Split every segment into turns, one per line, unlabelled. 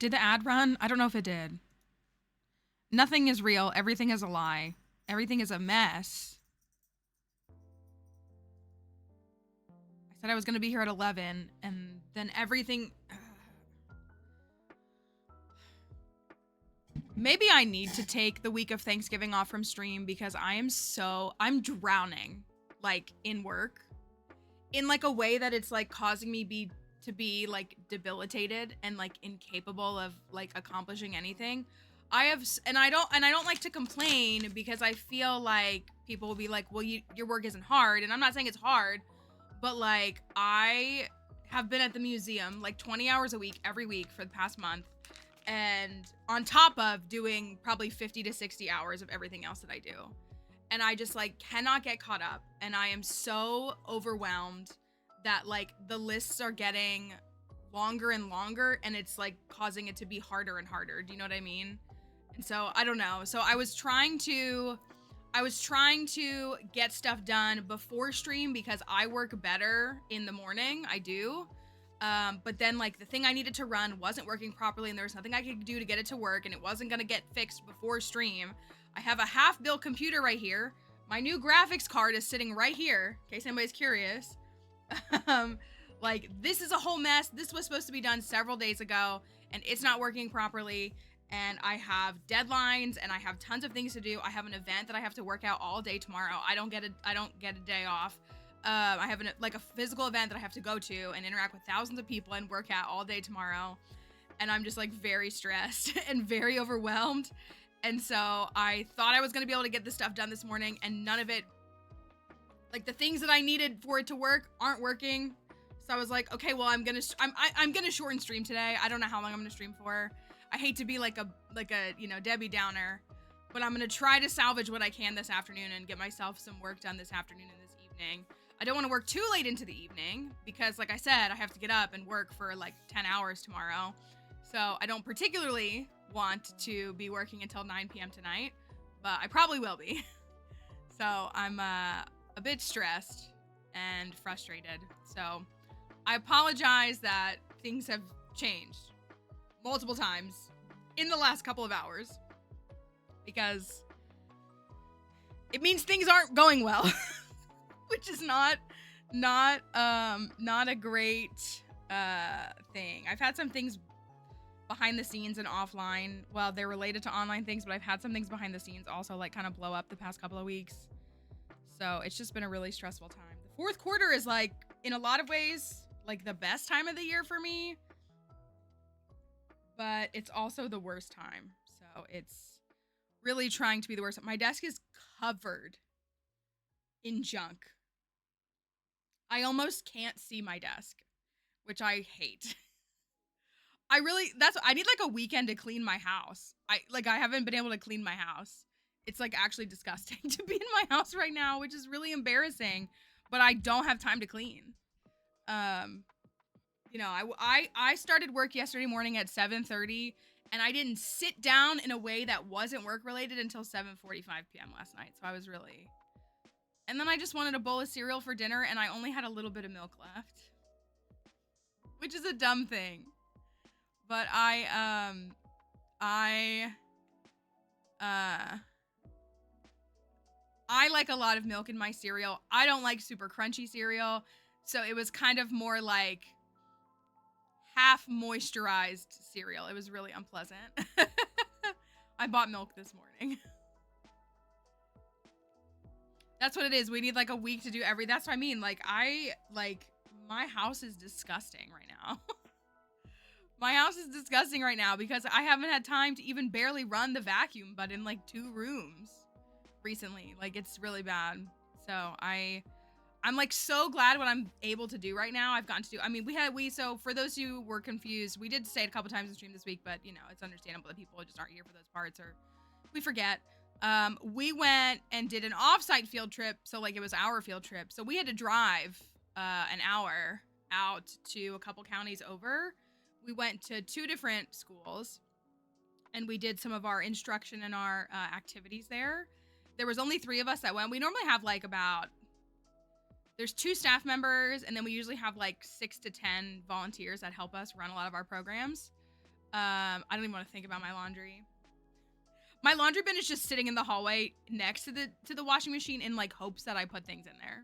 Did the ad run? I don't know if it did. Nothing is real. Everything is a lie. Everything is a mess. I said I was going to be here at 11, and then everything... Maybe I need to take the week of Thanksgiving off from stream because I'm drowning, like, in work. In, like, a way that it's, like, causing me to be, like, debilitated and, like, incapable of, like, accomplishing anything. I don't like to complain because I feel like people will be like, well, your work isn't hard. And I'm not saying it's hard, but, like, I have been at the museum, like, 20 hours a week, every week for the past month. And on top of doing probably 50 to 60 hours of everything else that I do. And I just, like, cannot get caught up. And I am so overwhelmed that, like, the lists are getting longer and longer, and it's, like, causing it to be harder and harder. Do you know what I mean? And so, I don't know. So I was trying to get stuff done before stream because I work better in the morning. I do. But then, like, the thing I needed to run wasn't working properly, and there was nothing I could do to get it to work, and it wasn't gonna get fixed before stream. I have a half-built computer right here. My new graphics card is sitting right here, in case anybody's curious. Like, this is a whole mess. This was supposed to be done several days ago, and it's not working properly, and I have deadlines, and I have tons of things to do. I have an event that I have to work out all day tomorrow. I don't get a day off. I have a physical event that I have to go to and interact with thousands of people and work out all day tomorrow. And I'm just, like, very stressed and very overwhelmed. And so I thought I was going to be able to get this stuff done this morning, and none of it, like, the things that I needed for it to work aren't working. So I was like, okay, well, I'm going to shorten stream today. I don't know how long I'm going to stream for. I hate to be like a, you know, Debbie Downer, but I'm going to try to salvage what I can this afternoon and get myself some work done this afternoon and this evening. I don't want to work too late into the evening because, like I said, I have to get up and work for, like, 10 hours tomorrow. So I don't particularly want to be working until 9 p.m. tonight, but I probably will be. So I'm a bit stressed and frustrated. So I apologize that things have changed multiple times in the last couple of hours because it means things aren't going well. Which is not a great thing. I've had some things behind the scenes and offline. Well, they're related to online things, but I've had some things behind the scenes also, like, kind of blow up the past couple of weeks. So it's just been a really stressful time. The fourth quarter is, like, in a lot of ways, like, the best time of the year for me, but it's also the worst time. So it's really trying to be the worst. My desk is covered in junk. I almost can't see my desk, which I hate. I need, like, a weekend to clean my house. I haven't been able to clean my house. It's, like, actually disgusting to be in my house right now, which is really embarrassing, but I don't have time to clean. You know, I started work yesterday morning at 7:30, and I didn't sit down in a way that wasn't work related until 7:45 p.m. last night. So I was really... And then I just wanted a bowl of cereal for dinner, and I only had a little bit of milk left. Which is a dumb thing. But I like a lot of milk in my cereal. I don't like super crunchy cereal, so it was kind of more like half moisturized cereal. It was really unpleasant. I bought milk this morning. That's what it is. We need, like, a week to do that's what I mean. Like, my house is disgusting right now. My house is disgusting right now because I haven't had time to even barely run the vacuum, but in, like, 2 rooms recently. Like, it's really bad. So I'm, like, so glad what I'm able to do right now. I've gotten to do, I mean, so for those who were confused, we did say it a couple times in stream this week, but, you know, it's understandable that people just aren't here for those parts or we forget. We went and did an offsite field trip. So, like, it was our field trip. So we had to drive an hour out to a couple counties over. We went to 2 different schools and we did some of our instruction and our activities there. There was only 3 of us that went. We normally have, like, there's 2 staff members, and then we usually have, like, 6 to 10 volunteers that help us run a lot of our programs. I don't even want to think about my laundry. My laundry bin is just sitting in the hallway next to the washing machine in like hopes that I put things in there.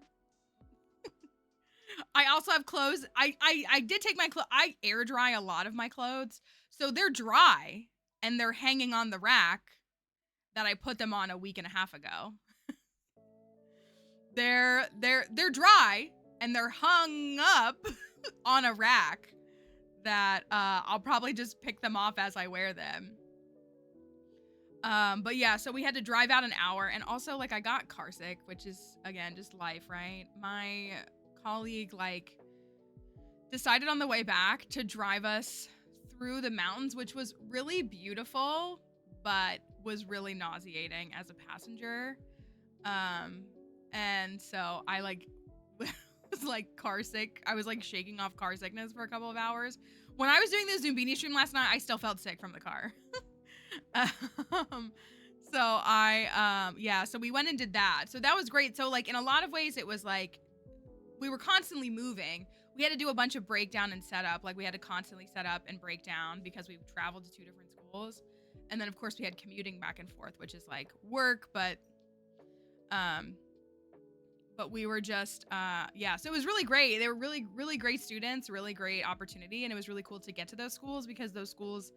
I also have clothes. I did take my clothes. I air dry a lot of my clothes, so they're dry and they're hanging on the rack that I put them on a week and a half ago. They're dry and they're hung up on a rack that I'll probably just pick them off as I wear them. But yeah, so we had to drive out an hour, and also like I got car sick, which is again just life, right? My colleague like decided on the way back to drive us through the mountains, which was really beautiful, but was really nauseating as a passenger. And so I like was like car sick. I was like shaking off car sickness for a couple of hours. When I was doing the Zumbini stream last night, I still felt sick from the car. So we went and did that. So that was great. So like in a lot of ways it was like we were constantly moving. We had to do a bunch of breakdown and setup. Like we had to constantly set up and break down because we traveled to 2 different schools. And then of course we had commuting back and forth, which is like work, but we were just so it was really great. They were really, really great students, really great opportunity, and it was really cool to get to those schools because those schools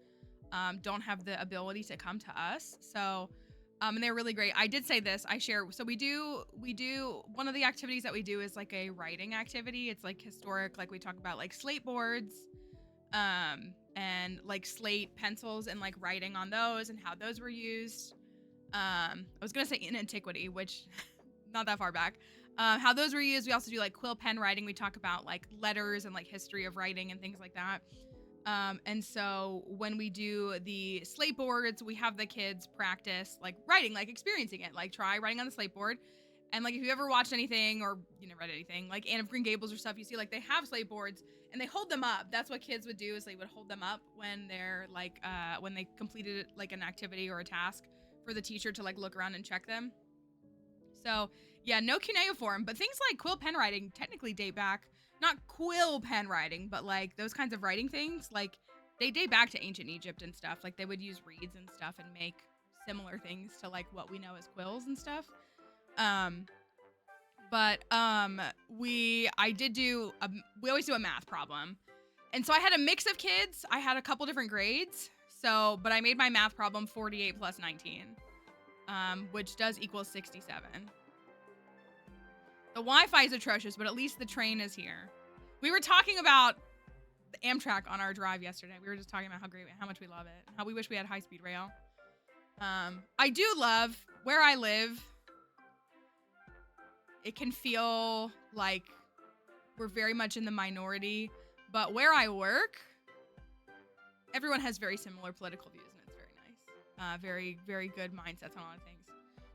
don't have the ability to come to us. So, and they're really great. I did say this, I share. So we do, one of the activities that we do is like a writing activity. It's like historic, like we talk about like slate boards, and like slate pencils and like writing on those and how those were used. I was going to say in antiquity, which not that far back. How those were used. We also do like quill pen writing. We talk about like letters and like history of writing and things like that. And so when we do the slate boards, we have the kids practice like writing, like experiencing it, like try writing on the slate board. And like if you ever watched anything or read anything like Anne of Green Gables or stuff, you see like they have slate boards and they hold them up. That's what kids would do, is they would hold them up when they're like when they completed like an activity or a task for the teacher to like look around and check them. So yeah, no cuneiform, but things like quill pen writing technically date back, not quill pen writing, but like those kinds of writing things, like they date back to ancient Egypt and stuff. Like they would use reeds and stuff and make similar things to like what we know as quills and stuff. We always do a math problem. And so I had a mix of kids. I had a couple different grades. So, but I made my math problem 48 plus 19, which does equal 67. The Wi-Fi is atrocious, but at least the train is here. We were talking about the Amtrak on our drive yesterday. We were just talking about how much we love it, how we wish we had high-speed rail. I do love where I live. It can feel like we're very much in the minority, but where I work, everyone has very similar political views, and it's very nice. Very, very good mindsets on a lot of things.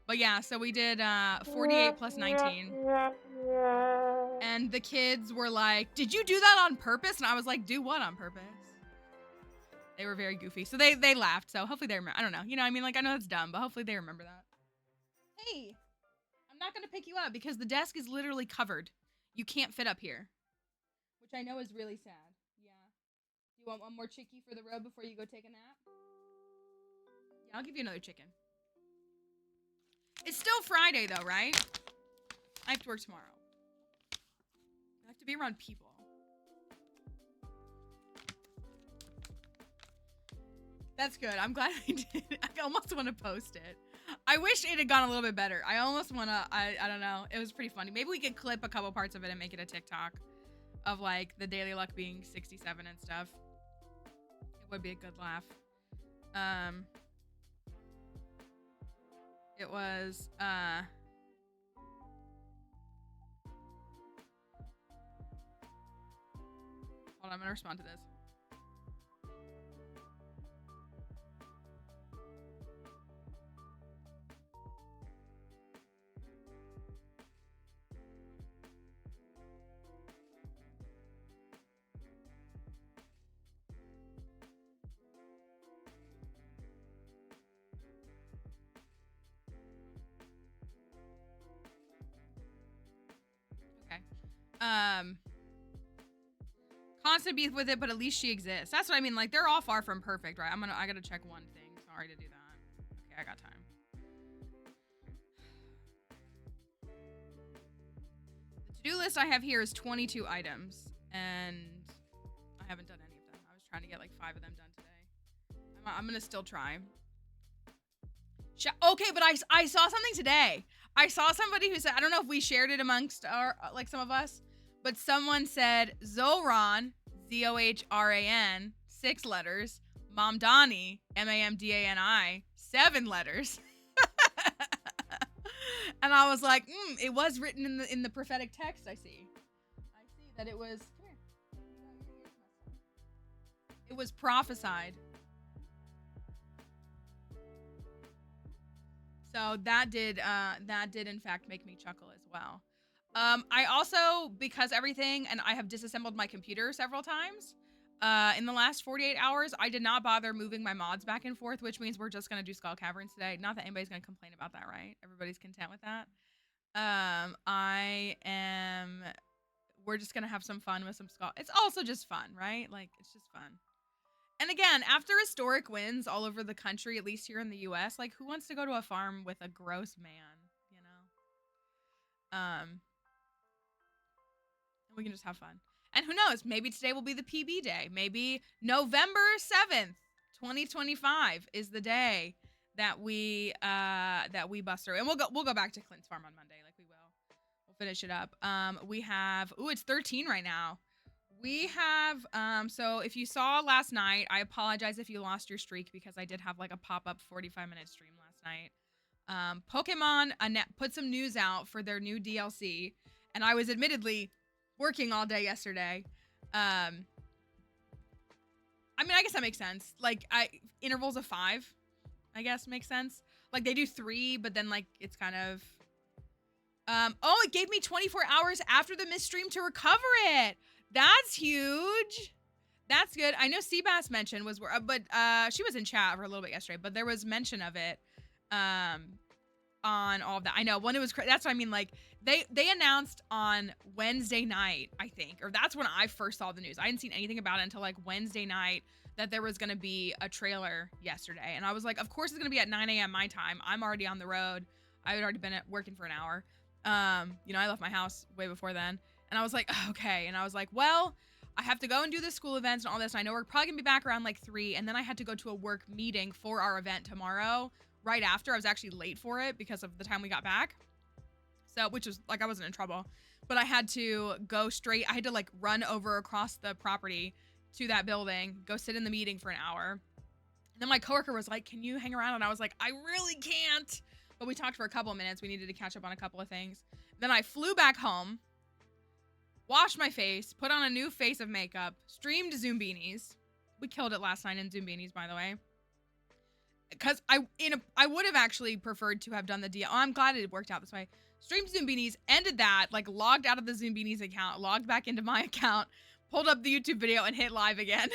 But yeah, so we did 48 plus 19. And the kids were like, "Did you do that on purpose?" And I was like, "Do what on purpose?" They were very goofy. So they laughed. So hopefully they remember. I don't know. I mean, like, I know that's dumb, but hopefully they remember that. Hey, I'm not going to pick you up because the desk is literally covered. You can't fit up here. Which I know is really sad. Yeah. You want one more chickie for the road before you go take a nap? Yeah, I'll give you another chicken. It's still Friday, though, right? I have to work tomorrow. I have to be around people. That's good. I'm glad I did. I almost want to post it. I wish it had gone a little bit better. I almost want to, I don't know. It was pretty funny. Maybe we could clip a couple parts of it and make it a TikTok of like the daily luck being 67 and stuff. It would be a good laugh. It was, hold on, I'm gonna respond to this. wants to be with it, but at least she exists. That's what I mean. Like, they're all far from perfect, right? I gotta check one thing. Sorry to do that. Okay, I got time. The to-do list I have here is 22 items, and I haven't done any of them. I was trying to get like 5 of them done today. I'm gonna still try. Okay, but I saw something today. I saw somebody who said, I don't know if we shared it amongst our, like some of us, but someone said Zohran, Zohran, 6 letters, Mamdani, Mamdani, 7 letters. And I was like, it was written in the prophetic text. I see that it was, come here. It was prophesied. So that did in fact make me chuckle as well. I also, because everything, and I have disassembled my computer several times in the last 48 hours, I did not bother moving my mods back and forth, which means we're just going to do Skull Caverns today. Not that anybody's going to complain about that, right? Everybody's content with that. We're just going to have some fun with some Skull. It's also just fun, right? Like, it's just fun. And again, after historic wins all over the country, at least here in the US, like, who wants to go to a farm with a gross man, you know? And we can just have fun. And who knows, maybe today will be the PB day. Maybe November 7th, 2025 is the day that we bust through. And we'll go back to Clint's farm on Monday, like we will. We'll finish it up. We have, it's 13 right now. We have, so if you saw last night, I apologize if you lost your streak because I did have like a pop-up 45-minute stream last night. Pokemon put some news out for their new DLC, and I was admittedly working all day yesterday. I mean, I guess that makes sense. Like, intervals of 5, I guess makes sense. Like, they do 3, but then like, it's kind of, oh, it gave me 24 hours after the missed stream to recover it. That's huge. That's good. I know Seabass mentioned but she was in chat for a little bit yesterday, but there was mention of it on all of that. I know when it was, that's what I mean. Like they announced on Wednesday night, I think, or that's when I first saw the news. I hadn't seen anything about it until like Wednesday night that there was going to be a trailer yesterday. And I was like, of course it's going to be at 9 a.m. my time. I'm already on the road. I had already been working for an hour. You know, I left my house way before then. And I was like, okay. And I was like, well, I have to go and do the school events and all this. And I know we're probably gonna be back around like 3. And then I had to go to a work meeting for our event tomorrow. Right after, I was actually late for it because of the time we got back. So, which was like, I wasn't in trouble, but I had to go straight. I had to like run over across the property to that building, go sit in the meeting for an hour. And then my coworker was like, can you hang around? And I was like, I really can't. But we talked for a couple of minutes. We needed to catch up on a couple of things. Then I flew back home, washed my face, put on a new face of makeup, streamed Zoom Beanies. We killed it last night in Zoom Beanies, by the way. Because I would have actually preferred to have done the deal. Oh, I'm glad it worked out this way. Streamed Zoom Beanies, ended that, like logged out of the Zoom Beanies account, logged back into my account, pulled up the YouTube video and hit live again.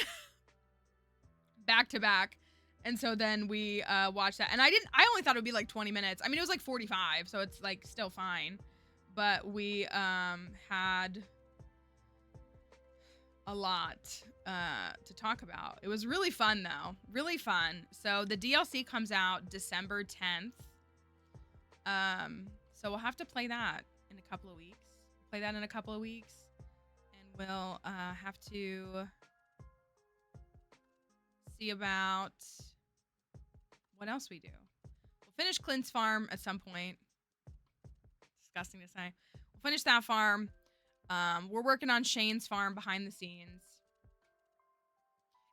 Back to back. And so then we watched that. And I only thought it would be like 20 minutes. I mean, it was like 45, so it's like still fine. But we had a lot to talk about. It was really fun though, really fun. So the DLC comes out December 10th. So we'll have to play that in a couple of weeks. And we'll have to see about what else we do. We'll finish Clint's farm at some point. Disgusting to say. We'll finish that farm. We're working on Shane's farm behind the scenes.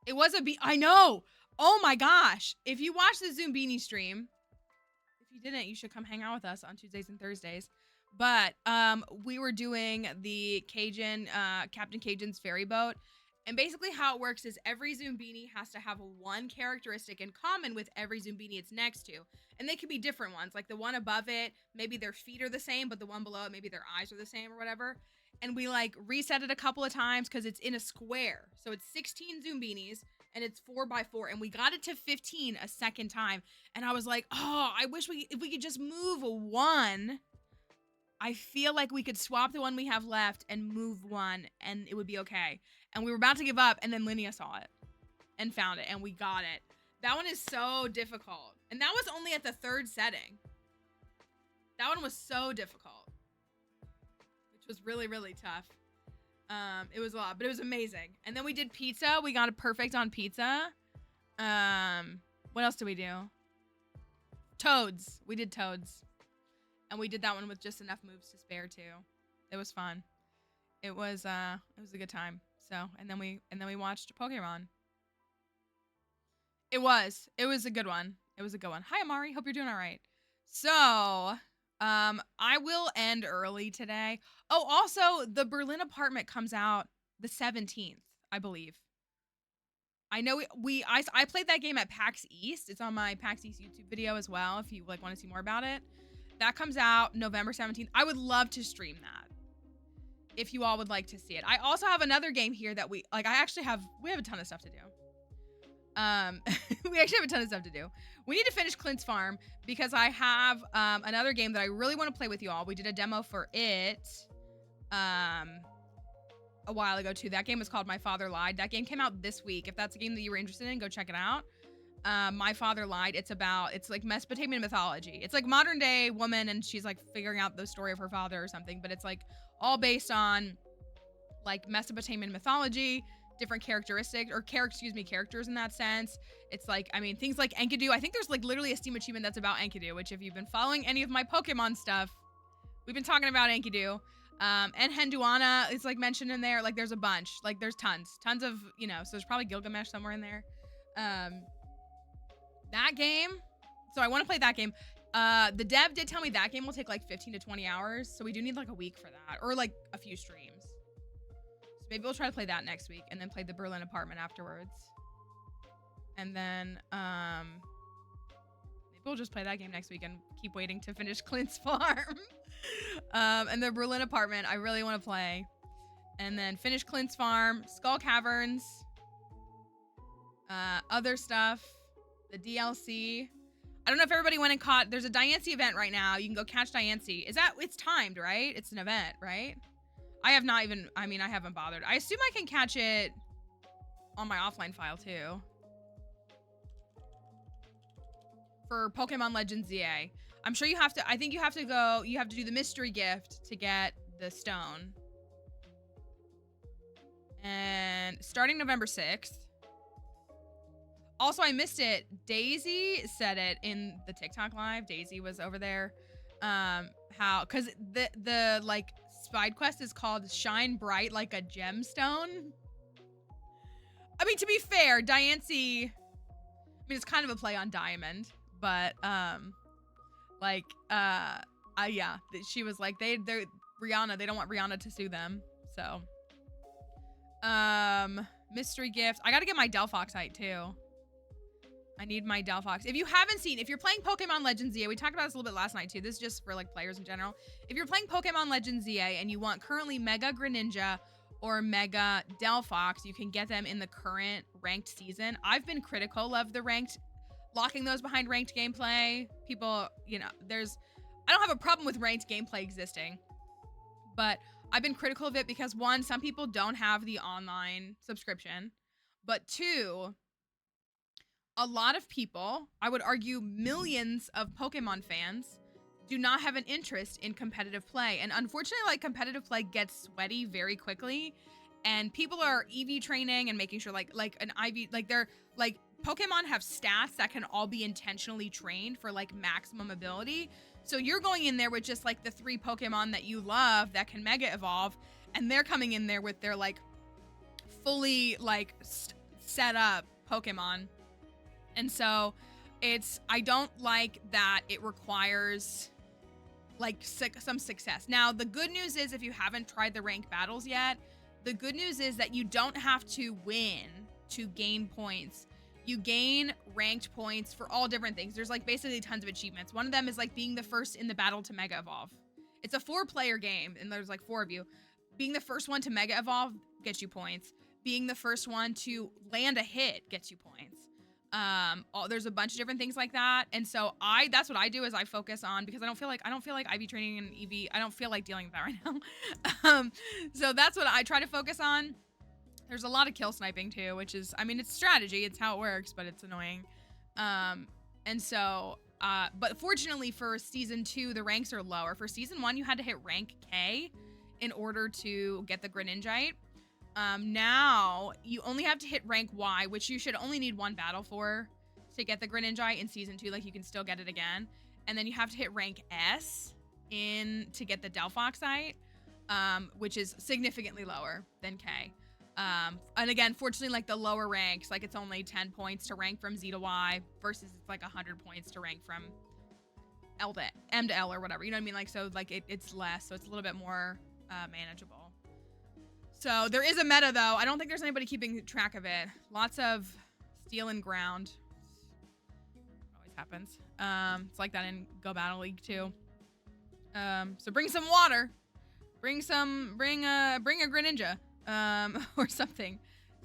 It was I know. Oh my gosh. If you watch the Zoom Beanie stream, if you didn't, you should come hang out with us on Tuesdays and Thursdays. But we were doing the Cajun, Captain Cajun's ferry boat. And basically how it works is every Zoom Beanie has to have one characteristic in common with every Zoom Beanie it's next to. And they could be different ones. Like the one above it, maybe their feet are the same, but the one below it, maybe their eyes are the same or whatever. And we like reset it a couple of times because it's in a square. So it's 16 Zoom Beanies and it's 4x4. And we got it to 15 a second time. And I was like, oh, I wish if we could just move one. I feel like we could swap the one we have left and move one and it would be okay. And we were about to give up and then Linnea saw it and found it and we got it. That one is so difficult. And that was only at the 3rd setting. That one was so difficult. Which was really, really tough. It was a lot, but it was amazing. And then we did pizza. We got it perfect on pizza. What else did we do? Toads. We did toads. And we did that one with just enough moves to spare too. It was fun. It was a good time. So, and then we watched Pokemon. It was a good one. It was a good one. Hi Amari, hope you're doing all right. So, I will end early today. Oh, also the Berlin apartment comes out the 17th, I believe. I know I played that game at PAX East. It's on my PAX East YouTube video as well if you like want to see more about it. That comes out November 17th. I would love to stream that if you all would like to see it. I also have another game here that we have a ton of stuff to do. We actually have a ton of stuff to do. We need to finish Clint's Farm because I have another game that I really want to play with you all. We did a demo for it a while ago too. That game was called My Father Lied. That game came out this week. If that's a game that you were interested in, go check it out. My Father Lied. It's like Mesopotamian mythology. It's like modern day woman and she's like figuring out the story of her father or something, but it's like all based on like Mesopotamian mythology, different characters in that sense. It's like, I mean, things like Enkidu. I think there's like literally a Steam achievement that's about Enkidu, which if you've been following any of my Pokemon stuff, we've been talking about Enkidu. And Henduana is like mentioned in there. Like there's a bunch, like there's tons of, so there's probably Gilgamesh somewhere in there. That game. So I want to play that game. The dev did tell me that game will take like 15 to 20 hours. So we do need like a week for that or like a few streams. So maybe we'll try to play that next week and then play the Berlin apartment afterwards. And then, maybe we'll just play that game next week and keep waiting to finish Clint's Farm. And the Berlin apartment, I really want to play. And then finish Clint's Farm, Skull Caverns, other stuff, the DLC. I don't know if everybody went and caught, there's a Diancie event right now. You can go catch Diancie. It's timed, right? It's an event, right? I haven't bothered. I assume I can catch it on my offline file too. For Pokemon Legends ZA. I'm sure you have to do the mystery gift to get the stone. And starting November 6th. Also, I missed it. Daisy said it in the TikTok live. Daisy was over there. Cause the like side quest is called Shine Bright Like a Gemstone. I mean, to be fair, Diancie, it's kind of a play on diamond, but yeah, she was like, they're Rihanna, they don't want Rihanna to sue them. So, mystery gift. I gotta get my Delphoxite too. I need my Delphox. If you're playing Pokemon Legends ZA, we talked about this a little bit last night too. This is just for like players in general. If you're playing Pokemon Legends ZA and you want currently Mega Greninja or Mega Delphox, you can get them in the current ranked season. I've been critical of the locking those behind ranked gameplay. People, I don't have a problem with ranked gameplay existing, but I've been critical of it because one, some people don't have the online subscription, but two, a lot of people, I would argue millions of Pokemon fans, do not have an interest in competitive play. And unfortunately, like competitive play gets sweaty very quickly, and people are EV training and making sure like an IV, like they're like Pokemon have stats that can all be intentionally trained for like maximum ability. So you're going in there with just like the 3 Pokemon that you love that can Mega Evolve, and they're coming in there with their like fully like set up Pokemon. And so I don't like that it requires like some success. Now, the good news is if you haven't tried the rank battles yet, the good news is that you don't have to win to gain points. You gain ranked points for all different things. There's like basically tons of achievements. One of them is like being the first in the battle to Mega Evolve. It's a 4-player game and there's like 4 of you. Being the first one to Mega Evolve gets you points. Being the first one to land a hit gets you points. There's a bunch of different things like that. And so that's what I do is I focus on, because I don't feel like IV training and EV, I don't feel like dealing with that right now. So that's what I try to focus on. There's a lot of kill sniping too, which is, I mean, it's strategy, it's how it works, but it's annoying. And so, but fortunately for season 2, the ranks are lower. For season 1, you had to hit rank K in order to get the Greninjite. Now you only have to hit rank Y, which you should only need 1 battle for to get the Greninjite in season 2. Like, you can still get it again. And then you have to hit rank S to get the Delphoxite, which is significantly lower than K. And again, fortunately, like the lower ranks, like it's only 10 points to rank from Z to Y versus it's like 100 points to rank from M to L or whatever. You know what I mean? Like, so like it's less, so it's a little bit more manageable. So there is a meta though. I don't think there's anybody keeping track of it. Lots of steel and ground. Always happens. It's like that in Go Battle League too. So bring some water. Bring a Greninja. Or something.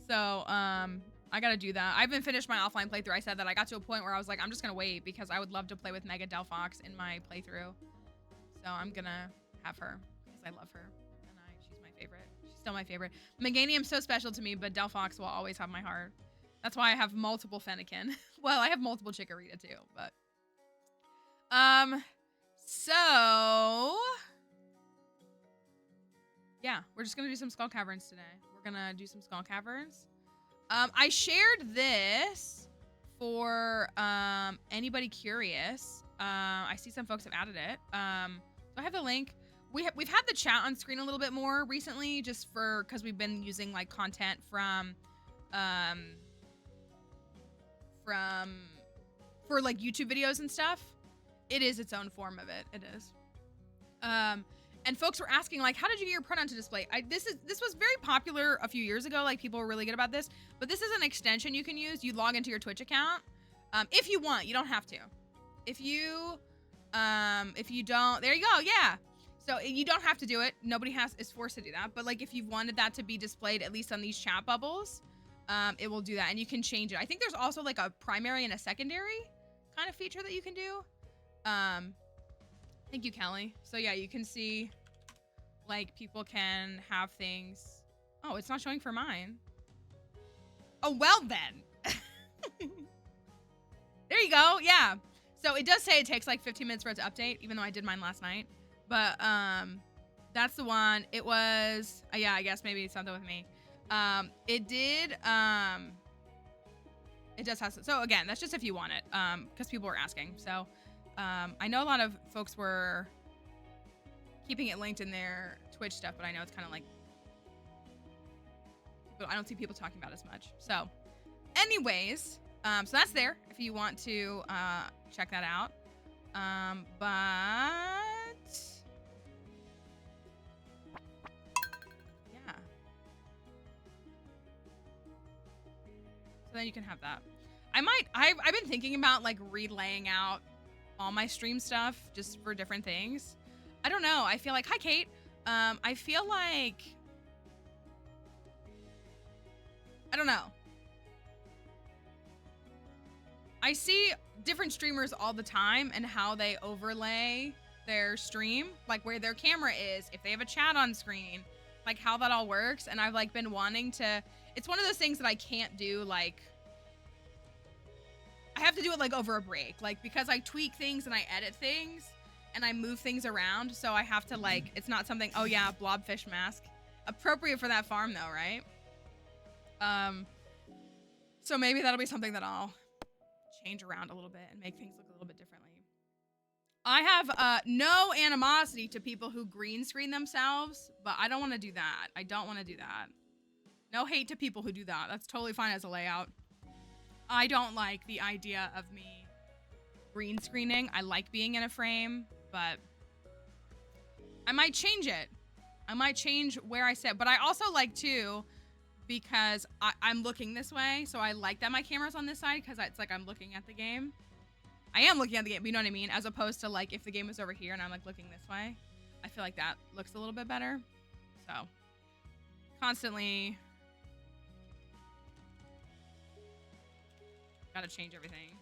So, I gotta do that. I haven't finished my offline playthrough. I said that I got to a point where I was like, I'm just gonna wait because I would love to play with Mega Delphox in my playthrough. So I'm gonna have her because I love her and she's my favorite. She's still my favorite. Meganium's so special to me, but Delphox will always have my heart. That's why I have multiple Fennekin. Well, I have multiple Chikorita too, but so yeah, we're just gonna do some Skull Caverns today. We're gonna do some Skull Caverns. I shared this for anybody curious. I see some folks have added it. So I have the link. We've had the chat on screen a little bit more recently, just because we've been using like content for like YouTube videos and stuff. It is its own form of it. It is. And folks were asking, like, how did you get your pronoun to display? This was very popular a few years ago. Like, people were really good about this. But this is an extension you can use. You log into your Twitch account. If you want, you don't have to. If you don't, there you go, yeah. So you don't have to do it. Nobody is forced to do that. But like, if you wanted that to be displayed, at least on these chat bubbles, it will do that. And you can change it. I think there's also like a primary and a secondary kind of feature that you can do. Thank you, Kelly. So yeah, you can see, like, people can have things. Oh, it's not showing for mine. Oh, well then. There you go, yeah. So it does say it takes like 15 minutes for it to update, even though I did mine last night. But that's the one. It was, yeah, I guess maybe something with me. It does have, so again, that's just if you want it, because people were asking. So I know a lot of folks were keeping it linked in their Twitch stuff, but I know it's kind of like, I don't see people talking about it as much. So anyways, so that's there if you want to check that out. But yeah. So then you can have that. I've been thinking about like relaying out all my stream stuff just for different things. I don't know. I feel like, hi Kate. I feel like, I don't know. I see different streamers all the time and how they overlay their stream, like where their camera is, if they have a chat on screen, like how that all works. And I've like been wanting to, it's one of those things that I can't do, like, I have to do it like over a break, like because I tweak things and I edit things and I move things around. So I have to like, it's not something, oh yeah, blobfish mask. Appropriate for that farm though, right? So maybe that'll be something that I'll change around a little bit and make things look a little bit differently. I have no animosity to people who green screen themselves, but I don't want to do that. I don't want to do that. No hate to people who do that. That's totally fine as a layout. I don't like the idea of me green screening. I like being in a frame, but I might change it. I might change where I sit, but I also like to, because I'm looking this way, so I like that my camera's on this side because it's like I'm looking at the game. I am looking at the game, but you know what I mean? As opposed to like if the game was over here and I'm like looking this way. I feel like that looks a little bit better. So constantly Gotta change everything.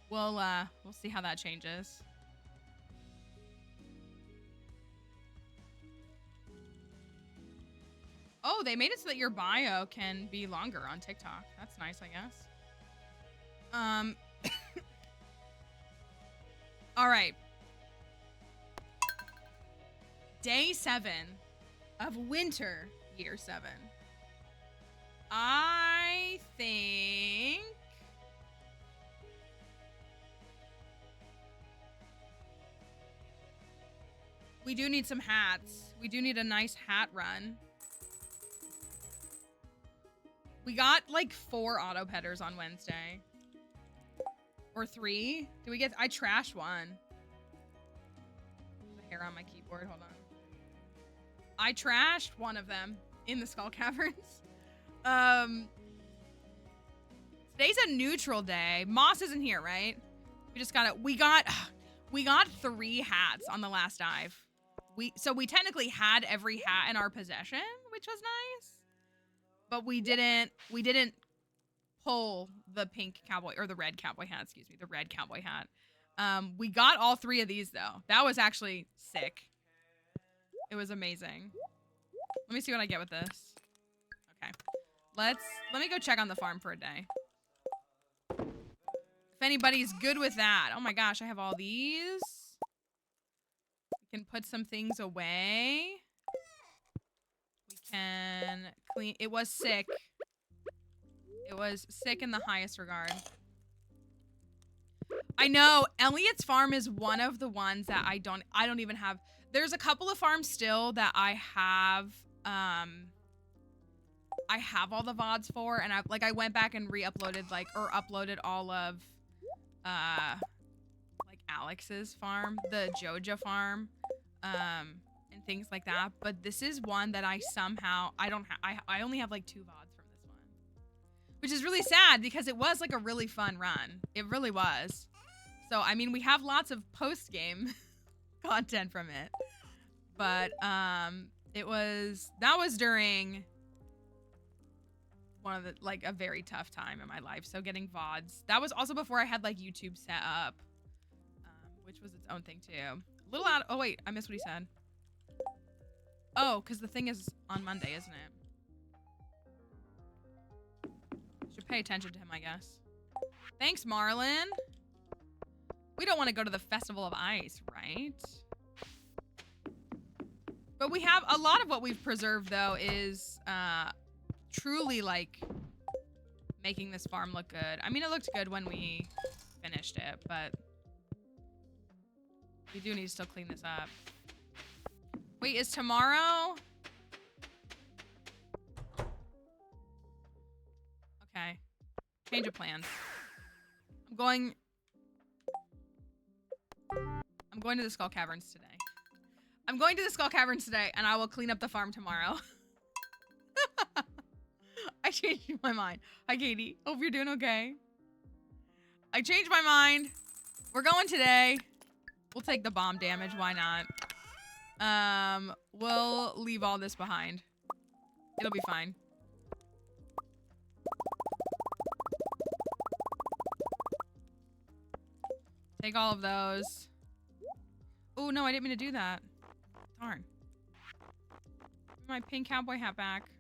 We'll see how that changes. Oh, they made it so that your bio can be longer on TikTok. That's nice, I guess. All right. Day 7 of winter year 7. I think we do need some hats. We do need a nice hat run. We got like 4 auto petters on Wednesday. Or 3. Did we get? I trashed one. The hair on my keyboard. Hold on. I trashed one of them in the Skull Caverns. Today's a neutral day. Moss isn't here, right? We just got it. We got 3 hats on the last dive. So we technically had every hat in our possession, which was nice. But we didn't pull the pink cowboy or the red cowboy hat, excuse me, the red cowboy hat. We got all 3 of these though. That was actually sick. It was amazing. Let me see what I get with this. Okay. Let me go check on the farm for a day. If anybody's good with that. Oh my gosh, I have all these. We can put some things away. We can clean. It was sick. It was sick in the highest regard. I know Elliot's farm is one of the ones that I don't even have. There's a couple of farms still that I have all the VODs for, and I went back and re-uploaded uploaded all of like Alex's farm, the Joja farm, and things like that. But this is one that I only have like 2 VODs from this one. Which is really sad because it was like a really fun run. It really was. So I mean we have lots of post-game content from it. But that was during one of the a very tough time in my life. So getting VODs. That was also before I had like YouTube set up. Which was its own thing too. A little out. Oh wait, I missed what he said. Oh, because the thing is on Monday, isn't it? Should pay attention to him, I guess. Thanks, Marlon. We don't want to go to the Festival of Ice, right? But we have a lot of what we've preserved though is truly like making this farm look good. I mean, it looked good when we finished it, but we do need to still clean this up. Wait, is tomorrow? Okay. Change of plans. I'm going to the Skull Caverns today. I'm going to the Skull Caverns today, and I will clean up the farm tomorrow. I changed my mind. Hi, Katie. Hope you're doing okay. I changed my mind. We're going today. We'll take the bomb damage. Why not? We'll leave all this behind. It'll be fine. Take all of those. Oh, no, I didn't mean to do that. Darn. My pink cowboy hat back.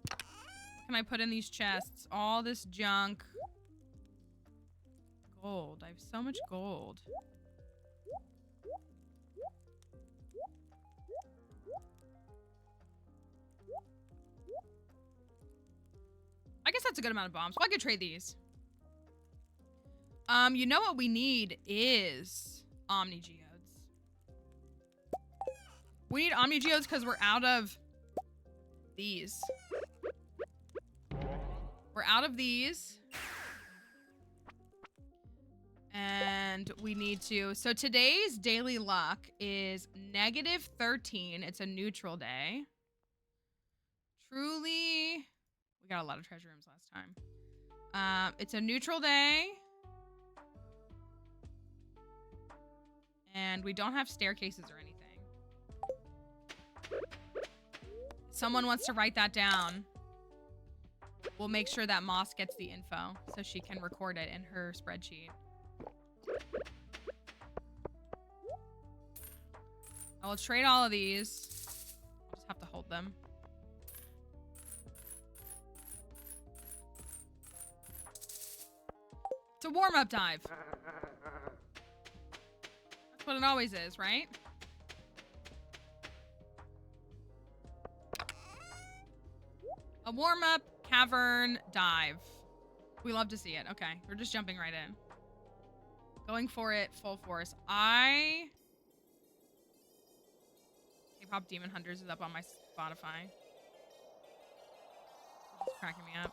What can I put in these chests? All this junk. Gold. I have so much gold. I guess that's a good amount of bombs. Well, I could trade these. You know what we need is Omni Geodes. We need Omni Geodes because we're out of these. We're out of these. And we need to... So today's daily luck is -13. It's a neutral day. Truly... We got a lot of treasure rooms last time. It's a neutral day. And we don't have staircases or anything. Someone wants to write that down. We'll make sure that Moss gets the info so she can record it in her spreadsheet. I will trade all of these. I'll just have to hold them. It's a warm-up dive. That's what it always is, right? A warm-up cavern dive. We love to see it. Okay, we're just jumping right in. Going for it full force. K-pop Demon Hunters is up on my Spotify. It's cracking me up.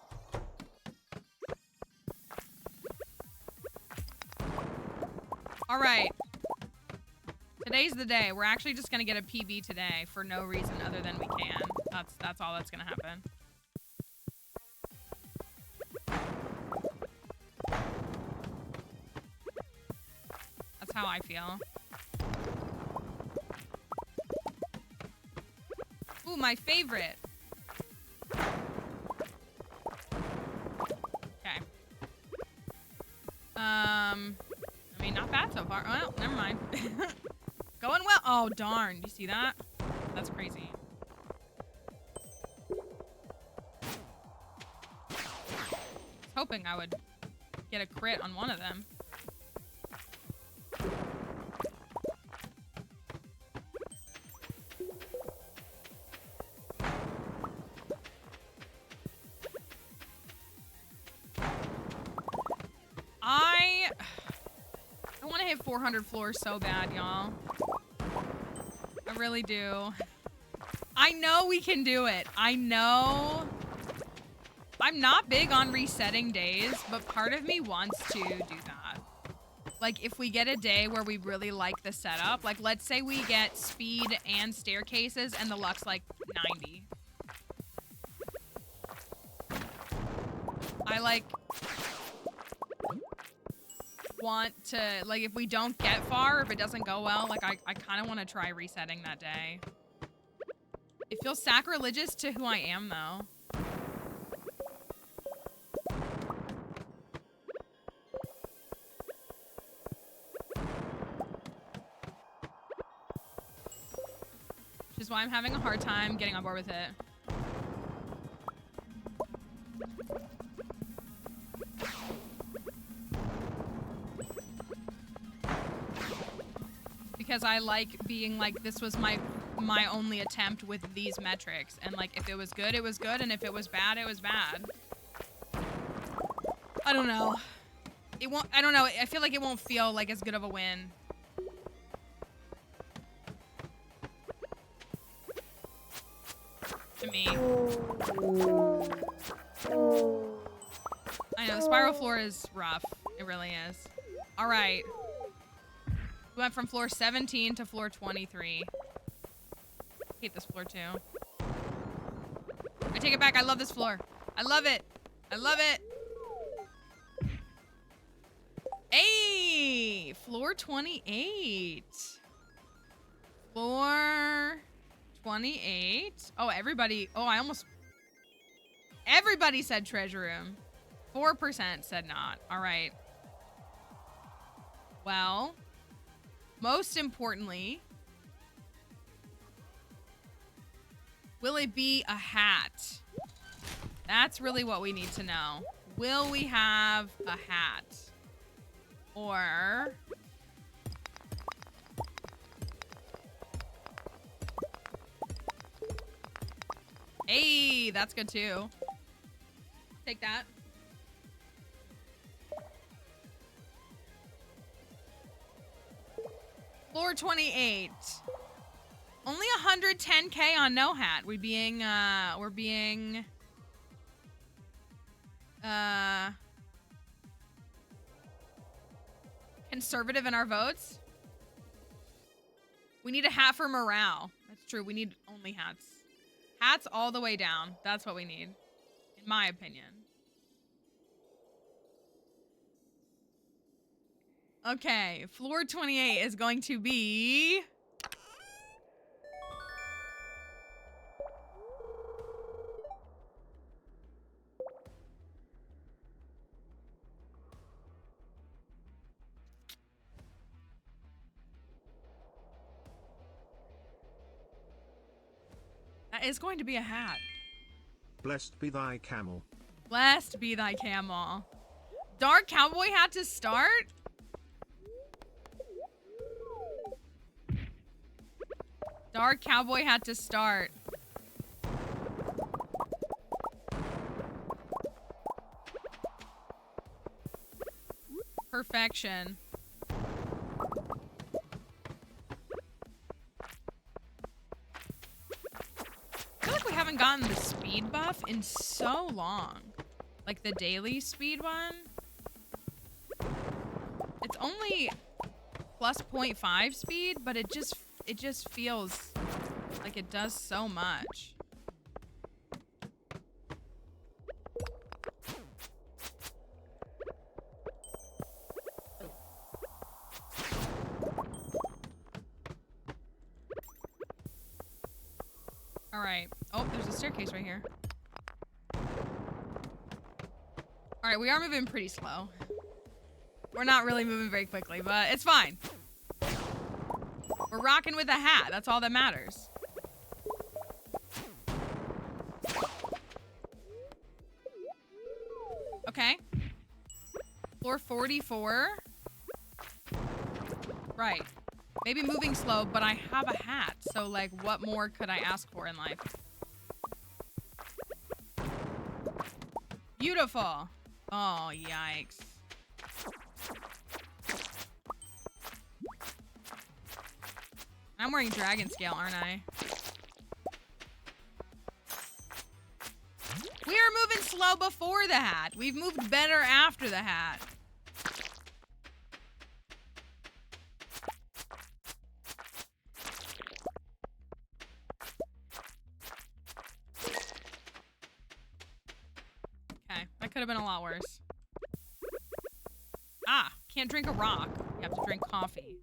All right. Today's the day. We're actually just gonna get a PB today for no reason other than we can. That's all that's gonna happen. That's how I feel. Ooh, my favorite. Okay. I mean, not bad so far. Well, never mind. Going well. Oh, darn. Do you see that? That's crazy. I was hoping I would get a crit on one of them. I want to hit 400 floors so bad, y'all. I really do. I know we can do it. I know. I'm not big on resetting days, but part of me wants to do that. Like, if we get a day where we really like the setup, like, let's say we get speed and staircases and the luck's like 90. I, like, want to, like, if we don't get far, if it doesn't go well, like, I kind of want to try resetting that day. It feels sacrilegious to who I am, though. Which is why I'm having a hard time getting on board with it. Because I like being like, this was my only attempt with these metrics, and like, if it was good, it was good, and if it was bad, it was bad. I don't know. It won't. I don't know. I feel like it won't feel like as good of a win. To me. I know the spiral floor is rough. It really is. All right. We went from floor 17 to floor 23. I hate this floor too. I take it back. I love this floor. I love it. I love it. Hey, floor 28. Floor 28. Oh, everybody. Oh, everybody said treasure room. 4% said not. All right. Well, most importantly, will it be a hat? That's really what we need to know. Will we have a hat? Or... Hey, that's good too. Take that. Floor 28. Only 110K on no hat. We're being conservative in our votes. We need a hat for morale. That's true. We need only hats. Hats all the way down. That's what we need, in my opinion. Okay, floor 28 is going to be That is going to be a hat.
Blessed be thy camel.
Blessed be thy camel. Dark cowboy hat to start? Dark cowboy hat to start. Perfection. I feel like we haven't gotten the speed buff in so long. Like the daily speed one. It's only plus 0.5 speed, but it just feels like it does so much. All right. Oh, there's a staircase right here. All right, we are moving pretty slow. We're not really moving very quickly, but it's fine. We're rocking with a hat. That's all that matters. Okay. Floor 44. Right. Maybe moving slow, but I have a hat. So, like, what more could I ask for in life? Beautiful. Oh, yikes. I'm wearing dragon scale, aren't I? We are moving slow before the hat. We've moved better after the hat. Okay, that could have been a lot worse. Ah, can't drink a rock. You have to drink coffee.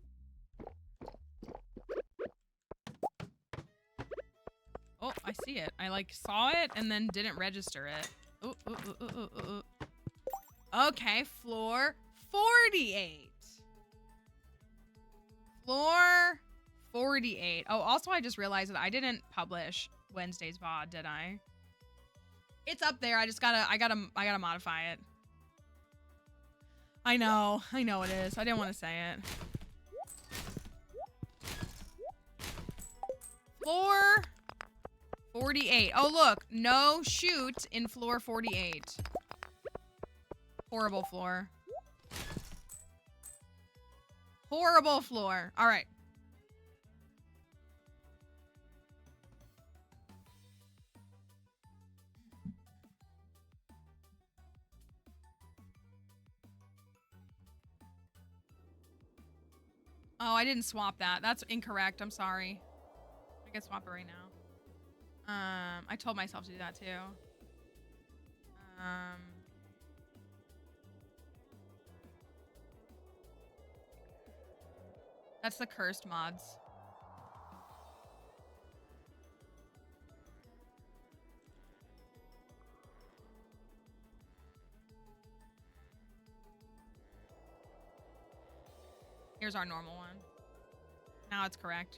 Oh, I see it. I like saw it and then didn't register it. Ooh, ooh, ooh, ooh, ooh, ooh. Okay, floor 48. Floor 48. Oh, also I just realized that I didn't publish Wednesday's VOD, did I? It's up there. I gotta modify it. I know it is. I didn't want to say it. Floor 48. Oh, look. No shoot in floor 48. Horrible floor. Horrible floor. All right. Oh, I didn't swap that. That's incorrect. I'm sorry. I can swap it right now. I told myself to do that too. That's the cursed mods. Here's our normal one. Now it's correct.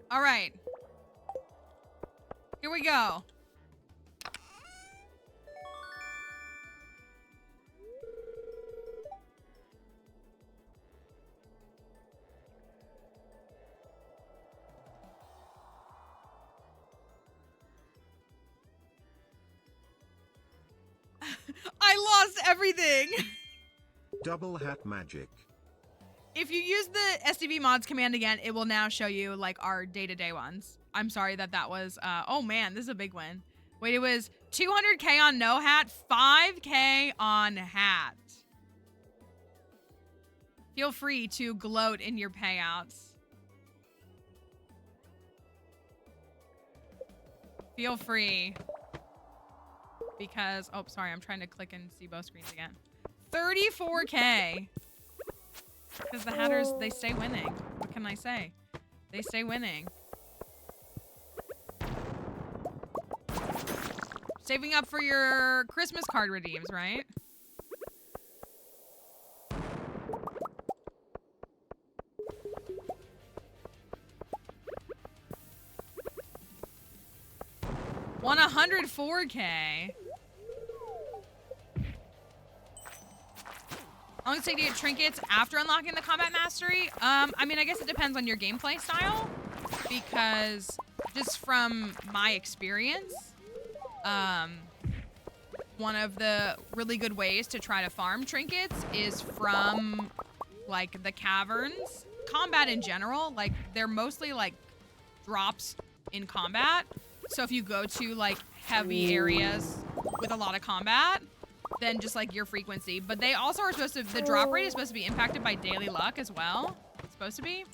All right. Here we go. I lost everything.
Double hat magic.
If you use the SDV mods command again, it will now show you like our day-to-day ones. I'm sorry that was, oh man, this is a big win. Wait, it was 200K on no hat, 5K on hat. Feel free to gloat in your payouts. Feel free. Because, oh, sorry, I'm trying to click and see both screens again. 34K. Because the hatters, they stay winning. What can I say? They stay winning. Saving up for your Christmas card redeems, right? Won 104K. How long does it take to get trinkets after unlocking the combat mastery? I mean, I guess it depends on your gameplay style, because just from my experience, one of the really good ways to try to farm trinkets is from like the caverns. Combat in general, like they're mostly like drops in combat. So if you go to like heavy areas with a lot of combat, then just like your frequency. But they also are supposed to, the drop rate is supposed to be impacted by daily luck as well. It's supposed to be.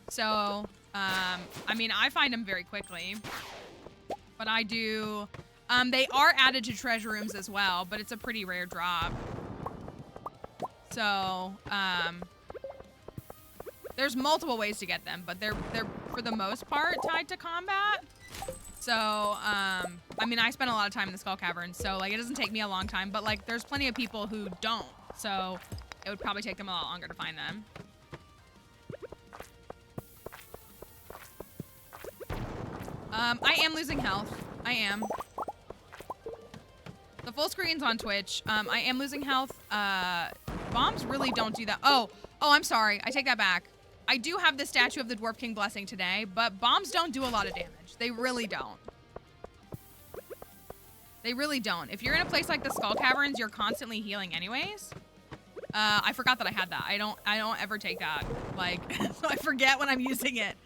So, I mean, I find them very quickly. But I do, they are added to treasure rooms as well, but it's a pretty rare drop. So, there's multiple ways to get them, but they're for the most part tied to combat. So, I mean, I spent a lot of time in the Skull Caverns, so, like, it doesn't take me a long time, but, like, there's plenty of people who don't, so it would probably take them a lot longer to find them. I am losing health. I am. The full screen's on Twitch. I am losing health. Bombs really don't do that. Oh, I'm sorry. I take that back. I do have the statue of the Dwarf King Blessing today, but bombs don't do a lot of damage. They really don't. They really don't. If you're in a place like the Skull Caverns, you're constantly healing anyways. I forgot that I had that. I don't ever take that. Like, so I forget when I'm using it.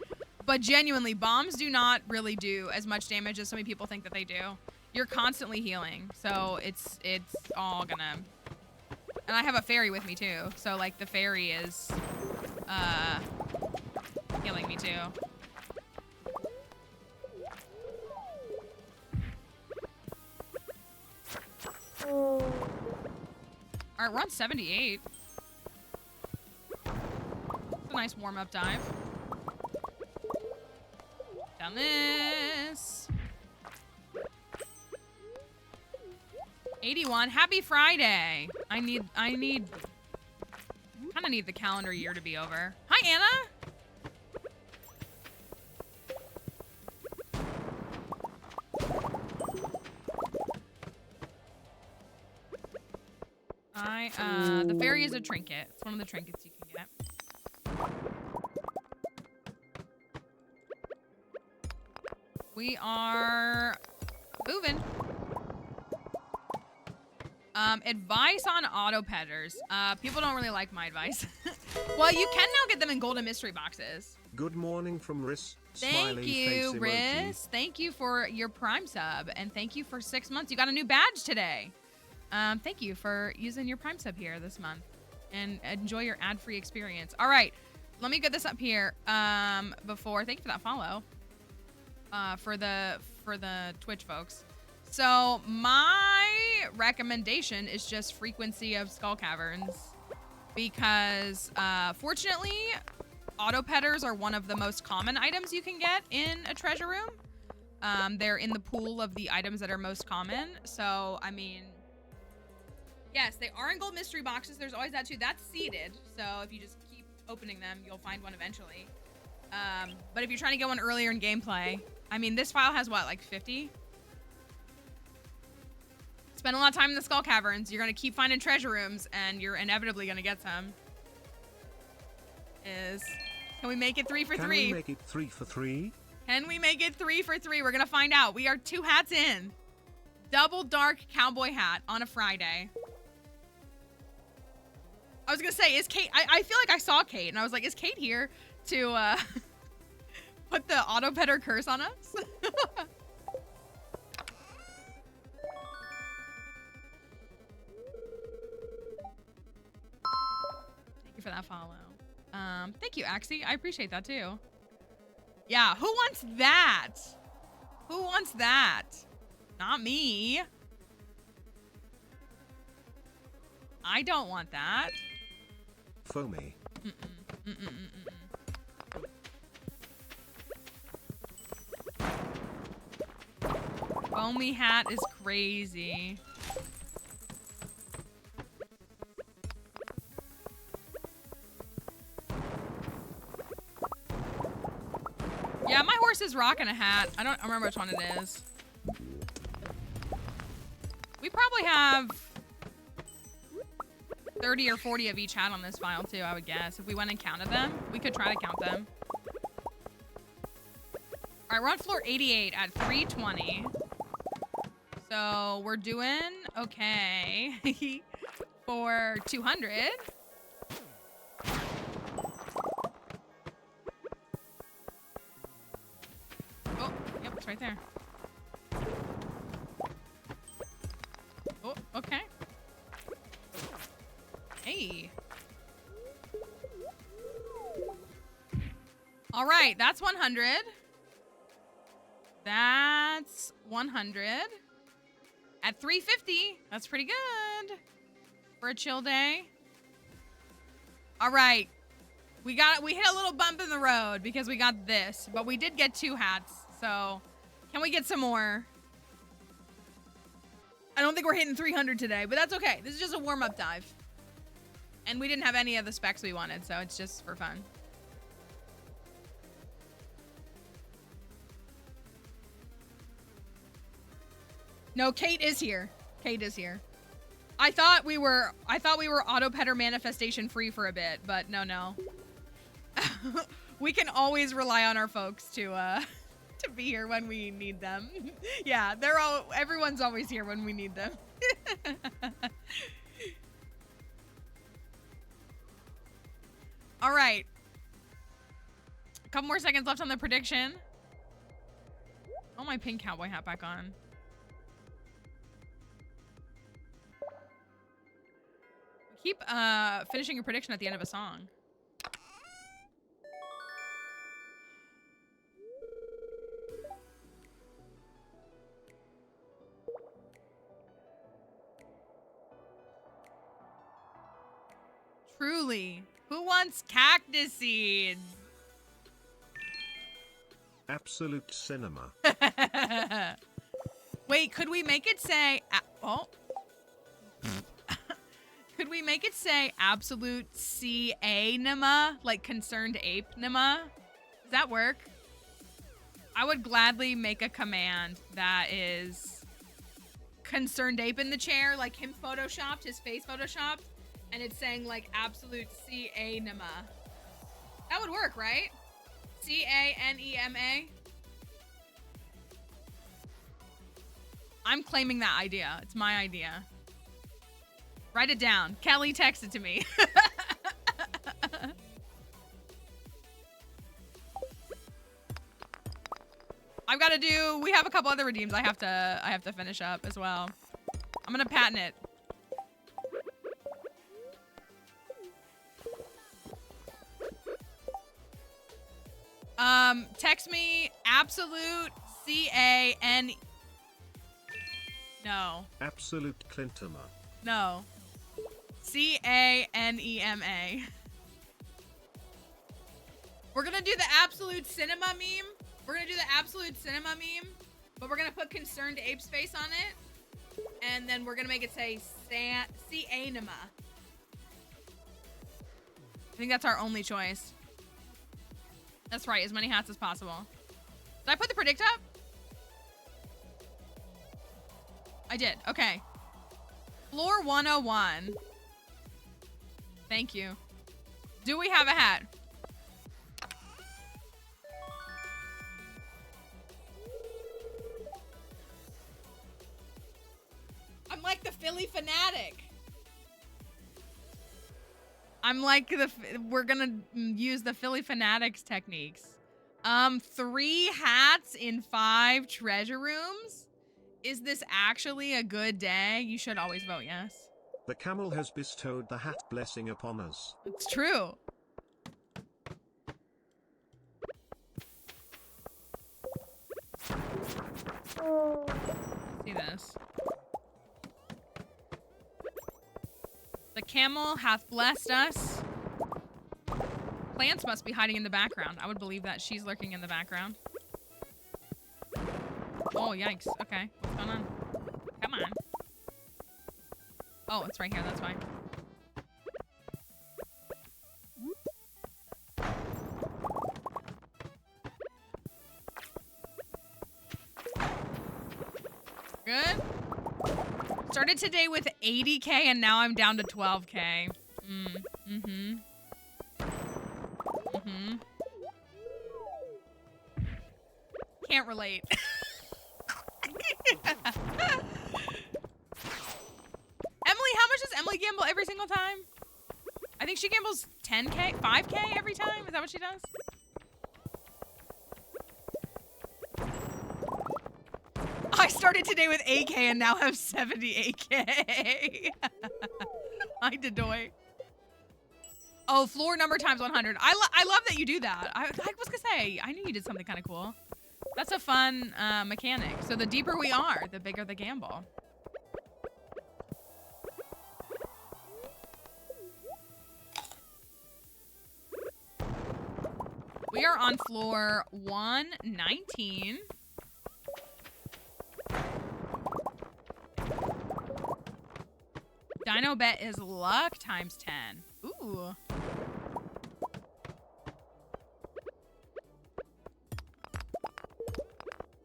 But genuinely, bombs do not really do as much damage as so many people think that they do. You're constantly healing, so it's all gonna... And I have a fairy with me too, so like the fairy is healing me too. All right, we're on 78. It's a nice warm-up dive. Down this. 81. Happy Friday. I kind of need the calendar year to be over. Hi, Anna. The fairy is a trinket. It's one of the trinkets you can get. We are moving. Advice on auto pedders. People don't really like my advice. Well, you can now get them in golden mystery boxes.
Good morning from Riss.
Thank you, Riss. Thank you for your Prime sub, and thank you for 6 months. You got a new badge today. Thank you for using your Prime sub here this month, and enjoy your ad-free experience. All right, let me get this up here. Thank you for that follow. For the Twitch folks. So my recommendation is just frequency of Skull Caverns, because fortunately auto pedders are one of the most common items you can get in a treasure room. They're in the pool of the items that are most common. So I mean, yes, they are in gold mystery boxes. There's always that too. That's seeded, so if you just keep opening them, you'll find one eventually. But if you're trying to get one earlier in gameplay, I mean, this file has what, like 50? Spend a lot of time in the Skull Caverns. You're going to keep finding treasure rooms, and you're inevitably going to get some. Can we make it 3 for 3?
Can we make it 3 for 3?
Can we make it 3 for 3? We're going to find out. We are 2 hats in. Double dark cowboy hat on a Friday. I was going to say, is Kate... I feel like I saw Kate, and I was like, is Kate here to put the auto petter curse on us? Thank you for that follow. Thank you, Axie. I appreciate that too. Yeah, who wants that? Who wants that? Not me. I don't want that.
Foamy.
Foamy hat is crazy. Yeah, my horse is rocking a hat. I don't remember which one it is. probably have 30 or 40 of each hat on this file too, I would guess. If we went and counted them, we could try to count them. All right, we're on floor 88 at 320. So we're doing okay for 200. Oh, yep, it's right there. Oh, okay. Hey. All right, that's 100. That's 100. At 350, that's pretty good for a chill day. All right. We hit a little bump in the road because we got this, but we did get 2 hats. So can we get some more? I don't think we're hitting 300 today, but that's okay. This is just a warm-up dive. And we didn't have any of the specs we wanted, so it's just for fun. No, Kate is here. Kate is here. I thought we were auto petter manifestation free for a bit, but no. We can always rely on our folks to be here when we need them. Yeah, everyone's always here when we need them. All right. A couple more seconds left on the prediction. Oh, my pink cowboy hat back on. Keep finishing your prediction at the end of a song. Truly. Who wants cactus seeds?
Absolute cinema.
Wait, could we make it say... oh. Could we make it say absolute C-A-nima? Like concerned ape-nima? Does that work? I would gladly make a command that is concerned ape in the chair, like him photoshopped, his face photoshopped, and it's saying like absolute C-A-nima. That would work, right? C-A-N-E-M-A. I'm claiming that idea. It's my idea. Write it down. Kelly texted to me. I've got to do, we have a couple other redeems I have to finish up as well. I'm going to patent it. Text me absolute C-A-N. No.
Absolute Clintema.
No. C-A-N-E-M-A. We're gonna do the absolute cinema meme. We're gonna do the absolute cinema meme, but we're gonna put concerned ape's face on it. And then we're gonna make it say C-A-nima. I think that's our only choice. That's right, as many hats as possible. Did I put the predict up? I did, okay. Floor 101. Thank you. Do we have a hat? I'm like the Philly fanatic. I'm like we're gonna use the Philly fanatics techniques. 3 hats in 5 treasure rooms? Is this actually a good day? You should always vote yes.
The camel has bestowed the hat blessing upon us.
It's true. See this. The camel hath blessed us. Plants must be hiding in the background. I would believe that she's lurking in the background. Oh, yikes. Okay. What's going on? Come on. Oh, it's right here. That's fine. Good. started today with 80K and now I'm down to 12K. Can't relate. Emily, how much does Emily gamble every single time? I think she gambles 10K, 5K every time. Is that what she does? I started today with 8K and now have 78K. I dedoy. Oh, floor number times 100. I love that you do that. I was gonna say, I knew you did something kind of cool. That's a fun mechanic. So the deeper we are, the bigger the gamble. We are on floor 119. Dino bet is luck times 10. Ooh.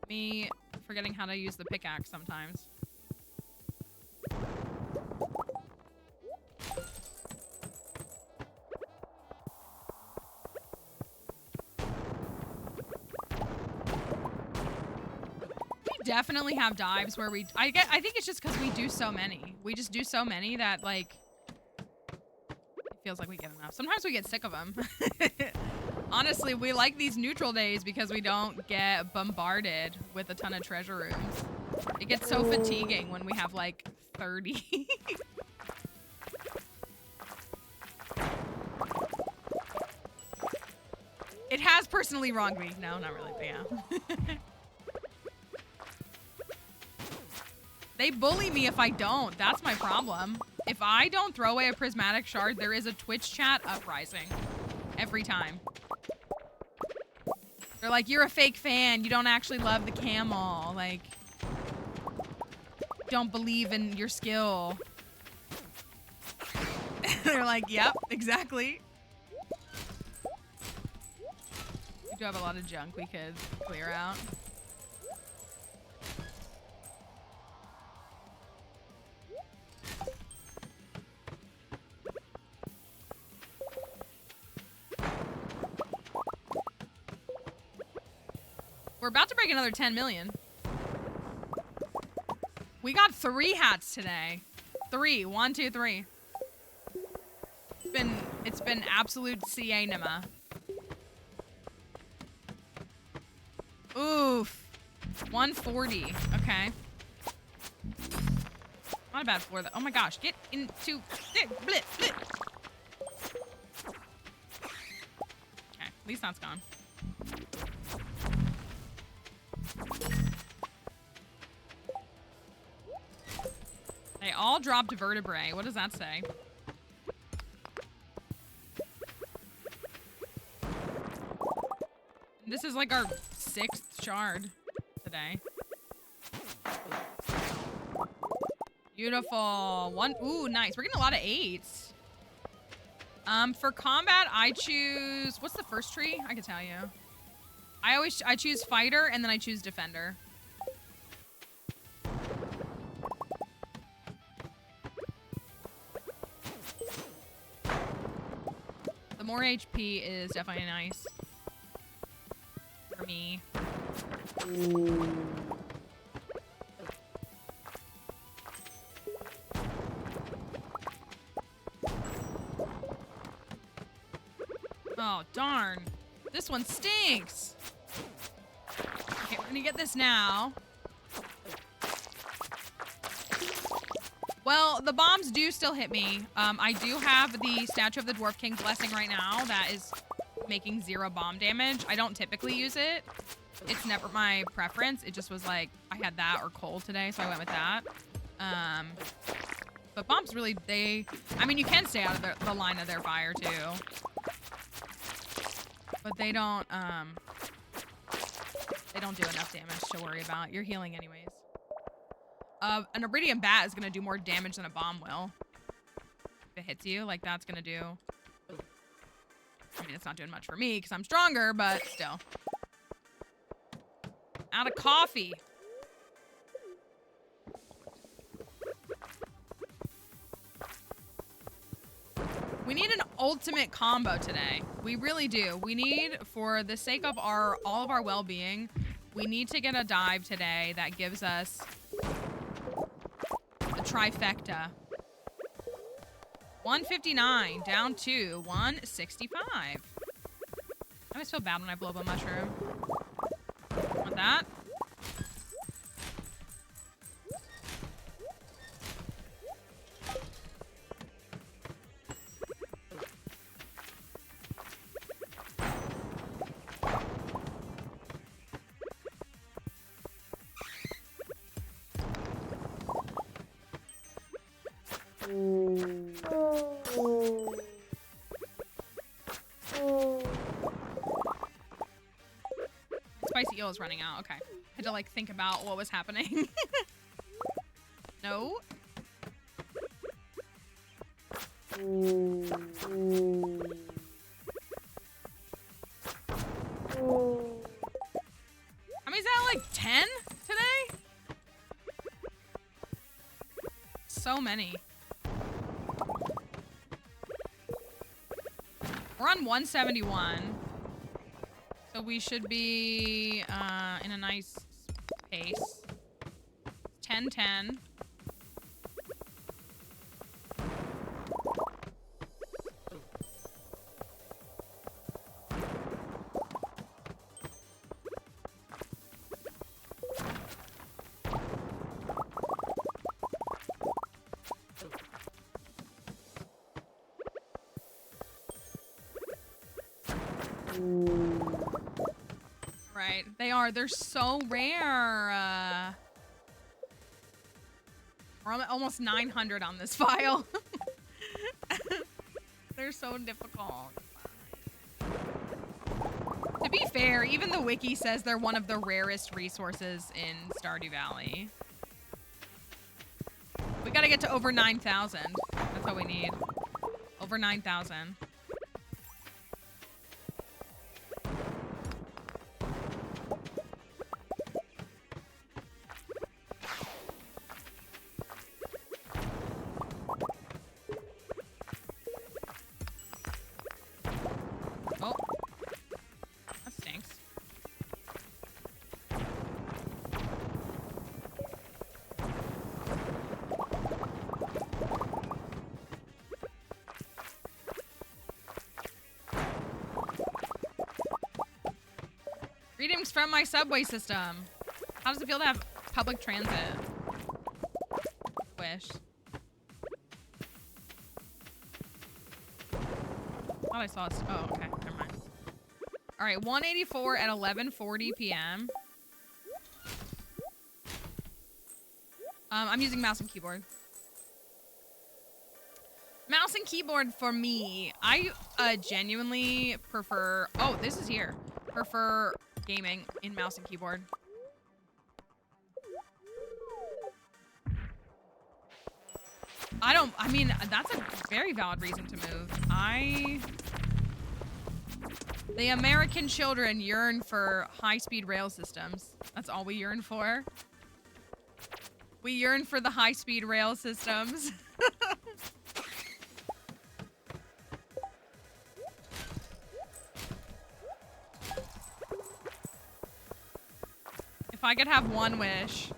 Me forgetting how to use the pickaxe sometimes. Definitely have dives where I think it's just because we do so many. We just do so many that like it feels like we get enough. Sometimes we get sick of them. Honestly, we like these neutral days because we don't get bombarded with a ton of treasure rooms. It gets so fatiguing when we have like 30. It has personally wronged me. No, not really, but yeah. They bully me if I don't. That's my problem. If I don't throw away a prismatic shard, there is a Twitch chat uprising. Every time. They're like, you're a fake fan. You don't actually love the camel. Like, don't believe in your skill. They're like, yep, exactly. We do have a lot of junk we could clear out. We're about to break another 10 million. We got 3 hats today. 3. 1, 2, 3. It's been absolute CA-nima. Oof. 140. Okay. Not a bad floor though. Oh my gosh. Get into blit. Okay. At least that's gone. They all dropped vertebrae. What does that say? This is like our 6th shard today. Beautiful. Ooh, nice. We're getting a lot of 8s. For combat, I choose... What's the first tree? I can tell you. I choose fighter, and then I choose defender. The more HP is definitely nice. For me. Oh, darn. This one stinks. Okay, we're gonna get this now. Well, the bombs do still hit me. I do have the Statue of the Dwarf King Blessing right now. That is making 0 bomb damage. I don't typically use it. It's never my preference. It just was like, I had that or cold today, so I went with that. But bombs really, I mean, you can stay out of the line of their fire, too. But they don't do enough damage to worry about. You're healing anyways. An Iridium Bat is going to do more damage than a bomb will. If it hits you, like that's going to do... I mean, it's not doing much for me because I'm stronger, but still. Out of coffee. We need an ultimate combo today. We really do. We need, for the sake of all of our well-being, we need to get a dive today that gives us the trifecta. 159 down to 165. I always feel bad when I blow up a mushroom. Want that? Spicy eel is running out. Okay. Had to like think about what was happening. No. I mean, is that like 10 today? So many. We're on 171. So we should be in a nice pace. 10-10. Right, they are. They're so rare. We're almost 900 on this file. They're so difficult. To be fair, even the wiki says they're one of the rarest resources in Stardew Valley. We gotta get to over 9,000. That's all we need. Over 9,000. Greetings from my subway system. How does it feel to have public transit? Wish. Thought I saw it. Oh, okay. Never mind. All right, 184 at 11:40 p.m. I'm using mouse and keyboard. Mouse and keyboard for me. I genuinely prefer. Oh, this is here. Prefer gaming in mouse and keyboard. I mean, that's a very valid reason to move. The American children yearn for high-speed rail systems. That's all we yearn for. We yearn for the high-speed rail systems. If I could have one wish.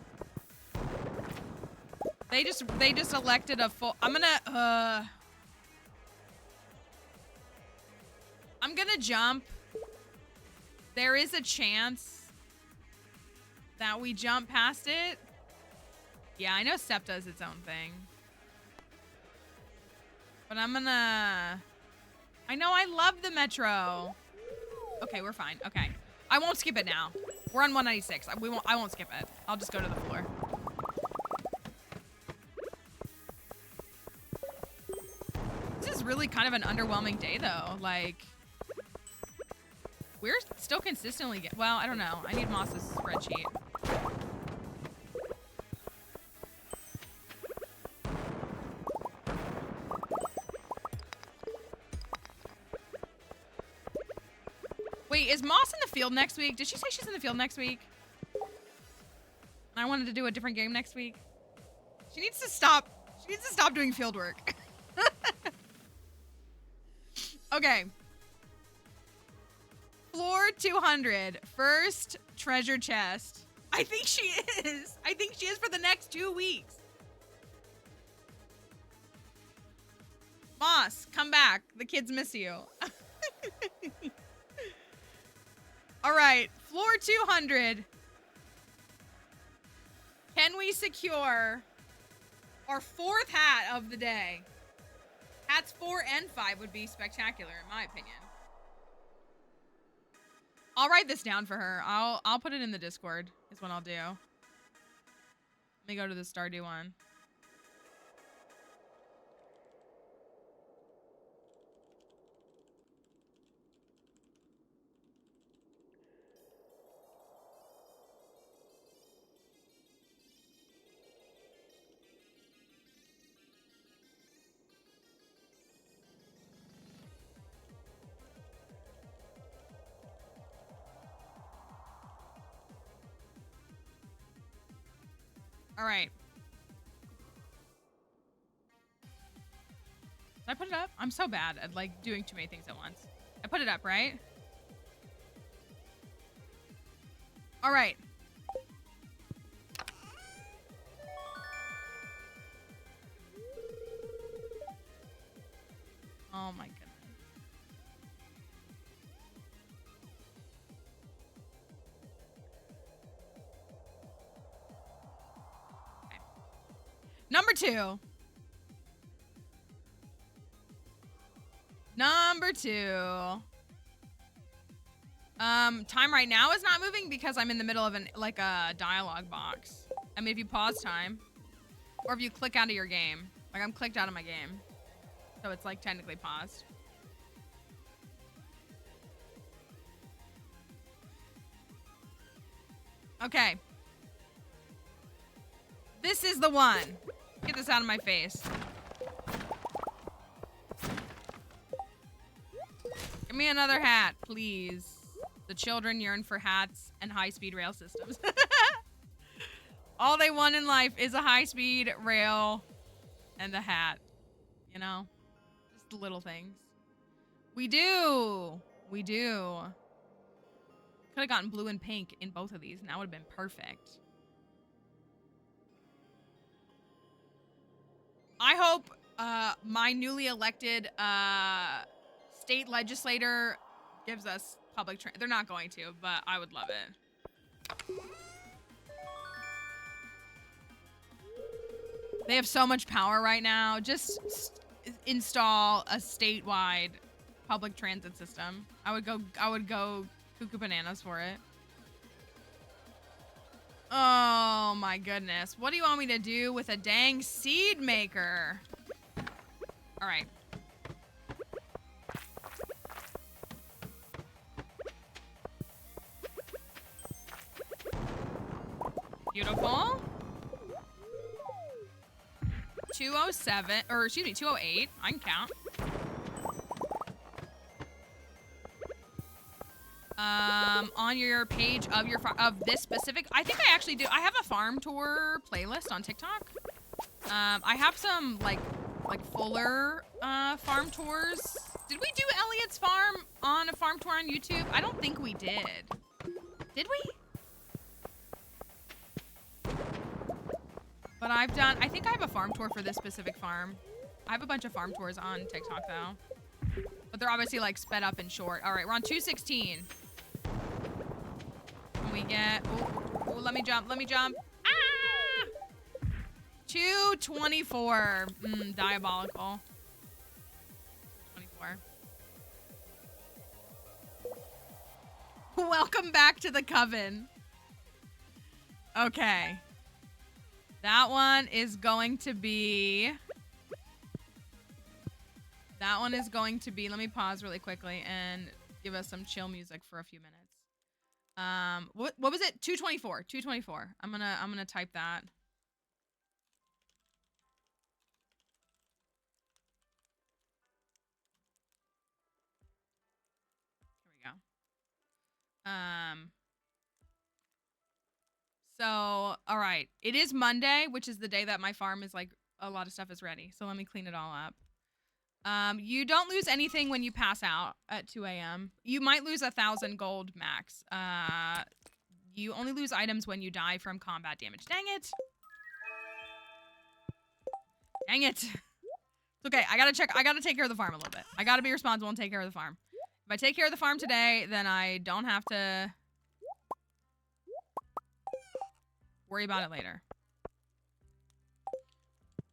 They just elected a full. I'm gonna jump. There is a chance that we jump past it. Yeah, I know SEP does its own thing. But I'm gonna. I know I love the Metro. Okay, we're fine. Okay. I won't skip it now. We're on 196. I won't skip it. I'll just go to the floor. This is really kind of an underwhelming day though. Like, we're still consistently well, I don't know. I need Moss's spreadsheet. Wait, is Moss in the field next week? Did she say she's in the field next week? I wanted to do a different game next week. She needs to stop doing field work. Okay. Floor 200. First treasure chest. I think she is. I think she is for the next 2 weeks. Moss, come back. The kids miss you. All right. Floor 200. Can we secure our 4th hat of the day? Hats 4 and 5 would be spectacular, in my opinion. I'll write this down for her. I'll put it in the Discord, is what I'll do. Let me go to the Stardew one. All right. Did I put it up? I'm so bad at like doing too many things at once. I put it up, right? All right. Oh my goodness. Okay. Number 2. Number 2. Time right now is not moving because I'm in the middle of a dialogue box. I mean, if you pause time, or if you click out of your game, like I'm clicked out of my game, so it's like technically paused. Okay. This is the one. Get this out of my face. Give me another hat, please. The children yearn for hats and high-speed rail systems. All they want in life is a high-speed rail and a hat. You know? Just the little things. We do. We do. Could have gotten blue and pink in both of these, and that would have been perfect. I hope my newly elected state legislator gives us public transit. They're not going to, but I would love it. They have so much power right now. Just install a statewide public transit system. I would go cuckoo bananas for it. Oh my goodness. What do you want me to do with a dang seed maker? All right. Beautiful. 207, or excuse me, 208. I can count. On your page of of this specific, I think I actually do. I have a farm tour playlist on TikTok. I have some like fuller farm tours. Did we do Elliot's farm on a farm tour on YouTube? I don't think we did. Did we? But I think I have a farm tour for this specific farm. I have a bunch of farm tours on TikTok though. But they're obviously like sped up and short. All right, we're on 216. Can we get, oh, let me jump. Ah! 224, diabolical. 24. Welcome back to the coven. Okay. That one is going to be... let me pause really quickly and give us some chill music for a few minutes. What was it? 224. 224. I'm gonna type that. Here we go. So, all right. It is Monday, which is the day that my farm is like a lot of stuff is ready. So let me clean it all up. You don't lose anything when you pass out at 2 a.m. You might lose 1,000 gold max. You only lose items when you die from combat damage. Dang it. Dang it. It's okay. I gotta take care of the farm a little bit. I gotta be responsible and take care of the farm. If I take care of the farm today, then I don't have to worry about it later.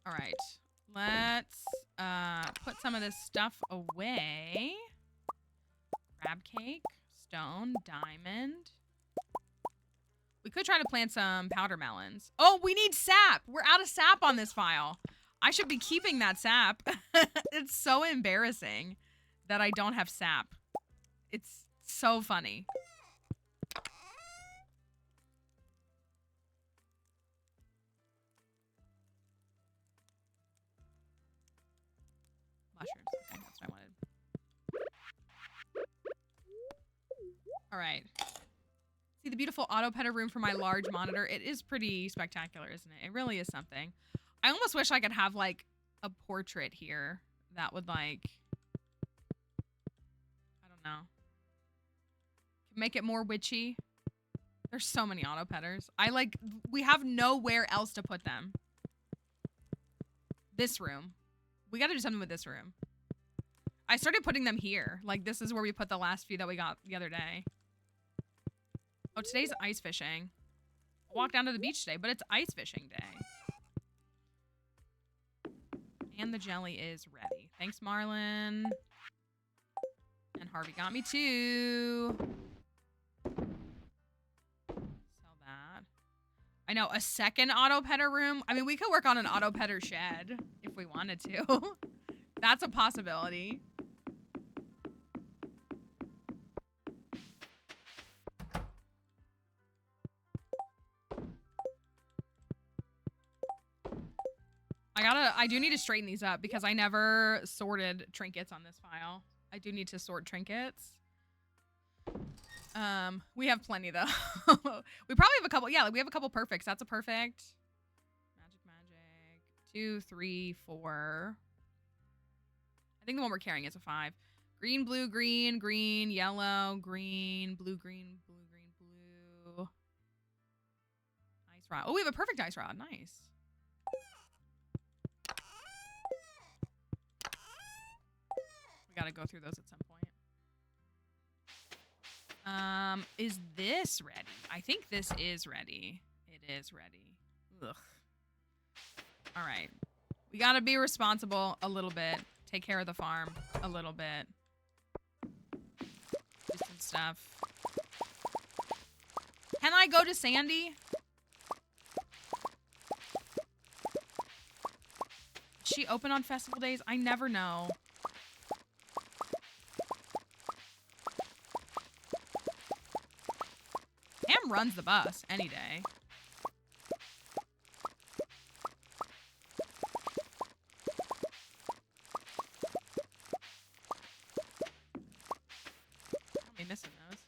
All right. Let's put some of this stuff away. Crab cake, stone, diamond. We could try to plant some powder melons. Oh, we need sap. We're out of sap on this file. I should be keeping that sap. It's so embarrassing that I don't have sap. It's so funny. Mushrooms. Okay, that's what I wanted. All right. See the beautiful auto petter room for my large monitor. It is pretty spectacular, isn't it? It really is something. I almost wish I could have like a portrait here that would like, I don't know, make it more witchy. There's so many auto petters. We have nowhere else to put them. This room. We got to do something with this room. I started putting them here. Like, this is where we put the last few that we got the other day. Oh, today's ice fishing. I walked down to the beach today, but it's ice fishing day. And the jelly is ready. Thanks, Marlon. And Harvey got me too. Sell that. I know, a second auto petter room. I mean, we could work on an auto petter shed if we wanted to. That's a possibility. I do need to straighten these up because I never sorted trinkets on this file. I do need to sort trinkets. We have plenty though. We probably have a couple. Yeah, we have a couple perfects. That's a perfect. Magic. 2, 3, 4. I think the one we're carrying is a 5. Green, blue, green, green, yellow, green, blue, green, blue, green, blue. Ice rod. Oh, we have a perfect ice rod. Nice. We gotta go through those at some point. Is this ready? I think this is ready. It is ready. Ugh. All right. We gotta be responsible a little bit. Take care of the farm a little bit. Do some stuff. Can I go to Sandy? Is she open on festival days? I never know. Pam runs the bus any day. I'll be missing those.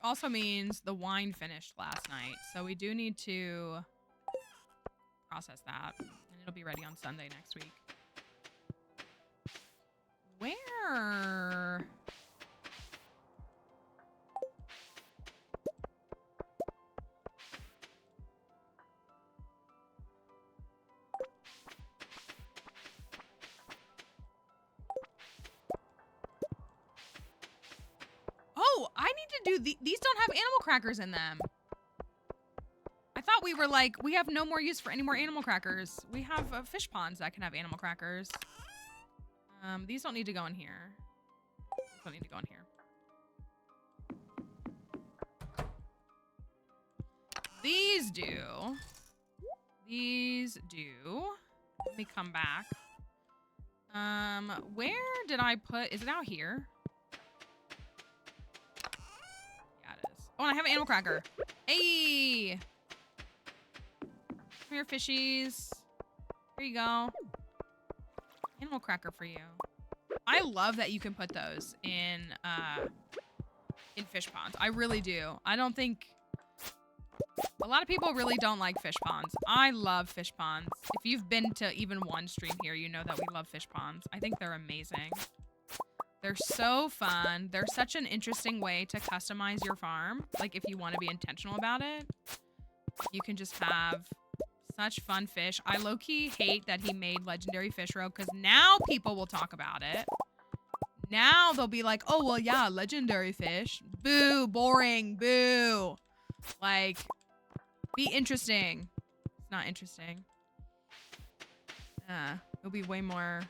Also means the wine finished last night, so we do need to process that, and it'll be ready on Sunday next week. Where? Oh, I need to do these don't have animal crackers in them. I thought we were like, we have no more use for any more animal crackers. We have fish ponds that can have animal crackers. These don't need to go in here. These don't need to go in here. These do. These do. Let me come back. Where did I put, is it out here? Oh, and I have an animal cracker. Hey! Come here, fishies. Here you go. Animal cracker for you. I love that you can put those in fish ponds. I really do. I don't think... A lot of people really don't like fish ponds. I love fish ponds. If you've been to even one stream here, you know that we love fish ponds. I think they're amazing. They're so fun. They're such an interesting way to customize your farm. Like, if you want to be intentional about it, you can just have such fun fish. I low-key hate that he made Legendary Fish Row because now people will talk about it. Now they'll be like, oh, well, yeah, Legendary Fish. Boo, boring, boo. Like, be interesting. It's not interesting. It'll be way more...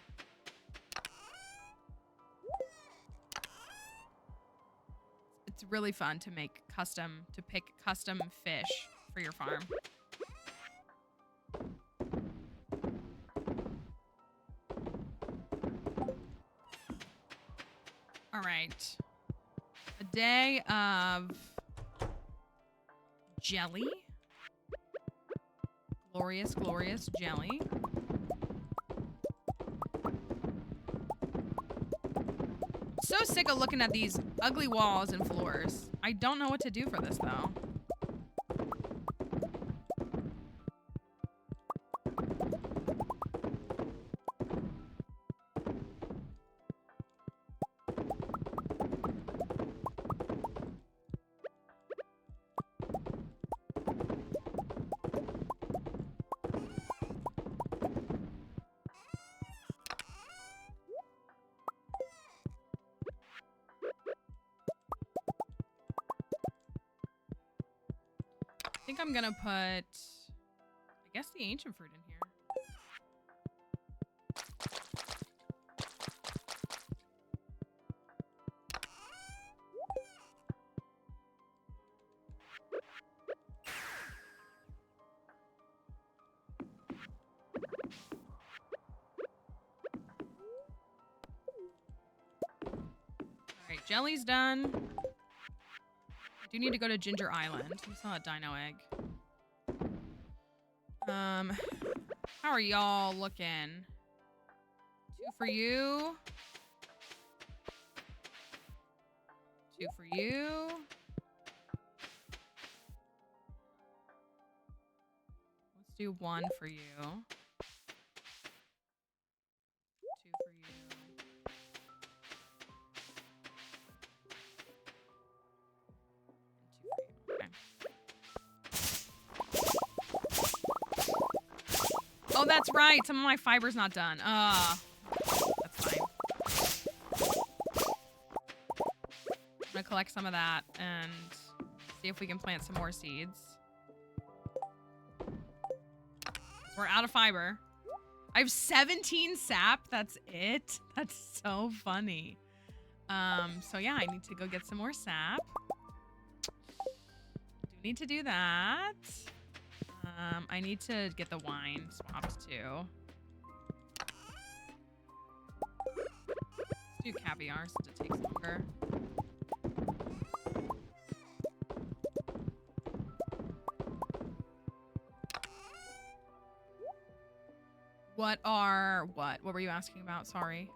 It's really fun to pick custom fish for your farm. All right. A day of jelly. Glorious, glorious jelly. So sick of looking at these ugly walls and floors. I don't know what to do for this, though. I think I'm gonna put, I guess, the ancient fruit in here. All right, jelly's done. I do need to go to Ginger Island. We saw a dino egg. How are y'all looking? 2 for you. 2 for you. Let's do 1 for you. 2 for you. Oh, that's right. Some of my fiber's not done. That's fine. I'm gonna collect some of that and see if we can plant some more seeds. We're out of fiber. I have 17 sap. That's it. That's so funny. So yeah, I need to go get some more sap. Do need to do that. I need to get the wine swapped too. Let's do caviar since it takes longer. What were you asking about? Sorry.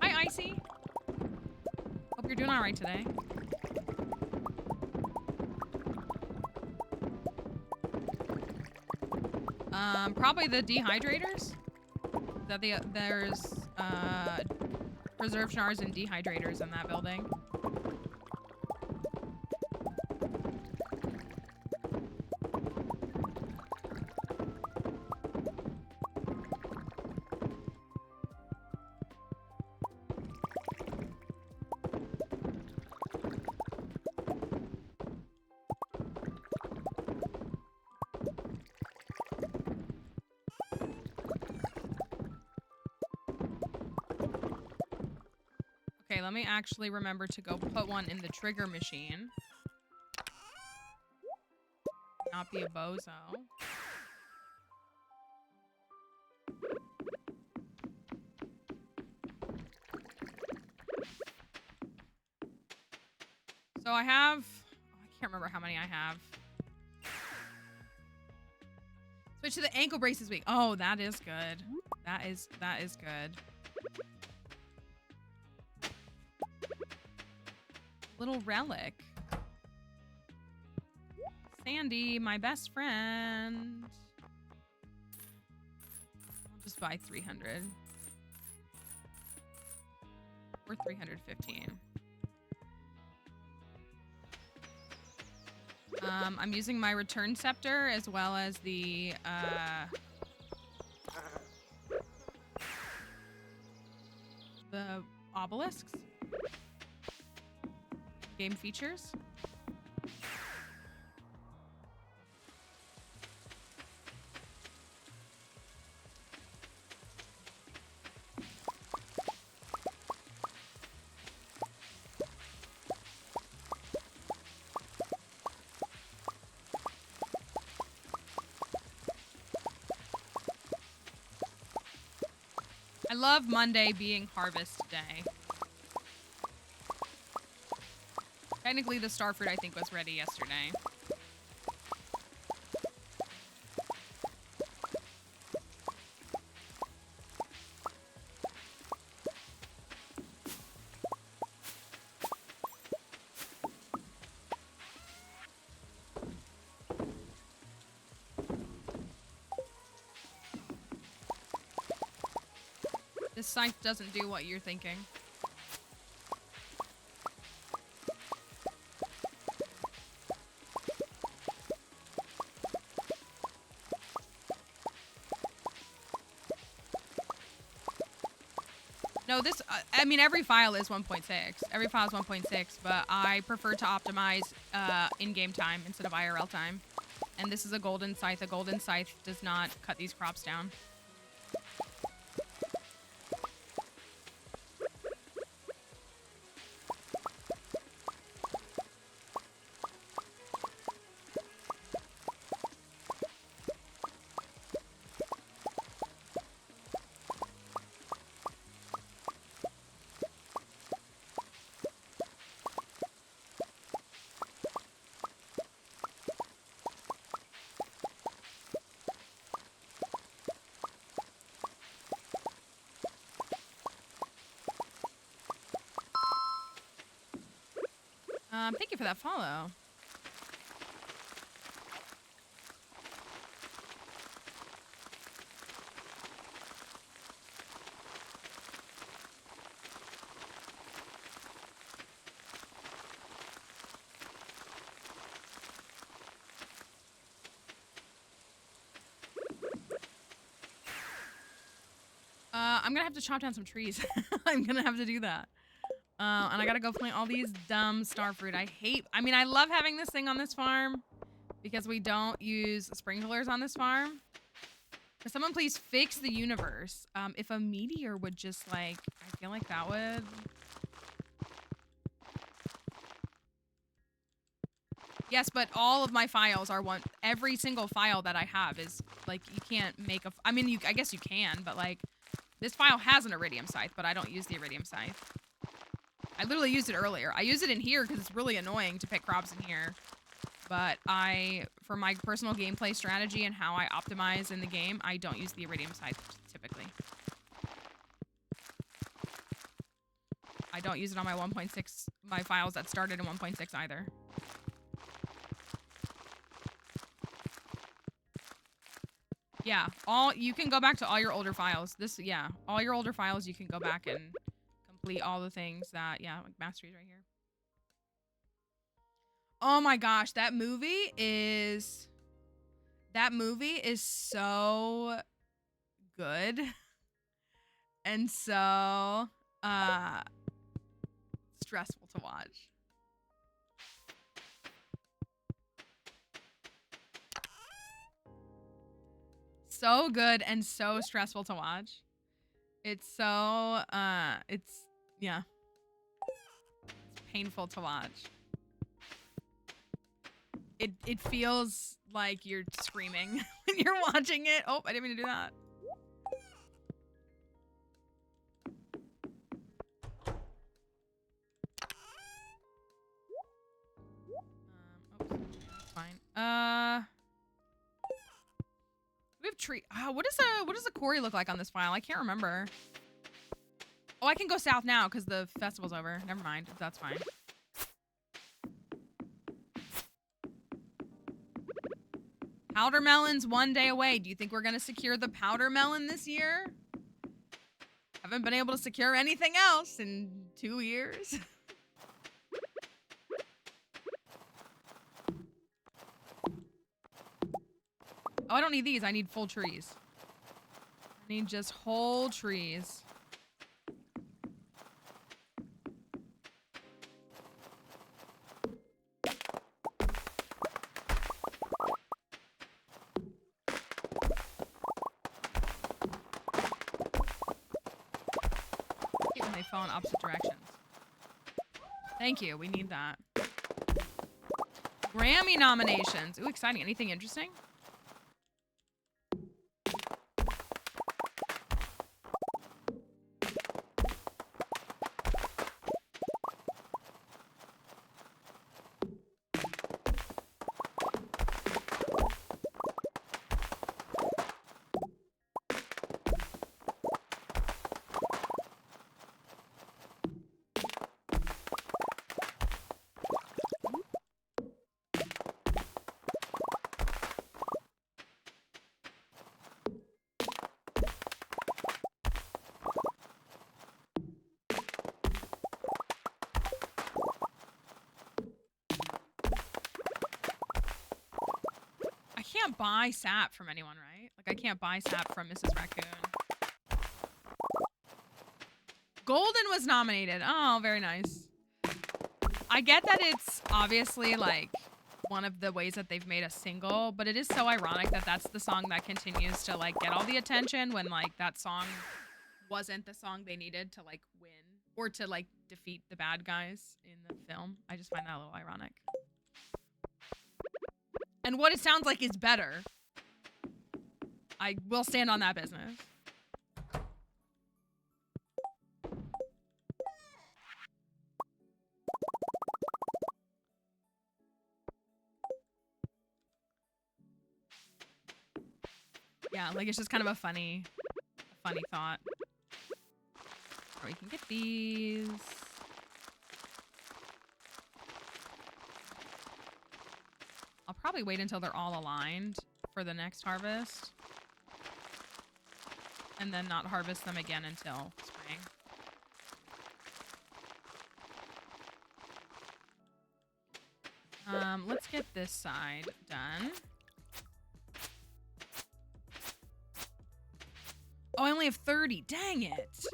Hi, Icy. Hope you're doing all right today. Probably the dehydrators. There's preserve jars and dehydrators in that building. Okay, let me actually remember to go put one in the trigger machine. Not be a bozo. So I have, I can't remember how many I have. Switch to the ankle brace this week. Oh, that is good. That is good. Little relic. Sandy, my best friend. I'll just buy 300. Or 315. I'm using my return scepter as well as the obelisks. Game features. I love Monday being harvest day. Technically, the starfruit I think was ready yesterday. This scythe doesn't do what you're thinking. No, this, I mean, every file is 1.6. Every file is 1.6, but I prefer to optimize in-game time instead of IRL time. And this is a golden scythe. A golden scythe does not cut these crops down. Thank you for that follow. I'm gonna have to chop down some trees. I'm gonna have to do that. And I gotta go plant all these dumb starfruit. I mean, I love having this thing on this farm because we don't use sprinklers on this farm. Can someone please fix the universe? If a meteor would just like, I feel like that would. Yes, but all of my files are every single file that I have is like, you can't make I mean, I guess you can, but like, this file has an iridium scythe, but I don't use the iridium scythe. I literally used it earlier. I use it in here because it's really annoying to pick crops in here. But for my personal gameplay strategy and how I optimize in the game, I don't use the iridium scythe typically. I don't use it on my 1.6, my files that started in 1.6 either. Yeah, you can go back to all your older files. All your older files, you can go back and complete all the things that, like masteries right here. Oh my gosh, that movie is so good and so stressful to watch. So good and so stressful to watch. It's so it's painful to watch. It feels like you're screaming when you're watching it. Oh, I didn't mean to do that. We have tree. What does a quarry look like on this file? I can't remember. Oh, I can go south now because the festival's over. Never mind. That's fine. Powder melon's 1 day away. Do you think we're gonna secure the powder melon this year? Haven't been able to secure anything else in 2 years. Oh, I don't need these. I need full trees. I need just whole trees. And they fell in opposite directions. Thank you. We need that. Grammy nominations. Ooh, exciting. Anything interesting? Buy sap from anyone, right? Like, I can't buy sap from Mrs. Raccoon. Golden was nominated. Oh, very nice. I get that it's obviously, like, one of the ways that they've made a single, but it is so ironic that that's the song that continues to, like, get all the attention when, like, that song wasn't the song they needed to, like, win or to, like, defeat the bad guys in the film. I just find that a little ironic. And what it sounds like is better. I will stand on that business. Yeah, like it's just kind of a funny thought. Or we can get these. I'll probably wait until they're all aligned for the next harvest. And then not harvest them again until spring. Let's get this side done. Oh, I only have 30. Dang it.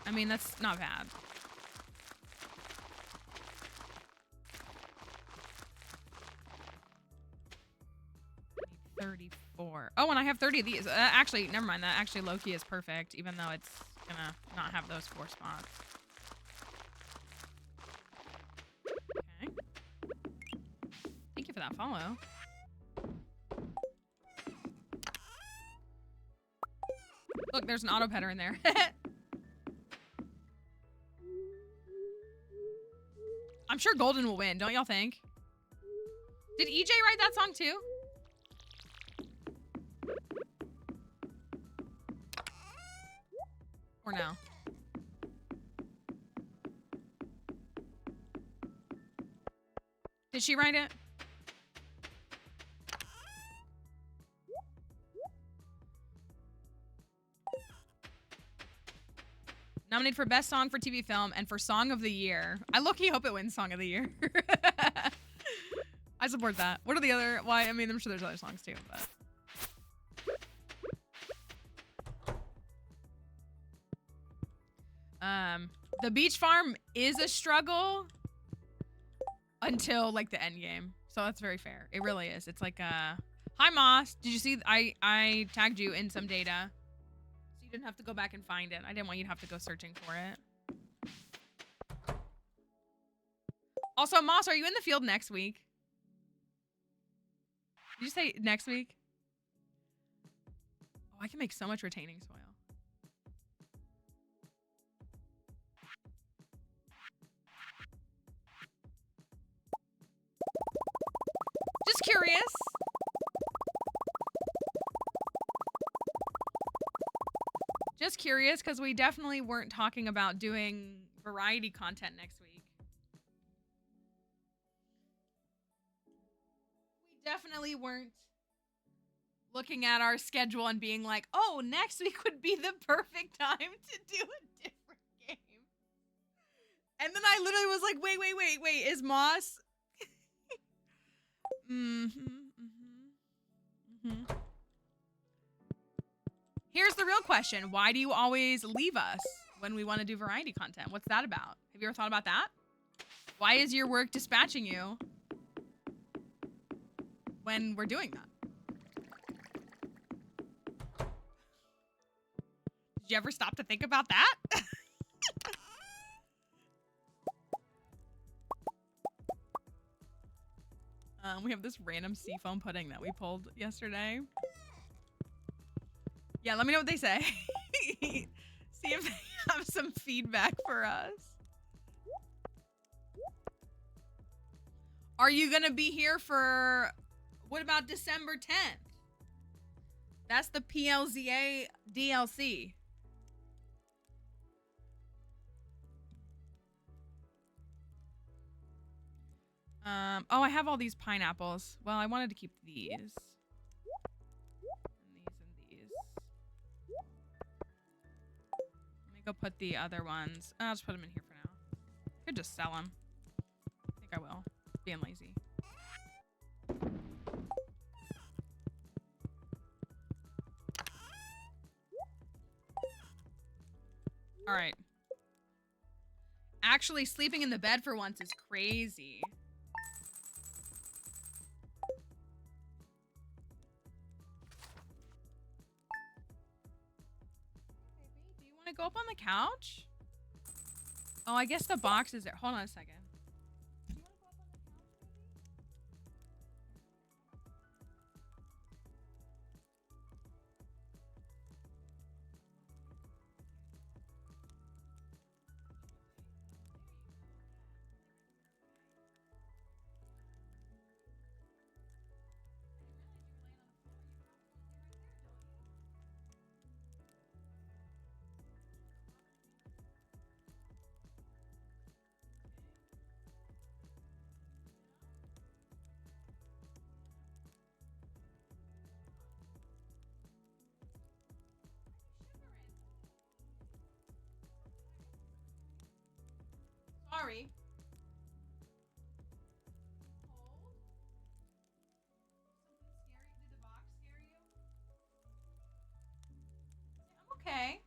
I mean, that's not bad. 34. Oh, and I have 30 of these. Actually, never mind. That actually low-key is perfect, even though it's gonna not have those 4 spots. Okay. Thank you for that follow. Look, there's an auto petter in there. I'm sure Golden will win, don't y'all think? Did EJ write that song too? Or no? Did she write it? Nominated for Best Song for TV Film and for Song of the Year. I low-key hope it wins Song of the Year. I support that. What are the other... Well, I mean, I'm sure there's other songs too, but... The beach farm is a struggle until, like, the end game. So that's very fair. It really is. It's like, hi, Moss. Did you see... I tagged you in some data. So you didn't have to go back and find it. I didn't want you to have to go searching for it. Also, Moss, are you in the field next week? Did you say next week? Oh, I can make so much retaining soil. Just curious. Just curious, because we definitely weren't talking about doing variety content next week. We definitely weren't looking at our schedule and being like, oh, next week would be the perfect time to do a different game. And then I literally was like, wait, is Moss? Here's the real question. Why do you always leave us when we want to do variety content? What's that about? Have you ever thought about that? Why is your work dispatching you when we're doing that? Did you ever stop to think about that? We have this random seafoam pudding that we pulled yesterday. Yeah, let me know what they say. See if they have some feedback for us. Are you gonna be here for, what about December 10th? That's the PLZA DLC. Oh, I have all these pineapples. Well, I wanted to keep these. And these. Let me go put the other ones. I'll just put them in here for now. I could just sell them. I think I will. Being lazy. All right. Actually, sleeping in the bed for once is crazy. Baby, do you want to go up on the couch? Oh, I guess the box is there. Hold on a second. Do you want to go up on the couch, baby? Sorry. Cold? Something scary? Did the box scare you? I'm okay.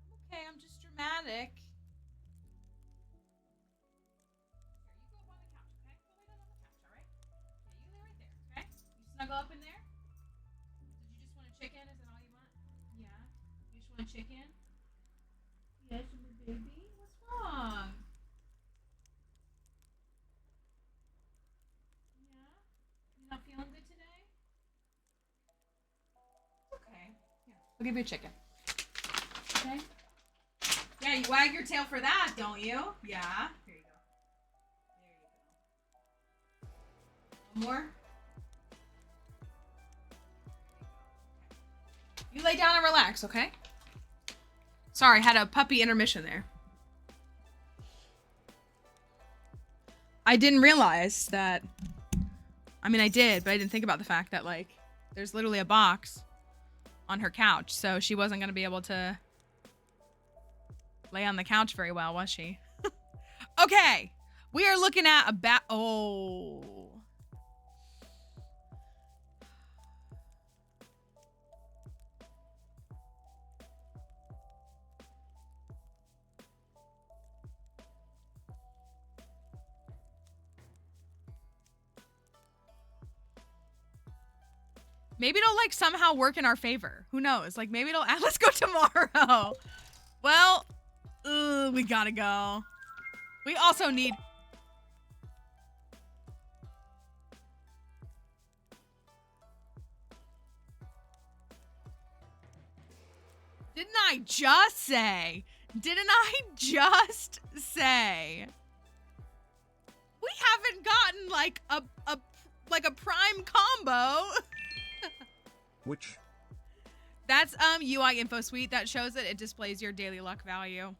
I'm okay. I'm just dramatic. Here, you go up on the couch, okay? Go lay down on the couch, all right? Yeah, you lay right there, okay? You snuggle up in there? Did you just want a chicken? Is that all you want? Yeah. You just want a chicken? Yes, my baby. What's wrong? Yeah? You not feeling good today? Okay. Here, I'll give you a chicken. Okay? Yeah, you wag your tail for that, don't you? Yeah. Here you go. There you go. One more. You lay down and relax, okay? Sorry, had a puppy intermission there. I didn't realize that. I mean, I did, but I didn't think about the fact that, like, there's literally a box on her couch, so she wasn't going to be able to lay on the couch very well, was she? Okay, we are looking at a oh. Maybe it'll, like, somehow work in our favor. Who knows? Like, maybe it'll... Let's go tomorrow. Well, we gotta go. We also need... Didn't I just say? Didn't I just say? We haven't gotten, like, a like a prime combo.
Which?
That's UI info suite that shows that it displays your daily luck value.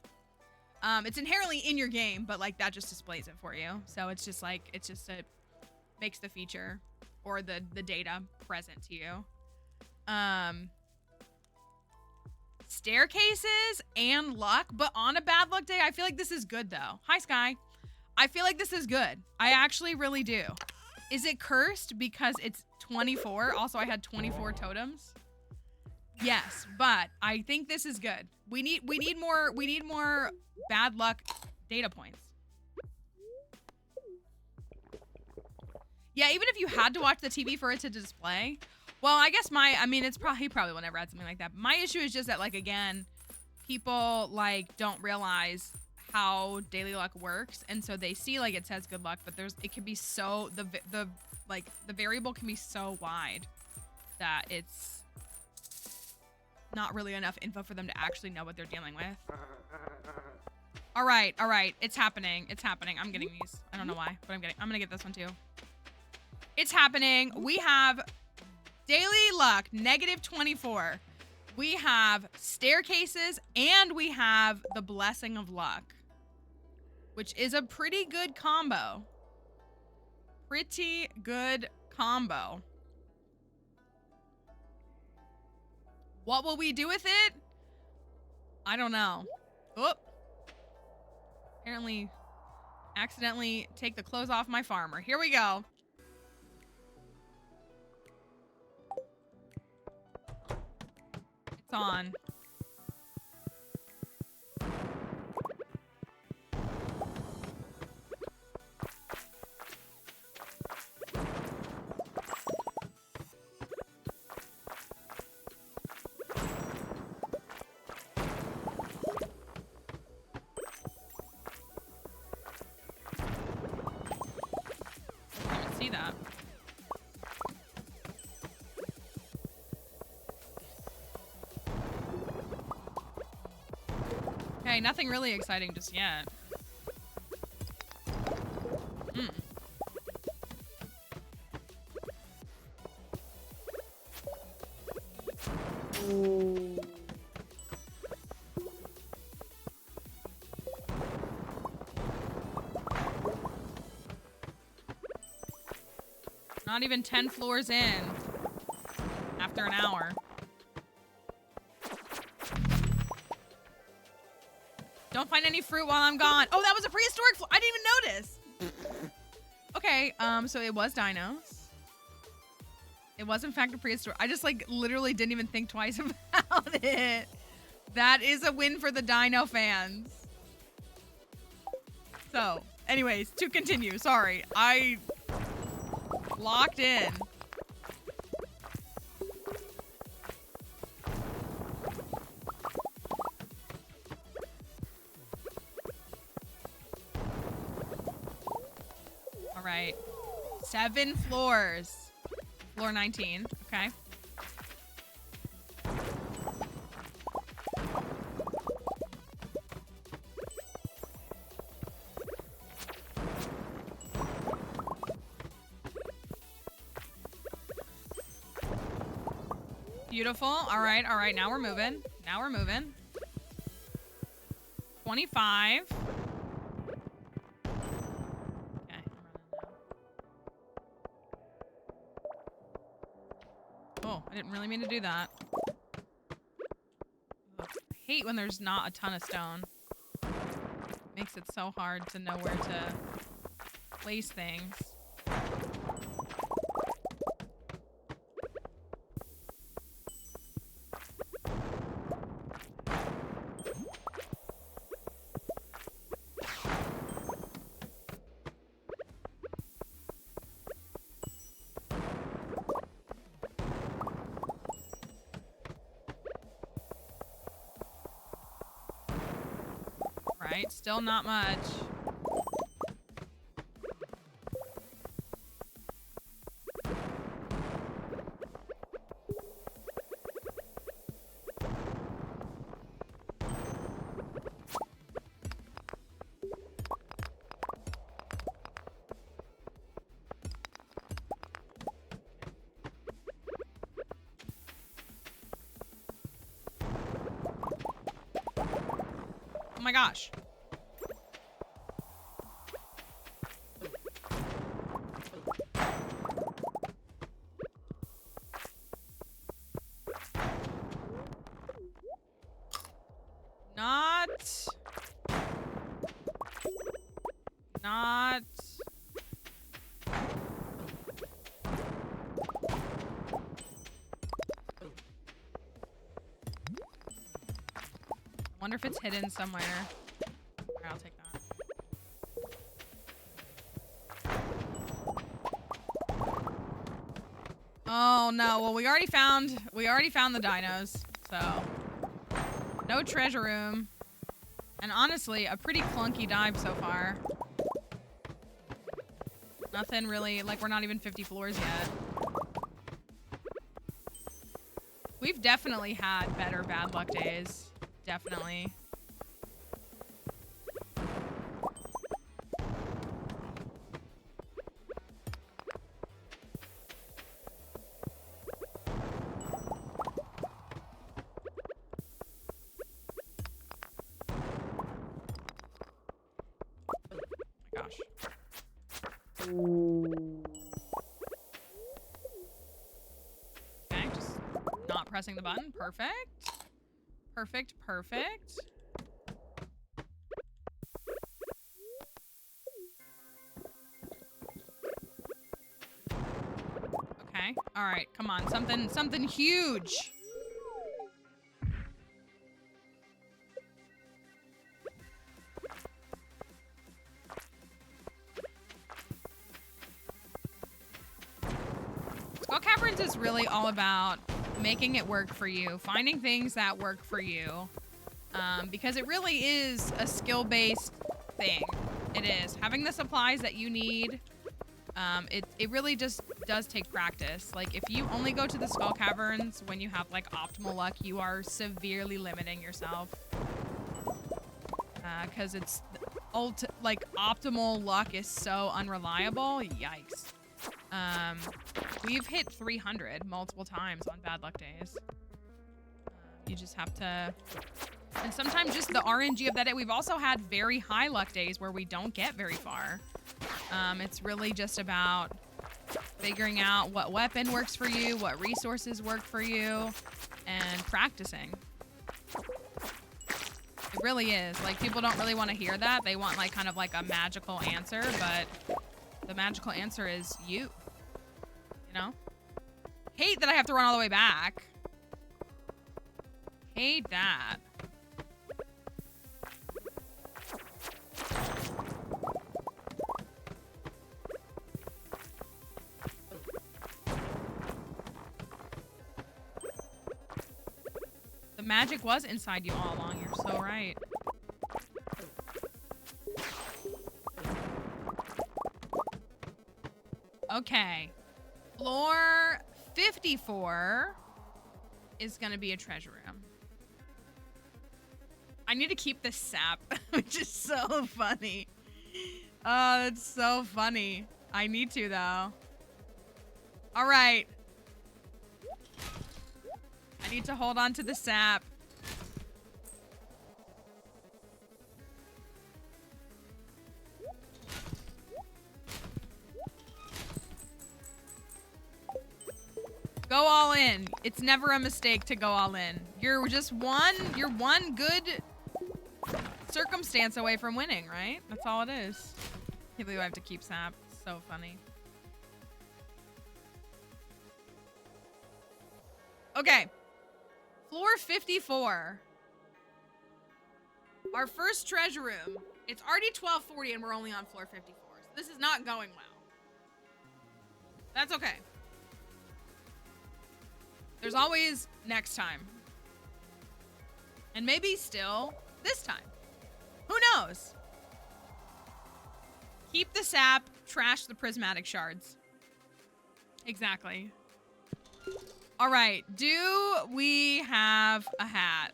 It's inherently in your game, but like that just displays it for you. So it's just like it makes the feature or the data present to you. Staircases and luck, but on a bad luck day, I feel like this is good though. Hi, Sky. I feel like this is good. I actually really do. Is it cursed because it's 24? Also, I had 24 totems. Yes, but I think this is good. We need more bad luck data points. Yeah, even if you had to watch the TV for it to display. Well, I guess he probably will never add something like that. My issue is just that, like, again, people like don't realize how daily luck works, and so they see like it says good luck, but it can be so the variable can be so wide that it's not really enough info for them to actually know what they're dealing with. All right, it's happening. I'm getting these. I don't know why, but I'm gonna get this one too. It's happening. We have daily luck, -24. We have staircases, and we have the blessing of luck, which is a pretty good combo. Pretty good combo. What will we do with it? I don't know. Oh. Apparently, accidentally take the clothes off my farmer. Here we go. It's on. See that. Okay, nothing really exciting just yet. Not even 10 floors in after an hour. Don't find any fruit while I'm gone. Oh, that was a prehistoric floor. I didn't even notice. Okay, so it was dinos. It was in fact a prehistoric. I just like literally didn't even think twice about it. That is a win for the dino fans. So, anyways, to continue. Sorry, I locked in. All right. 7 floors. Floor 19. Okay. Beautiful. All right. All right. Now we're moving. Now we're moving. 25. Okay. Oh, I didn't really mean to do that. Ugh, I hate when there's not a ton of stone. Makes it so hard to know where to place things. Right, still not much. my gosh. Not. I wonder if it's hidden somewhere. Here, I'll take that. Oh no, well we already found the dinos, so no treasure room. And honestly, a pretty clunky dive so far. Nothing really, like we're not even 50 floors yet. We've definitely had better bad luck days. Definitely. Gosh. Okay, just not pressing the button. Perfect. Perfect, perfect. Okay, all right, come on, something huge. Caverns is really all about making it work for you, finding things that work for you, because it really is a skill-based thing. It is. Having the supplies that you need, it really just does take practice. Like, if you only go to the Skull Caverns when you have, like, optimal luck, you are severely limiting yourself. Because it's, optimal luck is so unreliable. Yikes. We've hit 300 multiple times on bad luck days. You just have to, and sometimes just the RNG of that day. We've also had very high luck days where we don't get very far. It's really just about figuring out what weapon works for you, what resources work for you, and practicing. It really is. Like, people don't really want to hear that. They want, like, kind of like a magical answer, but the magical answer is you. You know? Hate that I have to run all the way back. Hate that. The magic was inside you all along. You're so right. Okay. Floor 54 is gonna be a treasure room. I need to keep the sap, which is so funny. Oh, that's so funny. I need to, though. All right. I need to hold on to the sap. Go all in. It's never a mistake to go all in. You're one good circumstance away from winning, right? That's all it is. Can't believe I have to keep sap. So funny. Okay. Floor 54. Our first treasure room. It's already 12:40 and we're only on floor 54. So this is not going well. That's okay. There's always next time. And maybe still this time. Who knows? Keep the sap, trash the prismatic shards. Exactly. All right, do we have a hat?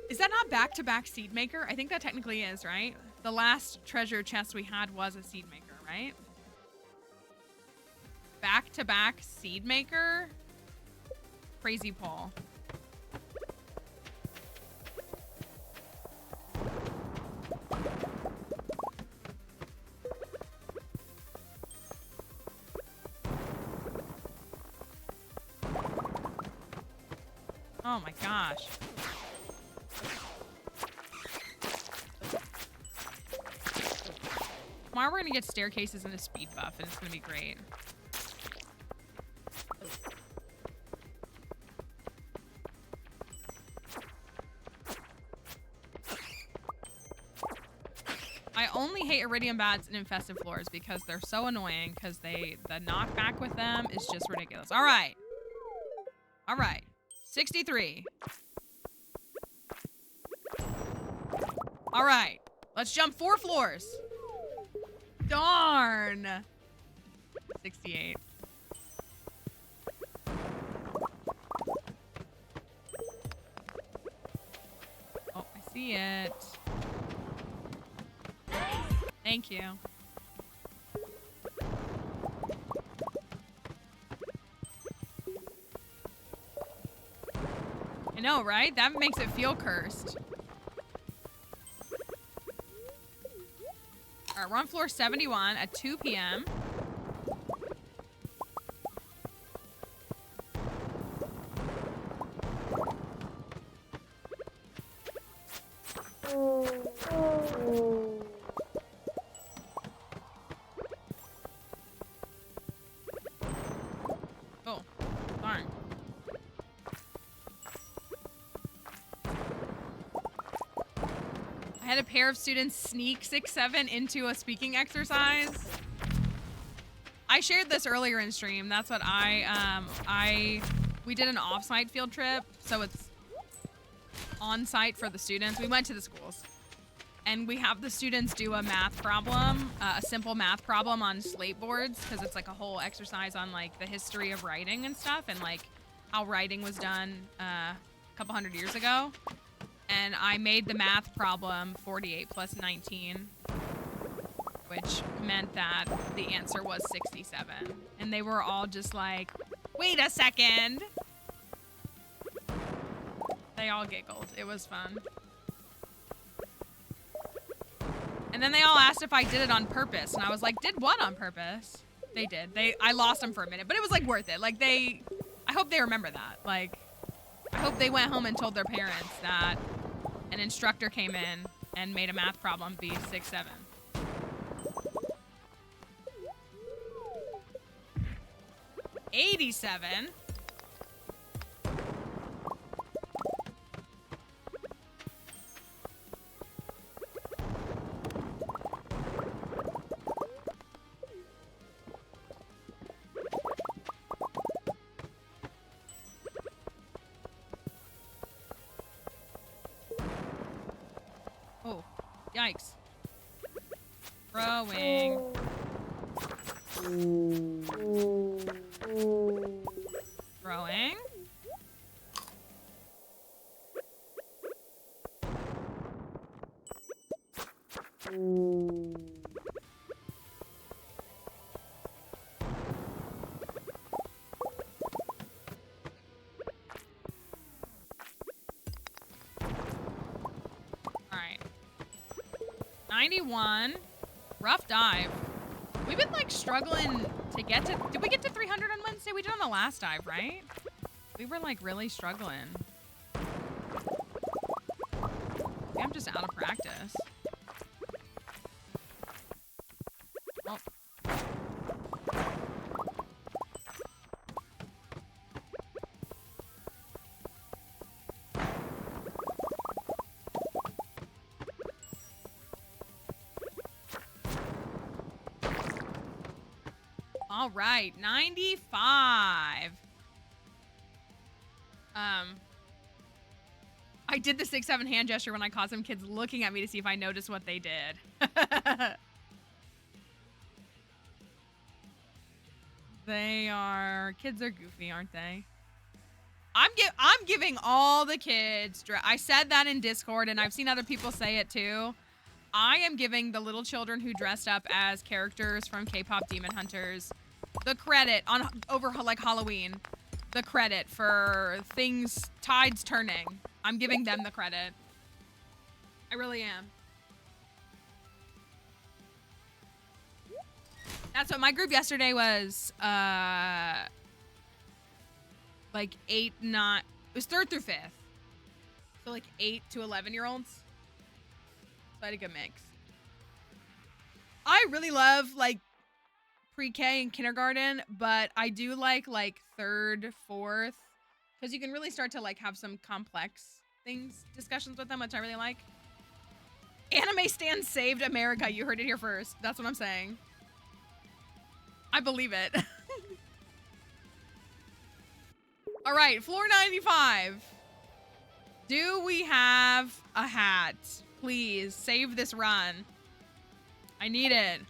Is that not back-to-back seed maker? I think that technically is, right? The last treasure chest we had was a seed maker, right? Back-to-back seed maker? crazy pull. Oh my gosh. Tomorrow we're gonna get staircases and a speed buff, and it's gonna be great. I only hate iridium bats and infested floors because they're so annoying because the knockback with them is just ridiculous. All right. All right. 63. All right. Let's jump 4 floors. Darn. 68. Oh, I see it. Thank you. I know, right? That makes it feel cursed. All right, we're on floor 71 at 2 p.m. Oh, darn. I had a pair of students sneak 6-7 into a speaking exercise. I shared this earlier in stream. That's what we did an off-site field trip, so it's on-site for the students. We went to the schools, and we have the students do a math problem, a simple math problem on slate boards, because it's like a whole exercise on like the history of writing and stuff, and like how writing was done a couple hundred years ago. And I made the math problem 48 plus 19, which meant that the answer was 67. And they were all just like, wait a second. They all giggled. It was fun. And then they all asked if I did it on purpose. And I was like, did what on purpose? They did. I lost them for a minute, but it was like worth it. Like I hope they remember that. Like, I hope they went home and told their parents that an instructor came in and made a math problem be 6-7. $87. Oh, yikes. Throwing. Throwing. All right. 91. Rough dive. We've been like struggling to get to, did we get to 300 on Wednesday? We did on the last dive, right? We were like really struggling. Maybe I'm just out of practice. Oh. All right, 95. I did the 6-7 hand gesture when I caught some kids looking at me to see if I noticed what they did. Kids are goofy, aren't they? I'm giving all the kids, I said that in Discord and I've seen other people say it too. I am giving the little children who dressed up as characters from K-pop Demon Hunters the credit over like Halloween the credit for things, tides turning. I'm giving them the credit. I really am. That's what my group yesterday was, like 8, 9, it was 3rd through 5th. So like 8 to 11-year-olds. So I had a good mix. I really love like pre-K and kindergarten, but I do like 3rd, 4th, because you can really start to like have some complex discussions with them, which I really like. Anime Stan saved America. You heard it here first. That's what I'm saying. I believe it. All right, floor 95. Do we have a hat? Please save this run. I need it.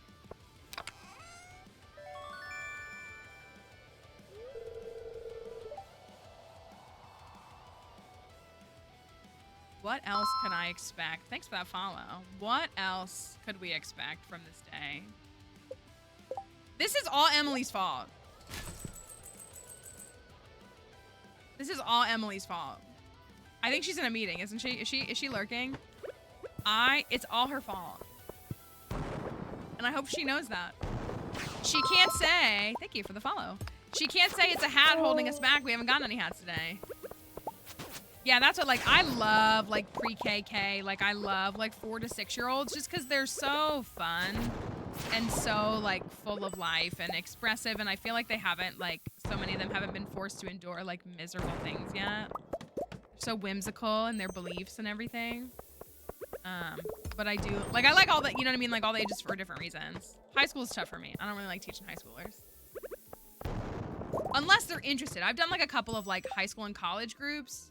What else can I expect? Thanks for that follow. What else could we expect from this day? This is all Emily's fault. This is all Emily's fault. I think she's in a meeting, isn't she? Is she lurking? It's all her fault. And I hope she knows that. She can't say, thank you for the follow. She can't say it's a hat holding us back. We haven't gotten any hats today. Yeah, that's what, like, I love, like, pre-KK. Like, I love, like, 4 to 6-year-olds just because they're so fun and so, like, full of life and expressive. And I feel like they haven't, like, so many of them haven't been forced to endure, like, miserable things yet. They're so whimsical in their beliefs and everything. But I do, like, I like all the, you know what I mean? Like, all the ages for different reasons. High school is tough for me. I don't really like teaching high schoolers. Unless they're interested. I've done, like, a couple of, like, high school and college groups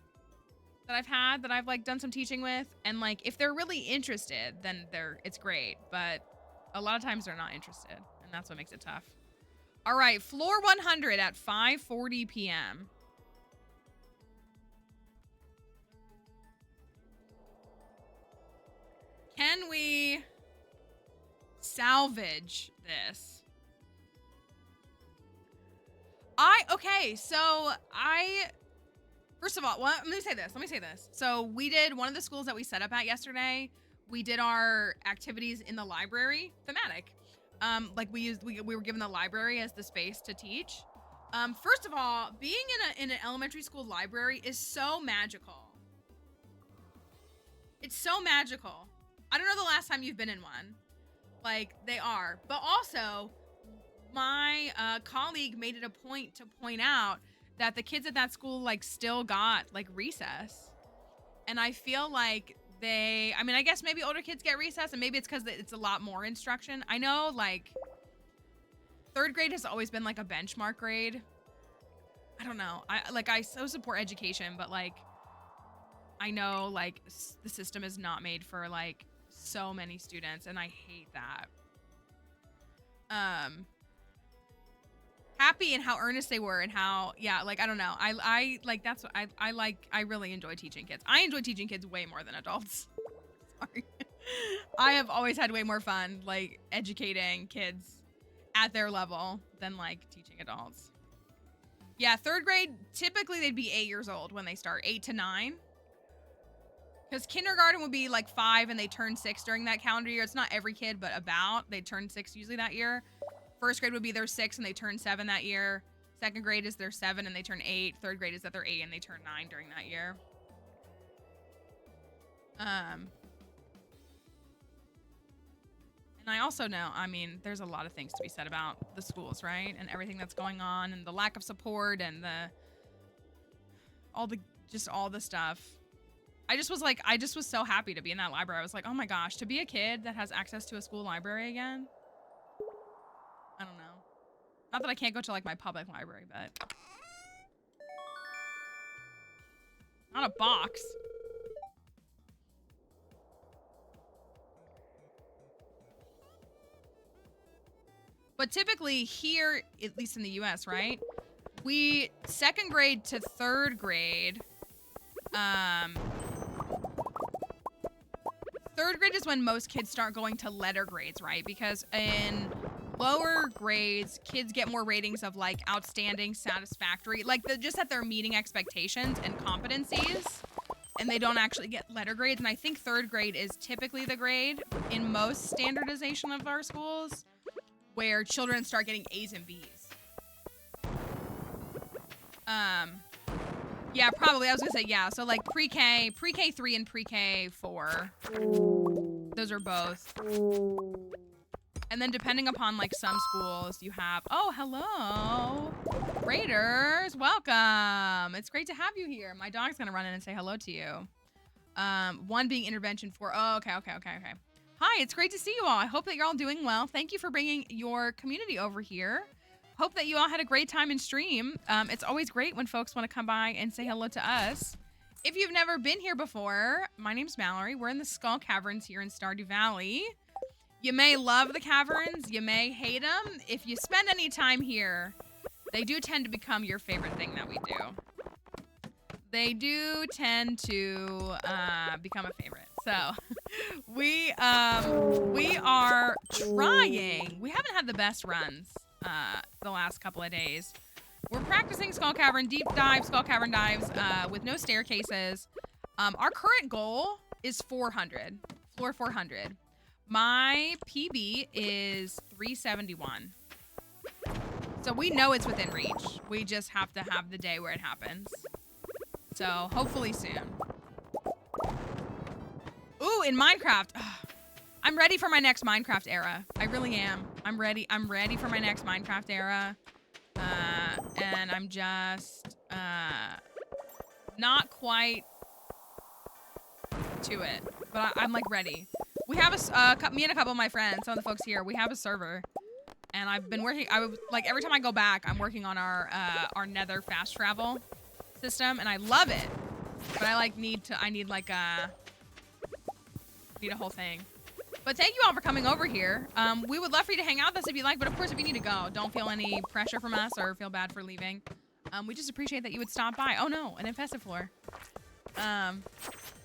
that I've had that I've like done some teaching with, and like if they're really interested, then it's great, but a lot of times they're not interested, and that's what makes it tough. All right, floor 100 at 5:40 p.m. Can we salvage this? Okay, so first of all, let me say this. So we did one of the schools that we set up at yesterday. We did our activities in the library, thematic. Like we were given the library as the space to teach. First of all, being in an elementary school library is so magical. It's so magical. I don't know the last time you've been in one. Like, they are. But also, my colleague made it a point to point out that the kids at that school like still got like recess, and I feel like I mean, I guess maybe older kids get recess, and maybe it's because it's a lot more instruction. I know like 3rd grade has always been like a benchmark grade. I don't know. I so support education, but like I know like the system is not made for like so many students, and I hate that. Happy and how earnest they were, and how, yeah, like I don't know, I like, that's what I like. I really enjoy teaching kids. I enjoy teaching kids way more than adults. Sorry. I have always had way more fun like educating kids at their level than like teaching adults. Yeah, 3rd grade, typically they'd be 8 years old when they start, 8 to 9. Because kindergarten would be like 5 and they turn 6 during that calendar year. It's not every kid, but about, they turn 6 usually that year. 1st grade would be their 6 and they turn 7 that year. 2nd grade is their 7 and they turn 8. 3rd grade is that they're 8 and they turn 9 during that year. And I also know, I mean, there's a lot of things to be said about the schools, right? And everything that's going on, and the lack of support, and all the stuff. I just was so happy to be in that library. I was like, oh my gosh, to be a kid that has access to a school library again. I don't know. Not that I can't go to like my public library, but not a box. But typically here, at least in the US, right? 2nd grade to 3rd grade, 3rd Third grade is when most kids start going to letter grades, right? Because in lower grades, kids get more ratings of like outstanding, satisfactory, like just that they're meeting expectations and competencies, and they don't actually get letter grades. And I think third grade is typically the grade in most standardization of our schools where children start getting A's and B's. Yeah, probably. I was gonna say, yeah. So like pre-K 3 and pre-K 4. Those are both. And then depending upon like some schools, you have, oh, hello, Raiders, welcome. It's great to have you here. My dog's gonna run in and say hello to you. 1 being intervention 4. Oh, okay. Hi, it's great to see you all. I hope that you're all doing well. Thank you for bringing your community over here. Hope that you all had a great time in stream. It's always great when folks want to come by and say hello to us. If you've never been here before, my name's Mallory. We're in the Skull Caverns here in Stardew Valley. You may love the caverns, you may hate them. If you spend any time here, they do tend to become your favorite thing that we do. They do tend to become a favorite. So we are trying. We haven't had the best runs the last couple of days. We're practicing Skull Cavern Skull Cavern dives with no staircases. Our current goal is 400, floor 400. My PB is 371. So we know it's within reach. We just have to have the day where it happens. So hopefully soon. Ooh, in Minecraft. I'm ready for my next Minecraft era. I really am. I'm ready for my next Minecraft era. And I'm just not quite to it, but I'm like ready. We have me and a couple of my friends, some of the folks here, we have a server, and I've been working. Like every time I go back, I'm working on our Nether fast travel system, and I love it. But I need a whole thing. But thank you all for coming over here. We would love for you to hang out with us if you like, but of course, if you need to go, don't feel any pressure from us or feel bad for leaving. We just appreciate that you would stop by. Oh no, an infested floor.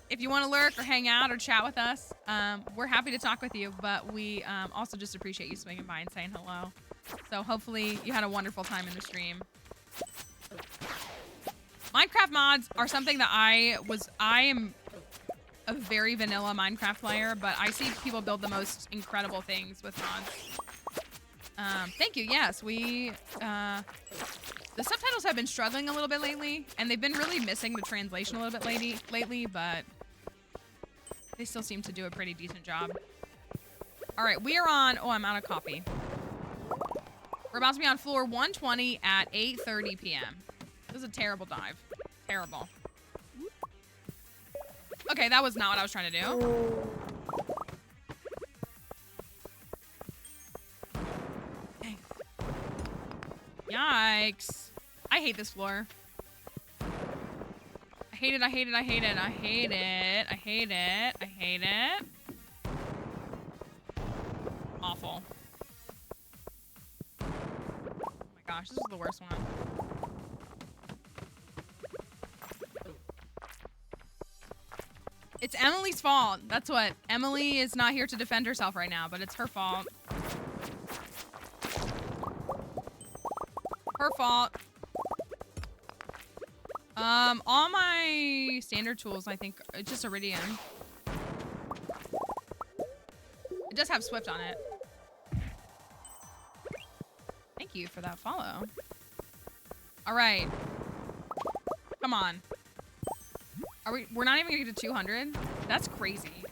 If you want to lurk or hang out or chat with us, we're happy to talk with you, but we also just appreciate you swinging by and saying hello. So hopefully you had a wonderful time in the stream. Minecraft mods are something that I am a very vanilla Minecraft player, but I see people build the most incredible things with mods. Thank you. Yes, the subtitles have been struggling a little bit lately, and they've been really missing the translation a little bit lately, but they still seem to do a pretty decent job. All right, we are on, I'm out of coffee. We're about to be on floor 120 at 8:30 p.m. This is a terrible dive. Terrible. Okay, that was not what I was trying to do. Dang. Yikes. I hate this floor. I hate it, I hate it, I hate it, I hate it, I hate it, I hate it. Awful. Oh my gosh, this is the worst one. It's Emily's fault. That's what. Emily is not here to defend herself right now, but it's her fault. Her fault. All my standard tools, I think, it's just Iridium. It does have Swift on it. Thank you for that follow. All right. Come on. We're not even gonna get to 200? That's crazy.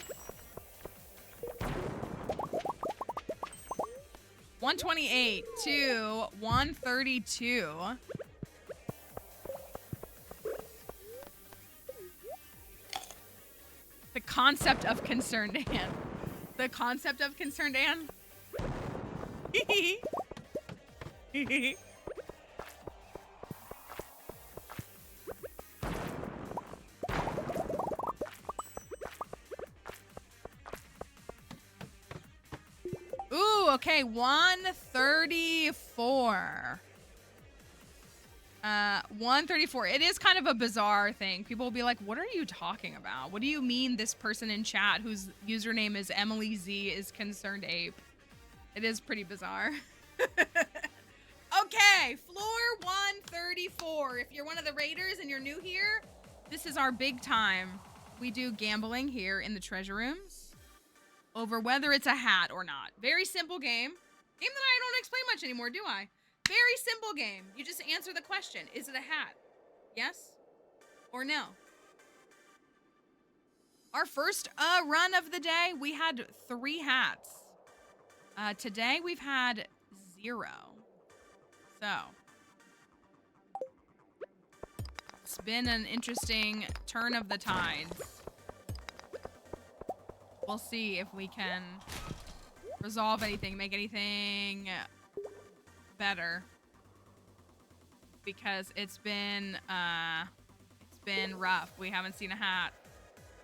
128 to 132. The concept of concerned Anne. The concept of concerned Anne. Ooh, okay, 134. 134. It is kind of a bizarre thing. People will be like, what are you talking about? What do you mean this person in chat whose username is Emily Z is concerned ape? It is pretty bizarre. Okay, floor 134. If you're one of the raiders and you're new here, this is our big time. We do gambling here in the treasure rooms over whether it's a hat or not. Very simple game. Game that I don't explain much anymore, do I? Very simple game. You just answer the question. Is it a hat? Yes or no? Our first run of the day, we had 3 hats. Today we've had 0. So it's been an interesting turn of the tides. We'll see if we can resolve anything, make anything better, because it's been rough. We haven't seen a hat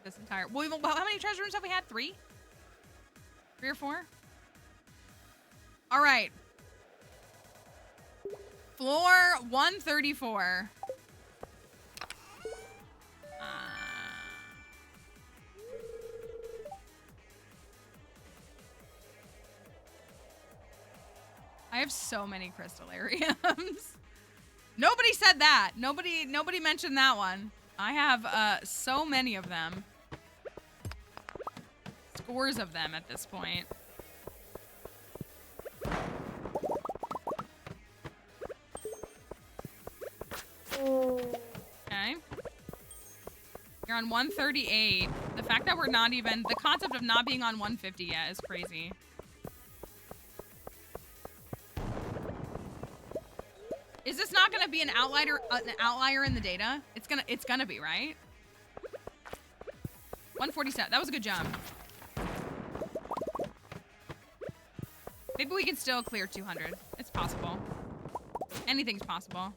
this entire. Well, how many treasure rooms have we had? 3? 3 or 4? All right. Floor 134. I have so many crystallariums. Nobody said that. Nobody mentioned that one. I have so many of them. Scores of them at this point. Okay. You're on 138. The fact that we're not even... The concept of not being on 150 yet is crazy. Is this not going to be an outlier in the data? It's gonna be, right? 147. That was a good jump. Maybe we can still clear 200. It's possible. Anything's possible.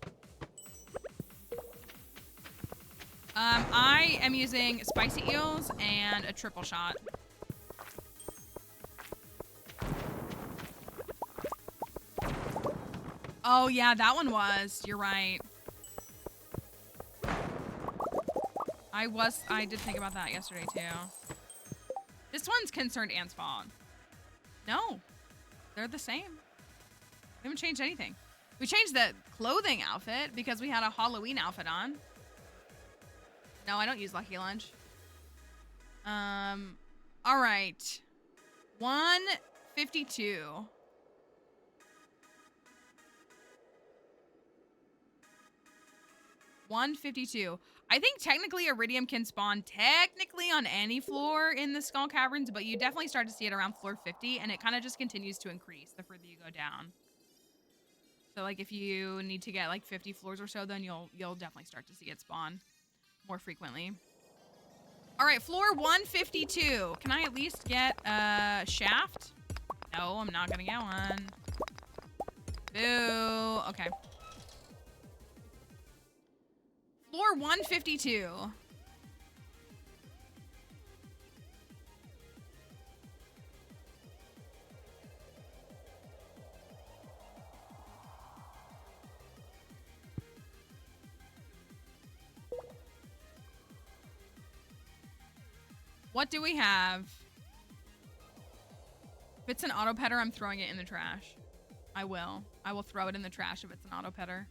I am using spicy eels and a triple shot. Oh yeah, that one was. You're right. I did think about that yesterday too. This one's concerned ants fault. No, they're the same. We haven't changed anything. We changed the clothing outfit because we had a Halloween outfit on. No, I don't use Lucky Lunch. All right. 152. I think technically Iridium can spawn technically on any floor in the Skull Caverns, but you definitely start to see it around floor 50, and it kind of just continues to increase the further you go down. So like if you need to get like 50 floors or so, then you'll definitely start to see it spawn more frequently. All right, floor 152. Can I at least get a shaft? No, I'm not gonna get one. Boo. Okay. Floor 152. What do we have? If it's an auto petter, I'm throwing it in the trash. I will. I will throw it in the trash if it's an auto petter.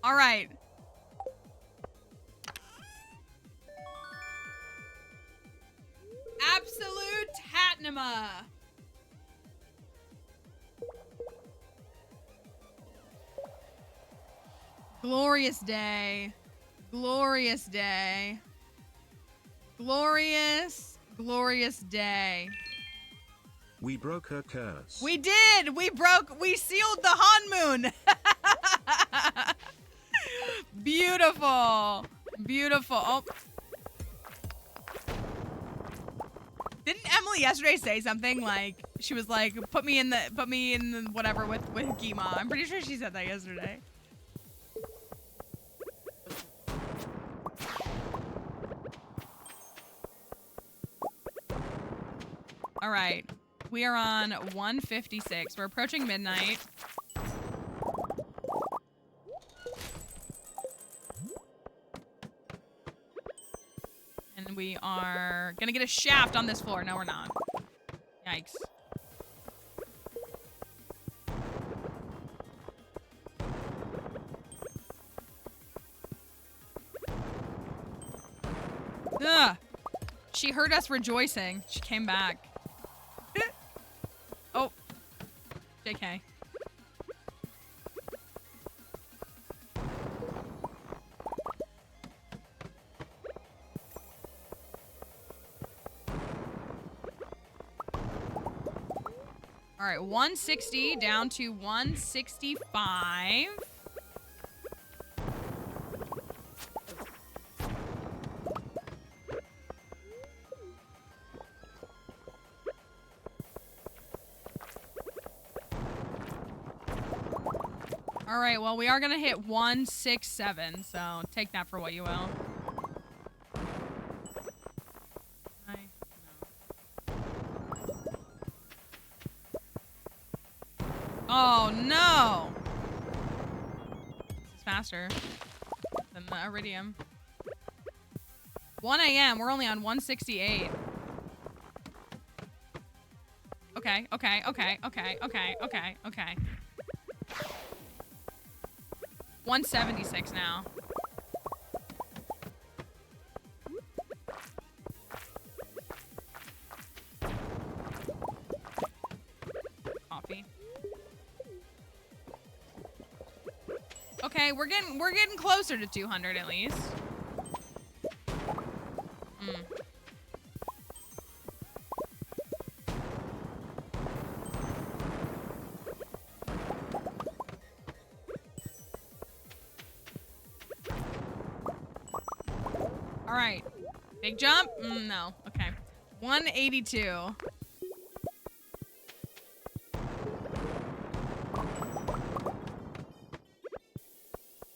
All right. Absolute Tatnema. Glorious day. Glorious day. Glorious, glorious day.
We broke her curse.
We did. We sealed the Han Moon. Beautiful. Beautiful. Oh. Didn't Emily yesterday say something like, she was like, put me in the whatever with Gima. I'm pretty sure she said that yesterday. All right. We are on 156. We're approaching midnight. And we are gonna get a shaft on this floor. No, we're not. Yikes. Ugh. She heard us rejoicing. She came back. Oh. JK. All right, 160 down to 165. All right, well, we are going to hit 167, so take that for what you will. Oh, no! This is faster than the Iridium. 1 a.m. We're only on 168. Okay, okay, okay, okay, okay, okay, okay. 176 now. Coffee. Okay, we're getting closer to 200 at least. All right. Big jump? No. Okay. 182.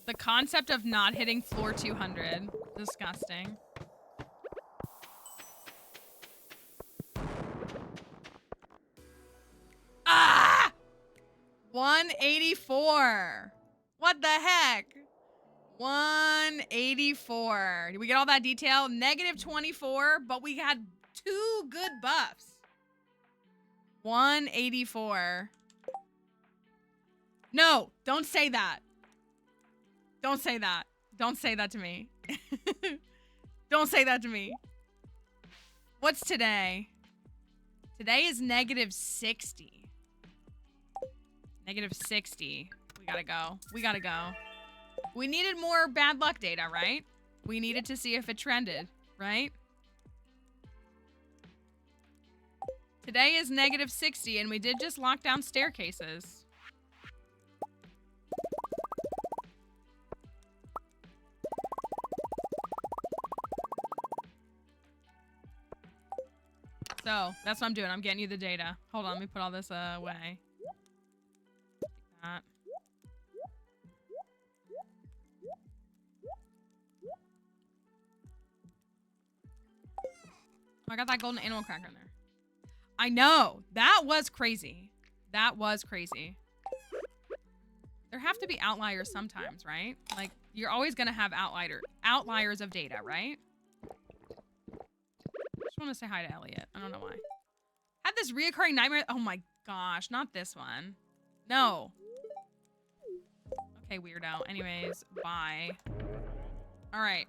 The concept of not hitting floor 200. Disgusting. Ah! 184. What the heck? 184. Did we get all that detail? Negative 24, but we had 2 good buffs. 184. No, don't say that. Don't say that. Don't say that to me. Don't say that to me. What's today? Today is negative 60. Negative 60. We gotta go. We gotta go. We needed more bad luck data, right? We needed to see if it trended, right? Today is negative 60, and we did just lock down staircases. So, that's what I'm doing. I'm getting you the data. Hold on, let me put all this away. Take that. I got that golden animal cracker in there. I know. That was crazy. That was crazy. There have to be outliers sometimes, right? Like, you're always going to have outliers of data, right? Just want to say hi to Elliot. I don't know why. Had this reoccurring nightmare. Oh my gosh, not this one. No. Okay, weirdo. Anyways, bye. All right.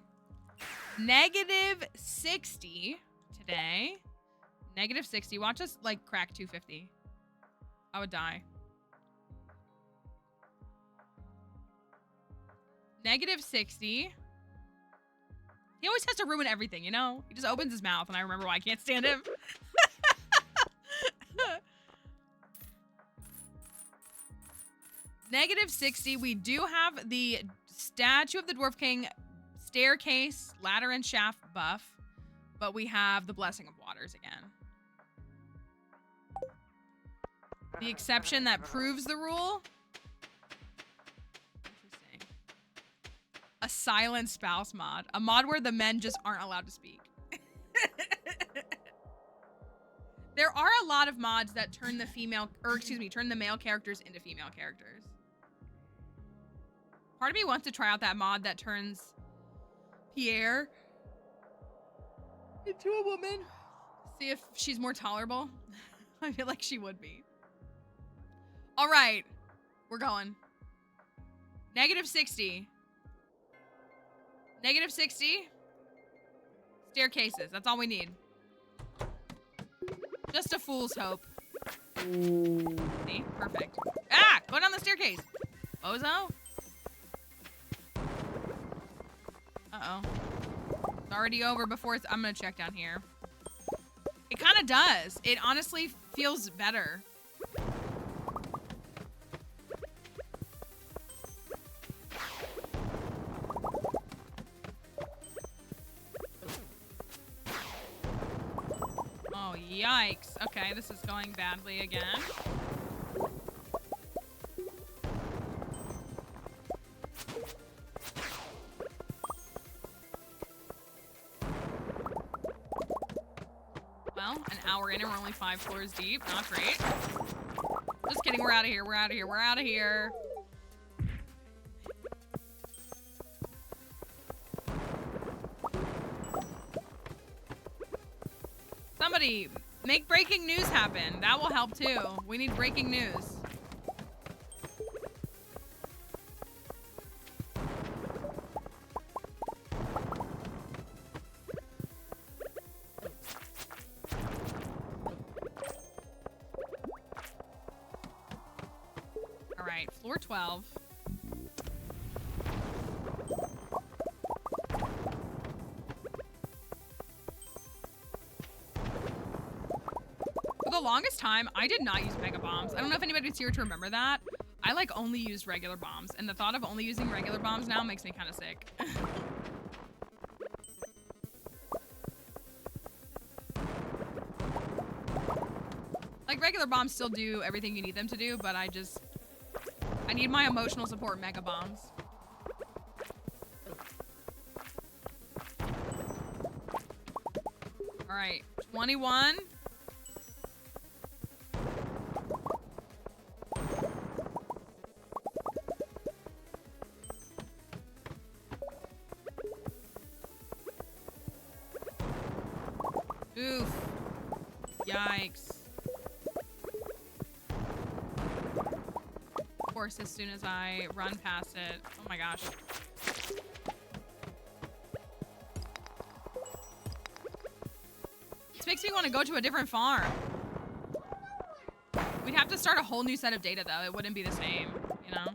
Negative 60 today. Negative 60. Watch us, like, crack 250. I would die. Negative 60. He always has to ruin everything, you know? He just opens his mouth, and I remember why I can't stand him. Negative 60. We do have the Statue of the Dwarf King staircase, ladder, and shaft buff, but we have the Blessing of Waters again. The exception that proves the rule. Interesting. A silent spouse mod. A mod where the men just aren't allowed to speak. There are a lot of mods that turn the turn the male characters into female characters. Part of me wants to try out that mod that turns Pierre into a woman. See if she's more tolerable. I feel like she would be. All right. We're going. -60. -60. Staircases. That's all we need. Just a fool's hope. See? Perfect. Ah! Go down the staircase. Bozo? Uh-oh. It's already over before it's... I'm gonna check down here. It kind of does. It honestly feels better. Oh, yikes. Okay, this is going badly again. Well, an hour in and we're only 5 floors deep. Not great. Just kidding. We're out of here. We're out of here. We're out of here. Somebody make breaking news happen. That will help too. We need breaking news. All right, floor 12. For the longest time, I did not use mega bombs. I don't know if anybody's here to remember that. I like only used regular bombs, and the thought of only using regular bombs now makes me kind of sick. Like regular bombs still do everything you need them to do, but I need my emotional support mega bombs. All right, 21. Oof. Yikes. Of course, as soon as I run past it. Oh my gosh. This makes me want to go to a different farm. We'd have to start a whole new set of data, though. It wouldn't be the same, you know?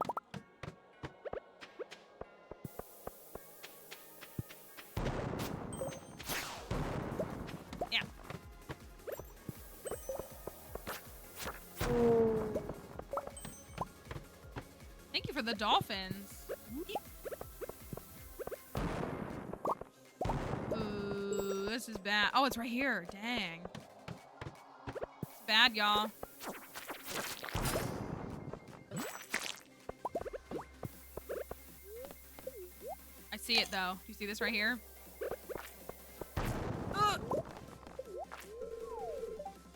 Thank you for the dolphins. Ooh, this is bad. Oh, it's right here. Dang. It's bad, y'all. I see it, though. You see this right here?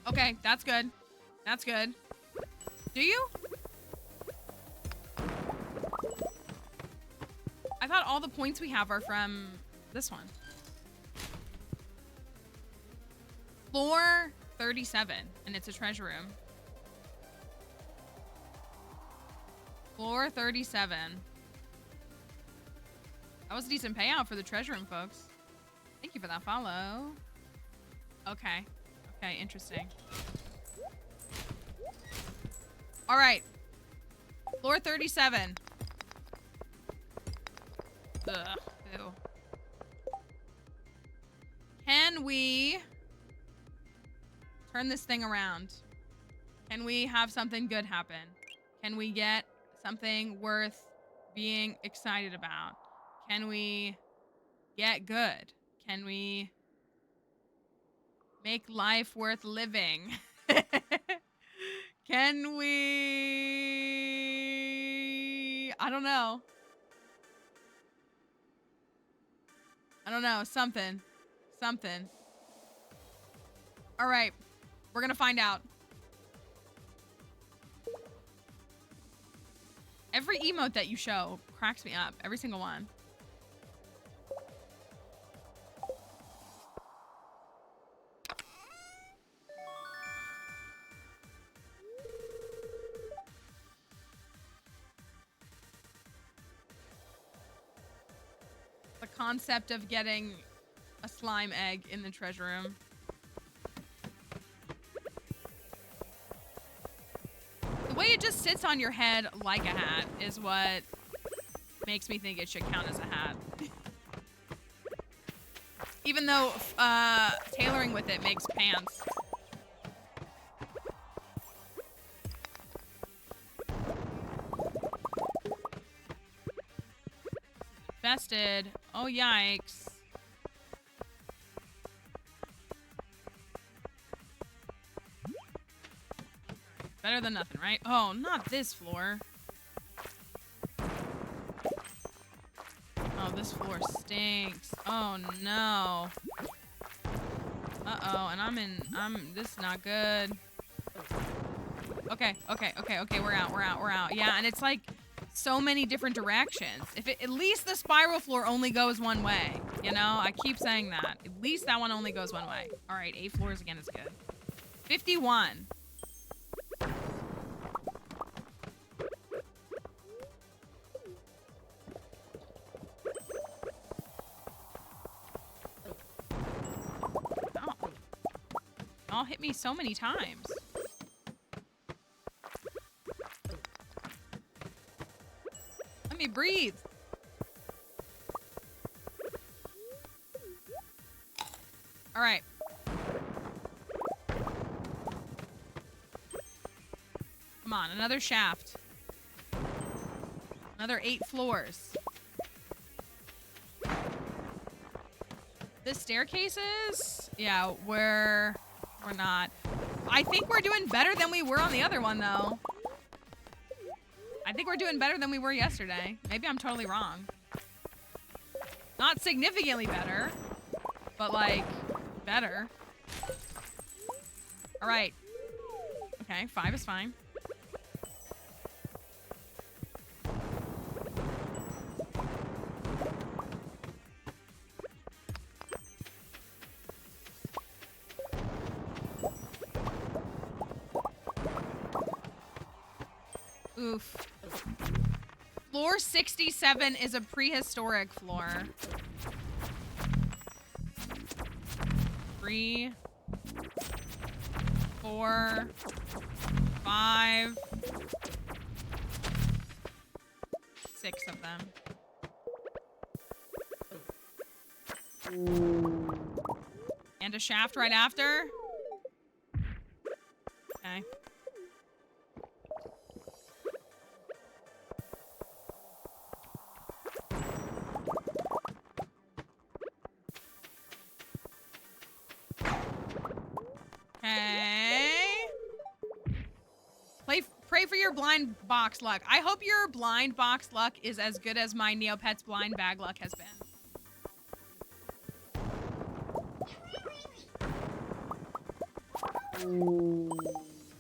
Okay, that's good. That's good. Do you? I thought all the points we have are from this one. Floor 37, and it's a treasure room. Floor 37. That was a decent payout for the treasure room, folks. Thank you for that follow. Okay. Okay, interesting. All right. Floor 37. Ugh, ew. Can we turn this thing around? Can we have something good happen? Can we get something worth being excited about? Can we get good? Can we make life worth living? Can we... I don't know. I don't know. Something. Something. All right. We're going to find out. Every emote that you show cracks me up. Every single one. concept of getting a slime egg in the treasure room. The way it just sits on your head like a hat is what makes me think it should count as a hat. Even though tailoring with it makes pants. Infested. Oh, yikes. Better than nothing, right? Oh, not this floor. Oh, this floor stinks. Oh, no. Uh-oh, and this is not good. Okay, we're out. Yeah, and it's like so many different directions. At least the spiral floor only goes one way, you know? I keep saying that. At least that one only goes one way. All right, 8 floors again is good. 51. Y'all hit me so many times. Let me breathe. All right. Come on, another shaft. Another 8 floors. The staircases? Yeah, we're not. I think we're doing better than we were on the other one, though. I think we're doing better than we were yesterday. Maybe I'm totally wrong. Not significantly better, but, like, better. All right. Okay, 5 is fine. Oof. Floor 67 is a prehistoric floor. 3, 4, 5, 6 of them. And a shaft right after. Okay. Pray for your blind box luck. I hope your blind box luck is as good as my Neopets blind bag luck has been.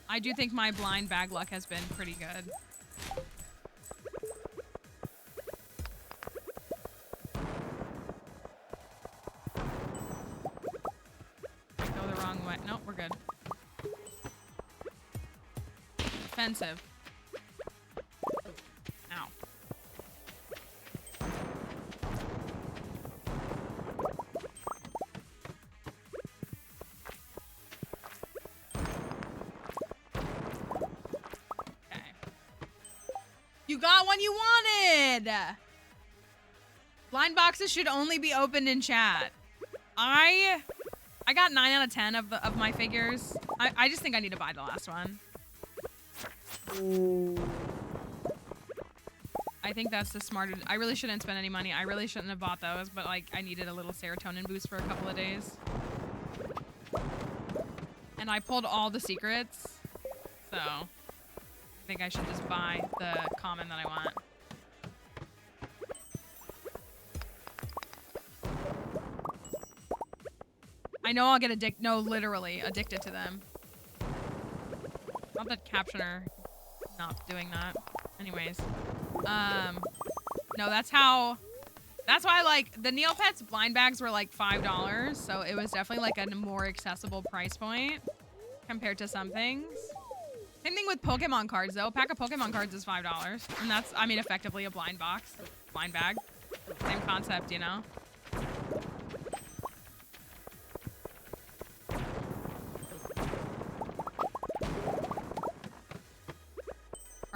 I do think my blind bag luck has been pretty good. Go the wrong way. Nope, we're good. Offensive. Ow. Okay. You got one you wanted! Blind boxes should only be opened in chat. I got 9 out of 10 of my figures. I just think I need to buy the last one. I think that's the smartest. I really shouldn't spend any money. I really shouldn't have bought those, but like I needed a little serotonin boost for a couple of days. And I pulled all the secrets. So I think I should just buy the common that I want. I know I'll get addicted. No, literally addicted to them. Not that Captioner not doing that. Anyways. No, that's why like the Neopets blind bags were like $5, so it was definitely like a more accessible price point compared to some things. Same thing with Pokemon cards though. A pack of Pokemon cards is $5. And that's, I mean, effectively a blind box. Blind bag. Same concept, you know?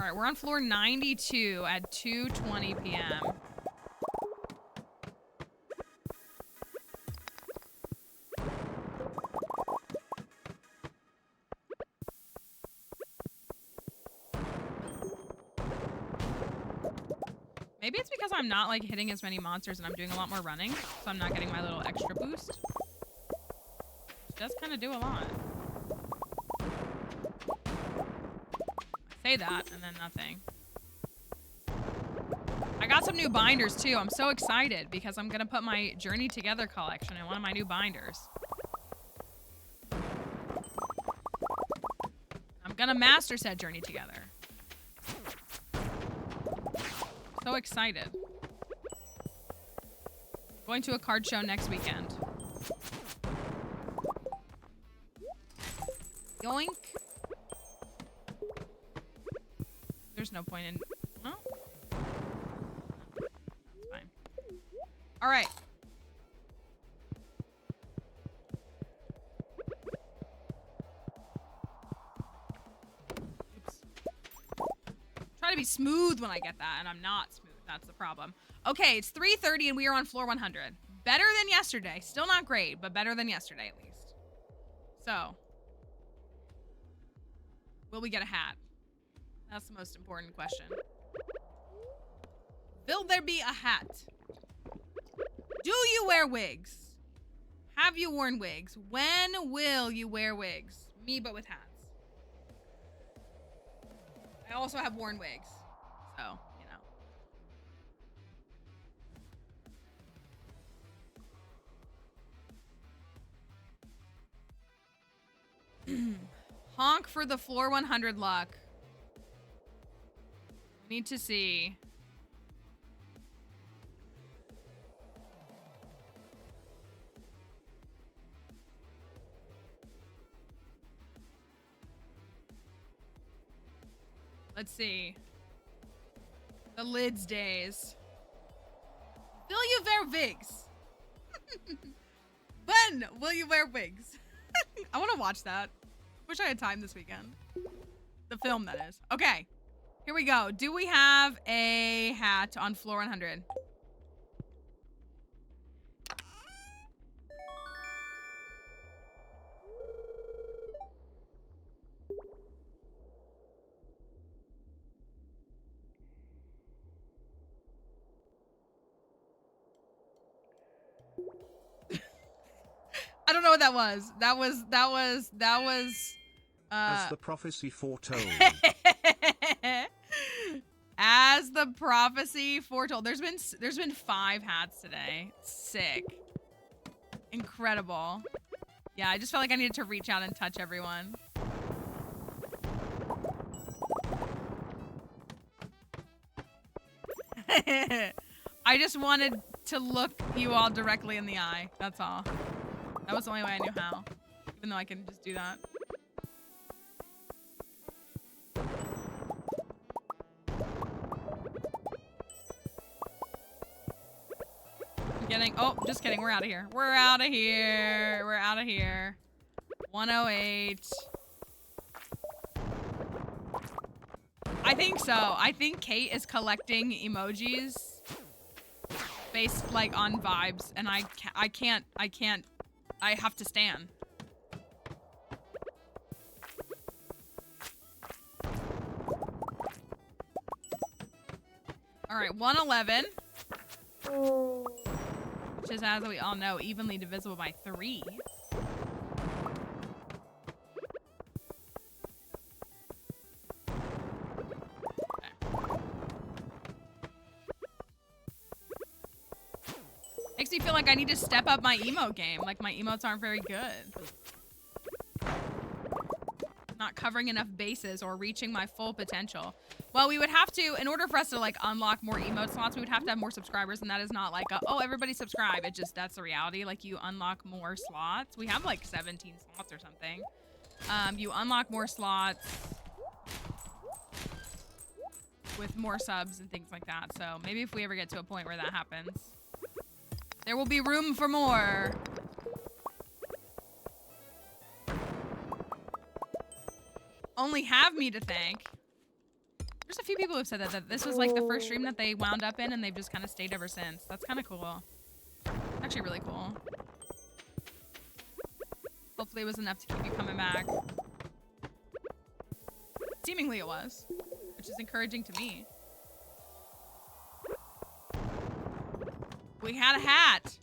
All right, we're on floor 92 at 2:20 p.m. Maybe it's because I'm not like hitting as many monsters and I'm doing a lot more running, so I'm not getting my little extra boost. Which does kind of do a lot. I say that and then nothing. I got some new binders too. I'm so excited because I'm gonna put my Journey Together collection in one of my new binders. I'm gonna master set Journey Together. So excited. Going to a card show next weekend. Yoink. There's no point in... Well. That's fine. All right. Oops. Try to be smooth when I get that, and I'm not smooth. That's the problem. Okay, it's 3:30 and we are on floor 100. Better than yesterday. Still not great, but better than yesterday at least. So, will we get a hat? That's the most important question. Will there be a hat? Do you wear wigs? Have you worn wigs? When will you wear wigs? Me, but with hats. I also have worn wigs. So, you know. Honk for the floor 100 luck. Need to see. Let's see. The lids days. Will you wear wigs? When will you wear wigs? I want to watch that. Wish I had time this weekend. The film, that is. Okay. Here we go. Do we have a hat on floor 100? I don't know what that was. That was
as the prophecy foretold.
As the prophecy foretold. There's been 5 hats today. Sick. Incredible. Yeah, I just felt like I needed to reach out and touch everyone. I just wanted to look you all directly in the eye. That's all. That was the only way I knew how. Even though I can just do that. Oh, just kidding. We're out of here. We're out of here. We're out of here. 108. I think so. I think Kate is collecting emojis based like on vibes, and I can't. I have to stand. All right, 111. Which is, as we all know, evenly divisible by 3. Okay. Makes me feel like I need to step up my emote game. Like my emotes aren't very good. Not covering enough bases or reaching my full potential. Well, we would have to, in order for us to like unlock more emote slots, we would have to have more subscribers, and that is not like oh, everybody subscribe. It just, that's the reality. Like you unlock more slots. We have like 17 slots or something. You unlock more slots with more subs and things like that. So maybe if we ever get to a point where that happens, there will be room for more. Only have me to thank. There's a few people who've said that this was like the first stream that they wound up in and they've just kind of stayed ever since. That's kind of cool. Actually really cool. Hopefully it was enough to keep you coming back. Seemingly it was, which is encouraging to me. We had a hat.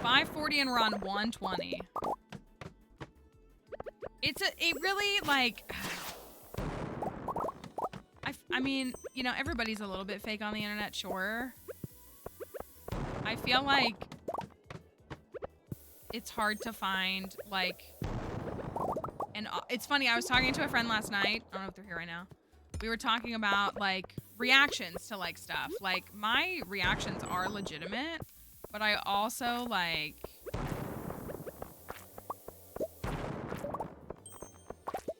$540 and we're on 120. It really like, I mean, you know, everybody's a little bit fake on the internet, sure. I feel like it's hard to find like, and it's funny, I was talking to a friend last night. I don't know if they're here right now. We were talking about like reactions to like stuff. Like my reactions are legitimate, but I also like,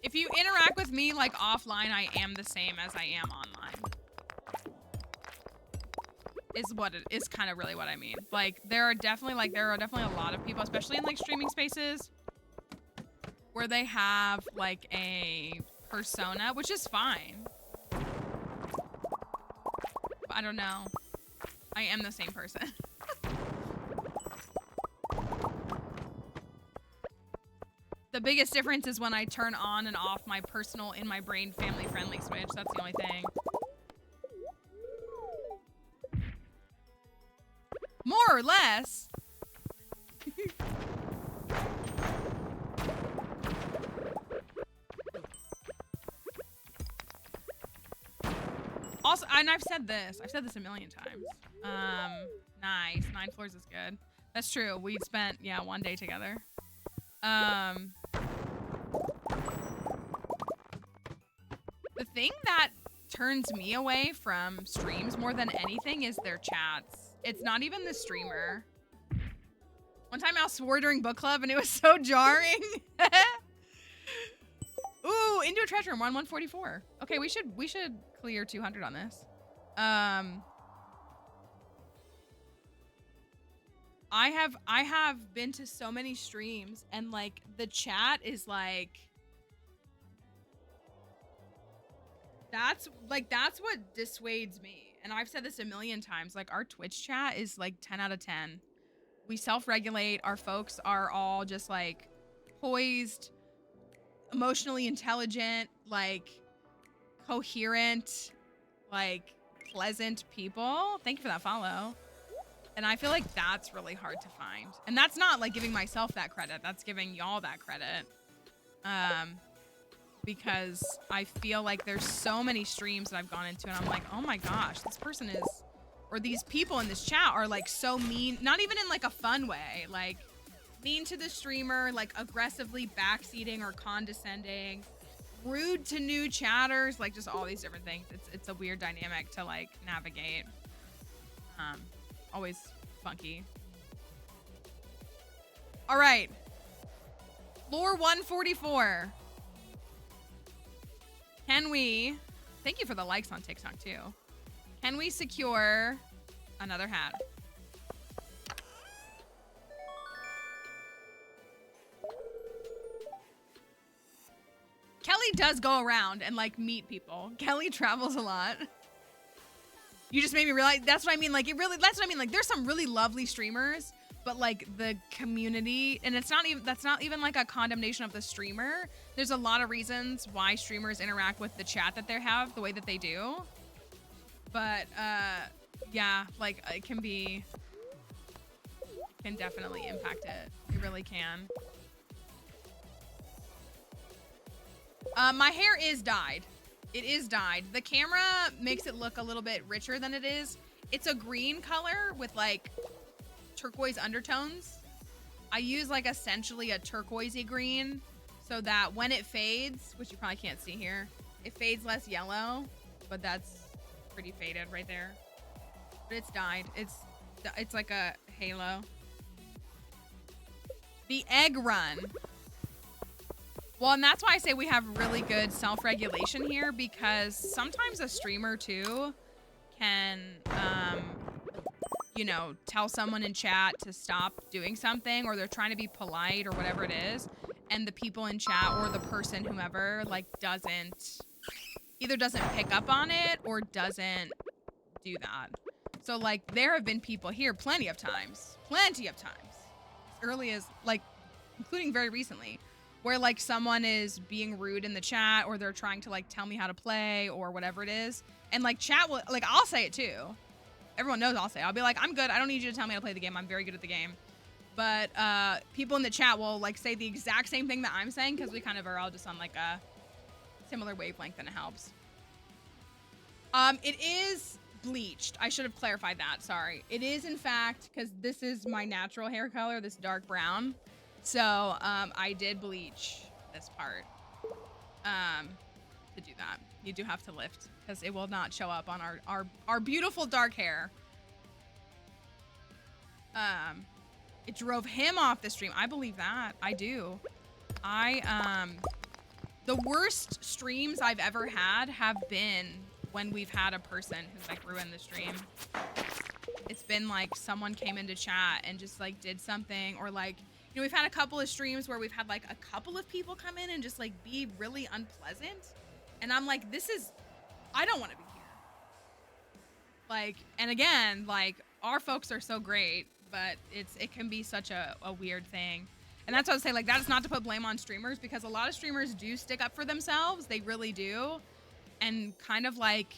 if you interact with me like offline, I am the same as I am online. Is kind of really what I mean. Like there are definitely a lot of people, especially in like streaming spaces, where they have like a persona, which is fine. I don't know. I am the same person. The biggest difference is when I turn on and off my personal in my brain family friendly switch. That's the only thing. More or less. Also, and I've said this a million times. Nice. 9 floors is good. That's true. We spent, yeah, 1 day together. The thing that turns me away from streams more than anything is their chats. It's not even the streamer. One time I swore during book club and it was so jarring. Ooh, into a treasure room, 144. Okay, we should clear 200 on this. I have been to so many streams and like the chat is like, that's what dissuades me. And I've said this a million times, like our Twitch chat is like 10 out of 10. We self-regulate. Our folks are all just like poised, emotionally intelligent, like coherent, like pleasant people. Thank you for that follow. And I feel like that's really hard to find. And that's not like giving myself that credit. That's giving y'all that credit. Because I feel like there's so many streams that I've gone into and I'm like, oh my gosh, this person is, or these people in this chat are like so mean, not even in like a fun way, like mean to the streamer, like aggressively backseating or condescending, rude to new chatters, like just all these different things. It's a weird dynamic to like navigate. Always funky. All right. Floor 144. Can we, thank you for the likes on TikTok too. Can we secure another hat? Kelly does go around and like meet people. Kelly travels a lot. You just made me realize, that's what I mean. Like that's what I mean. Like there's some really lovely streamers, but like the community, and that's not even like a condemnation of the streamer. There's a lot of reasons why streamers interact with the chat that they have the way that they do. But yeah, like it can definitely impact it. It really can. My hair is dyed. It is dyed. The camera makes it look a little bit richer than it is. It's a green color with like turquoise undertones. I use like essentially a turquoisey green so that when it fades, which you probably can't see here, it fades less yellow, but that's pretty faded right there. But it's dyed. It's like a halo. The egg run. Well, and that's why I say we have really good self-regulation here, because sometimes a streamer too can you know, tell someone in chat to stop doing something, or they're trying to be polite or whatever it is, and the people in chat or the person, whomever, like either doesn't pick up on it or doesn't do that. So like there have been people here plenty of times, as early as like, including very recently, where like someone is being rude in the chat, or they're trying to like tell me how to play or whatever it is. And like chat will, like I'll say it too. Everyone knows I'll say it. I'll be like, I'm good. I don't need you to tell me how to play the game. I'm very good at the game. But people in the chat will like say the exact same thing that I'm saying, because we kind of are all just on like a similar wavelength, and it helps. It is bleached. I should have clarified that. Sorry. It is in fact, because this is my natural hair color, this dark brown. So I did bleach this part to do that. You do have to lift, because it will not show up on our beautiful dark hair. It drove him off the stream. I believe that. I do. The worst streams I've ever had have been when we've had a person who's like ruined the stream. It's been like someone came into chat and just like did something, or like, you know, we've had a couple of streams where we've had like a couple of people come in and just like be really unpleasant. And I'm like, I don't want to be here. Like, and again, like our folks are so great, but it can be such a weird thing. And that's what I would say, like, that is not to put blame on streamers, because a lot of streamers do stick up for themselves. They really do. And kind of like,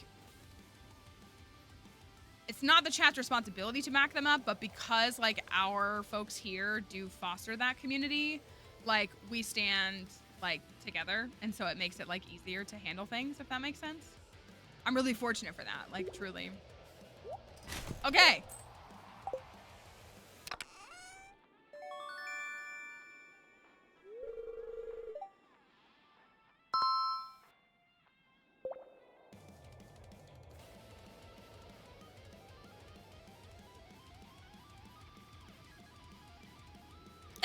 it's not the chat's responsibility to back them up, but because like our folks here do foster that community, like we stand like together, and so it makes it like easier to handle things, if that makes sense. I'm really fortunate for that, like truly. Okay.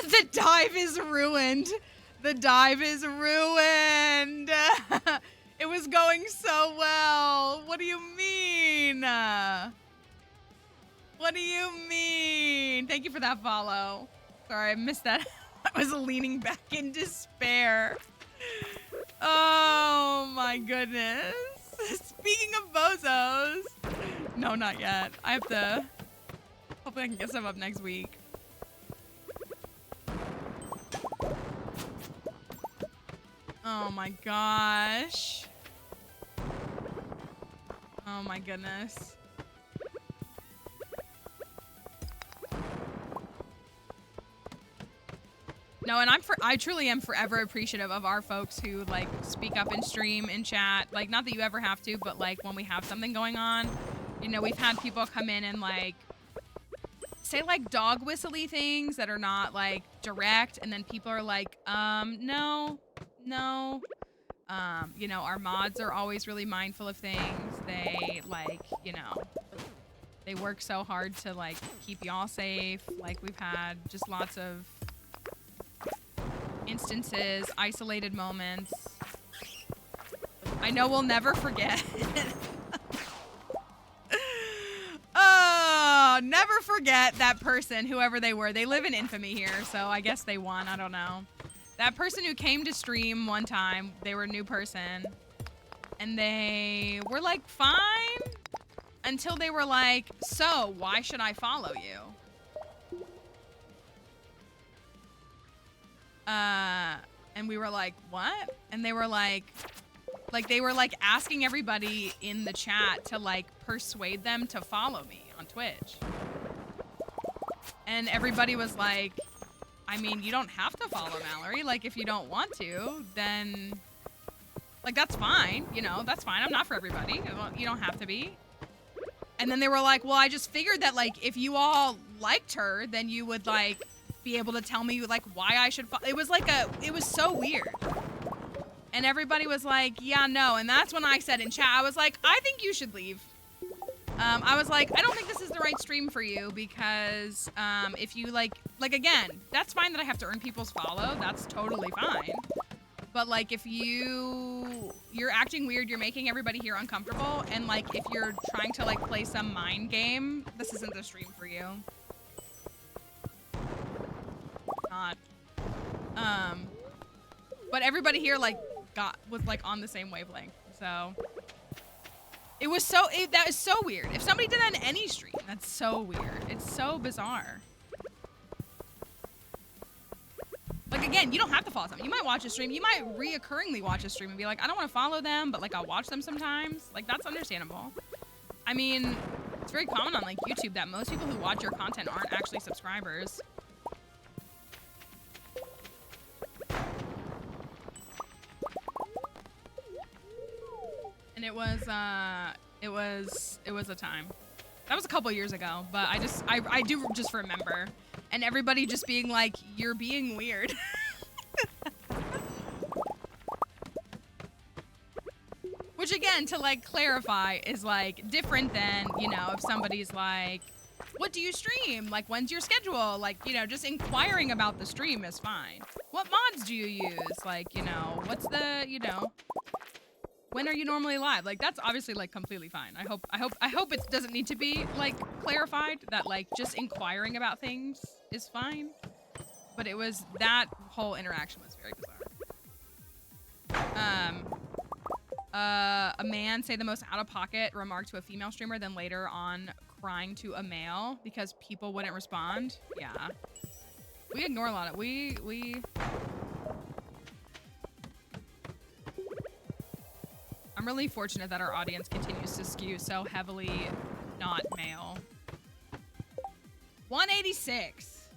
The dive is ruined. The dive is ruined. It was going so well. What do you mean? What do you mean? Thank you for that follow. Sorry, I missed that. I was leaning back in despair. Oh my goodness. Speaking of bozos. No, not yet. I have to. Hopefully I can get some up next week. Oh my gosh. Oh my goodness. No, and I truly am forever appreciative of our folks who like speak up in stream, in chat. Like, not that you ever have to, but like when we have something going on, you know, we've had people come in and like say like dog whistly things that are not like direct, and then people are like, no. You know, our mods are always really mindful of things. They like, you know, they work so hard to like keep y'all safe. Like, we've had just lots of instances, isolated moments. I know we'll never forget. Oh, never forget that person, whoever they were. They live in infamy here, so I guess they won. I don't know. That person who came to stream one time, they were a new person, and they were like fine until they were like, so why should I follow you? And we were like, what? And they were like they were like asking everybody in the chat to like persuade them to follow me on Twitch. And everybody was like, I mean, you don't have to follow Mallory. Like, if you don't want to, then like, that's fine. You know, that's fine. I'm not for everybody. You don't have to be. And then they were like, well, I just figured that like, if you all liked her, then you would like be able to tell me like why I should follow. It was like it was so weird. And everybody was like, yeah, no. And that's when I said in chat, I was like, I think you should leave. I was like, I don't think this is the right stream for you, because if you like again, that's fine that I have to earn people's follow. That's totally fine. But like if you're acting weird, you're making everybody here uncomfortable, and like if you're trying to like play some mind game, this isn't the stream for you. Not. But everybody here like was like on the same wavelength. So it was that is so weird. If somebody did that in any stream, that's so weird. It's so bizarre. Like, again, you don't have to follow someone. You might watch a stream. You might reoccurringly watch a stream and be like, I don't want to follow them, but, like, I'll watch them sometimes. Like, that's understandable. I mean, it's very common on, like, YouTube that most people who watch your content aren't actually subscribers. And it was a time. That was a couple years ago, but I do just remember. And everybody just being like, you're being weird. Which again, to like clarify, is like different than, you know, if somebody's like, what do you stream? Like, when's your schedule? Like, you know, just inquiring about the stream is fine. What mods do you use? Like, you know, what's the, you know, when are you normally live? Like, that's obviously like completely fine. I hope it doesn't need to be like clarified that like just inquiring about things is fine. But it was, that whole interaction was very bizarre. A man say the most out-of-pocket remark to a female streamer, then later on crying to a male because people wouldn't respond. Yeah. We ignore a lot of, I'm really fortunate that our audience continues to skew so heavily not male. 186.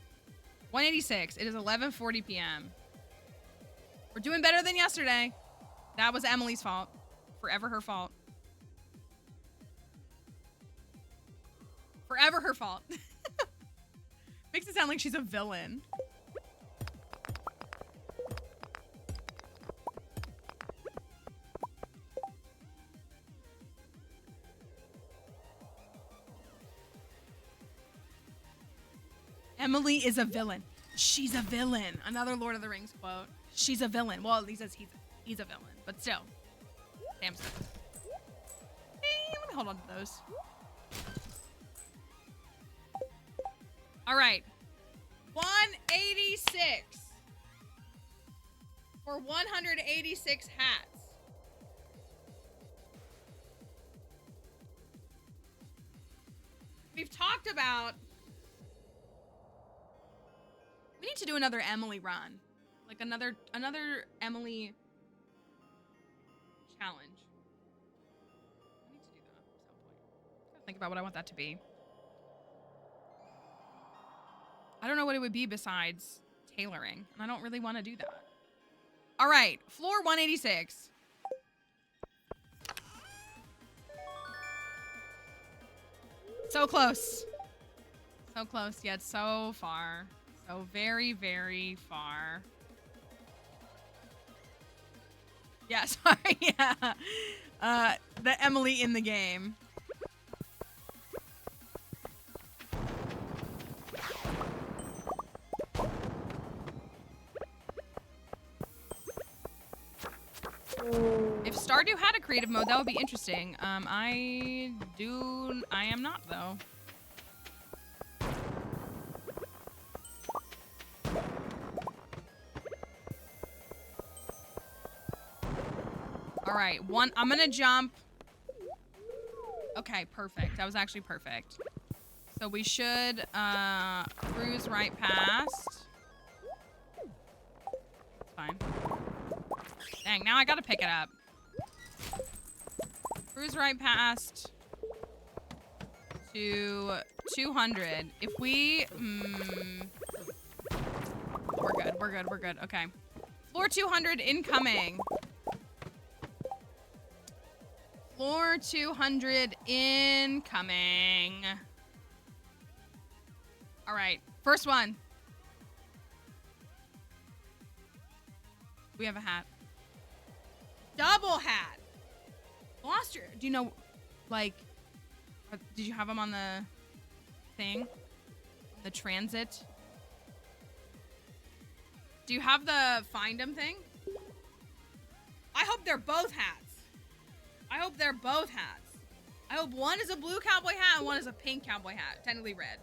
186. It is 11:40 p.m. We're doing better than yesterday. That was Emily's fault. Forever her fault. Forever her fault. Makes it sound like she's a villain. Emily is a villain. She's a villain. Another Lord of the Rings quote. She's a villain. Well, at least he's a villain, but still. Damn stuff. Hey, let me hold on to those. All right. 186 for 186 hats. We've talked about, we need to do another Emily run. Like another Emily challenge. I need to do that at some point. Gotta think about what I want that to be. I don't know what it would be besides tailoring, and I don't really want to do that. All right, floor 186. So close. So close, yet so far. So very, very far. Yeah, sorry, yeah. The Emily in the game. If Stardew had a creative mode, that would be interesting. I am not, though. All right, I'm gonna jump. Okay, perfect. That was actually perfect. So we should cruise right past. It's fine. Dang, now I gotta pick it up. Cruise right past to 200. If we, we're good. Okay. Floor 200 incoming. Floor 200 incoming. All right, first one. We have a hat. Double hat. Lost your, do you know, like, did you have them on the thing? The transit? Do you have the find them thing? hope they're both hats. I hope they're both hats. I hope one is a blue cowboy hat and one is a pink cowboy hat. Technically red.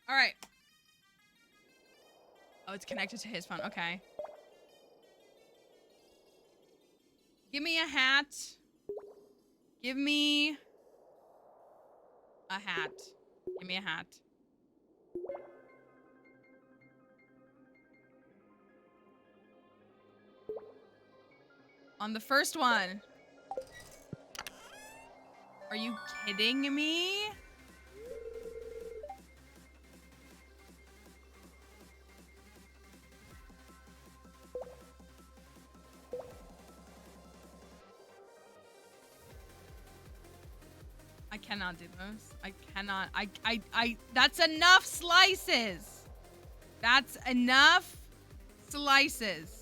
All right. Oh, it's connected to his phone. Okay. Give me a hat. Give me a hat. Give me a hat. On the first one. Are you kidding me? I cannot do this. I cannot. That's enough slices. That's enough slices.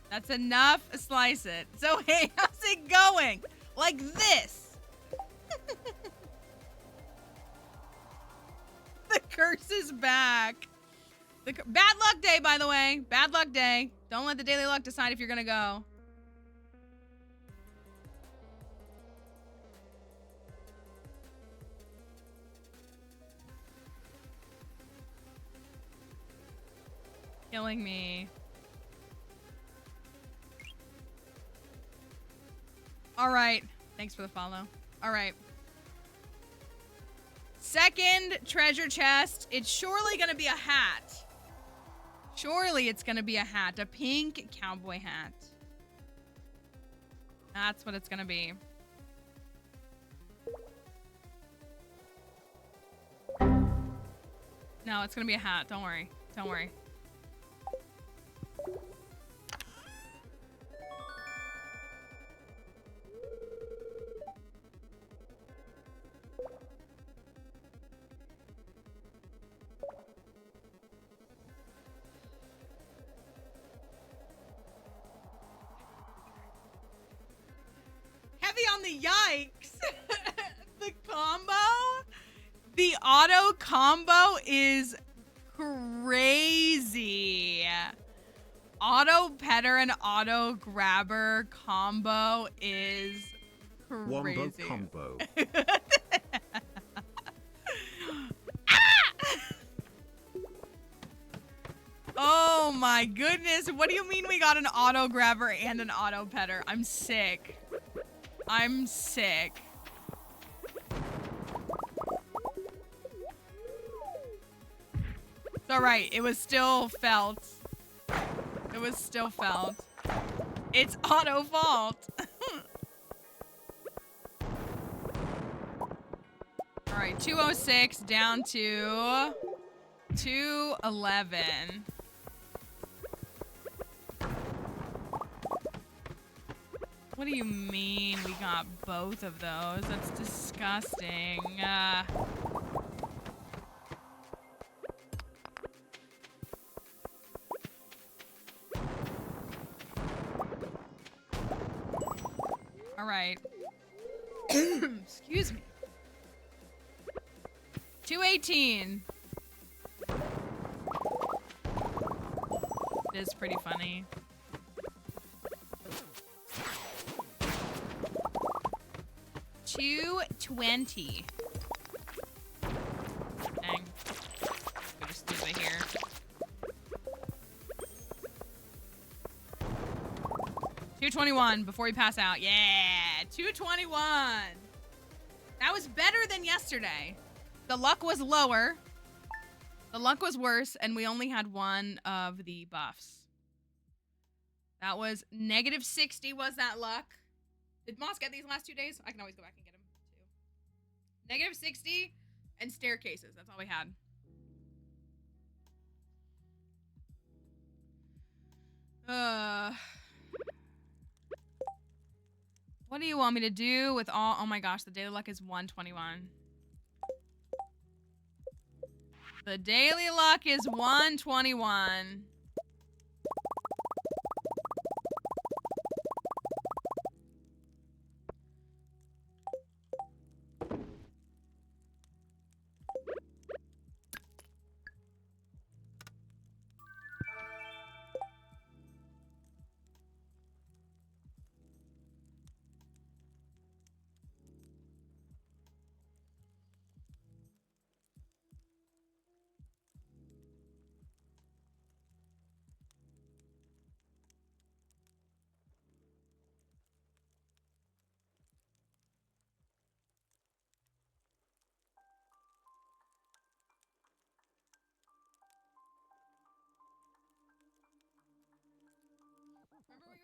That's enough slices. So, hey, how's it going? Like this. The curse is back. Bad luck day, by the way. Bad luck day. Don't let the daily luck decide if you're gonna go. Killing me. All right. Thanks for the follow. All right. Second treasure chest. It's surely going to be a hat. Surely it's going to be a hat. A pink cowboy hat. That's what it's going to be. No, it's going to be a hat. Don't worry. Don't worry. Heavy on the yikes. The combo? The auto combo is crazy. Auto petter and auto grabber combo is crazy.
Wombo combo.
Oh my goodness. What do you mean we got an auto grabber and an auto petter? I'm sick. I'm sick. It's alright. It was still felt. It was still felt. It's auto fault. Alright, 206 down to 211. What do you mean we got both of those? That's disgusting. All right. Excuse me. 218. It is pretty funny. $220. Dang. We'll just leave it here. $221 before we pass out. Yeah, $221. That was better than yesterday. The luck was lower. The luck was worse, and we only had one of the buffs. That was -60 was that luck. Did Moss get these last 2 days? I can always go back and get them too. -60 and staircases. That's all we had. What do you want me to do with all? Oh my gosh, the daily luck is 121. The daily luck is 121.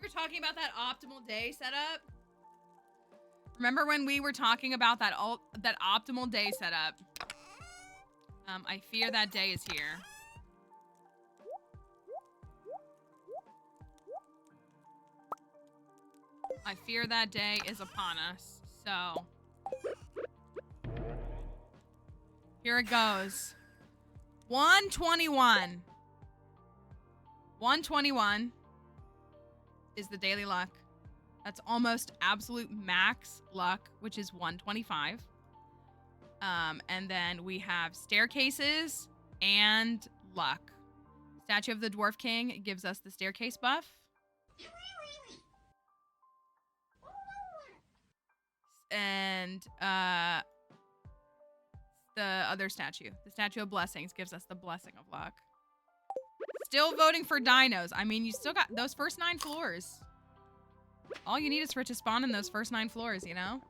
Remember we were talking about that optimal day setup? Remember when we were talking about that optimal day setup? I fear that day is here. I fear that day is upon us. So here it goes. 121. 121 is the daily luck. That's almost absolute max luck, which is 125. And then we have staircases and luck. Statue of the Dwarf King gives us the staircase buff. And the other statue, the Statue of Blessings, gives us the Blessing of Luck. Still voting for dinos. I mean, you still got those first 9 floors. All you need is for it to spawn in those first 9 floors, you know?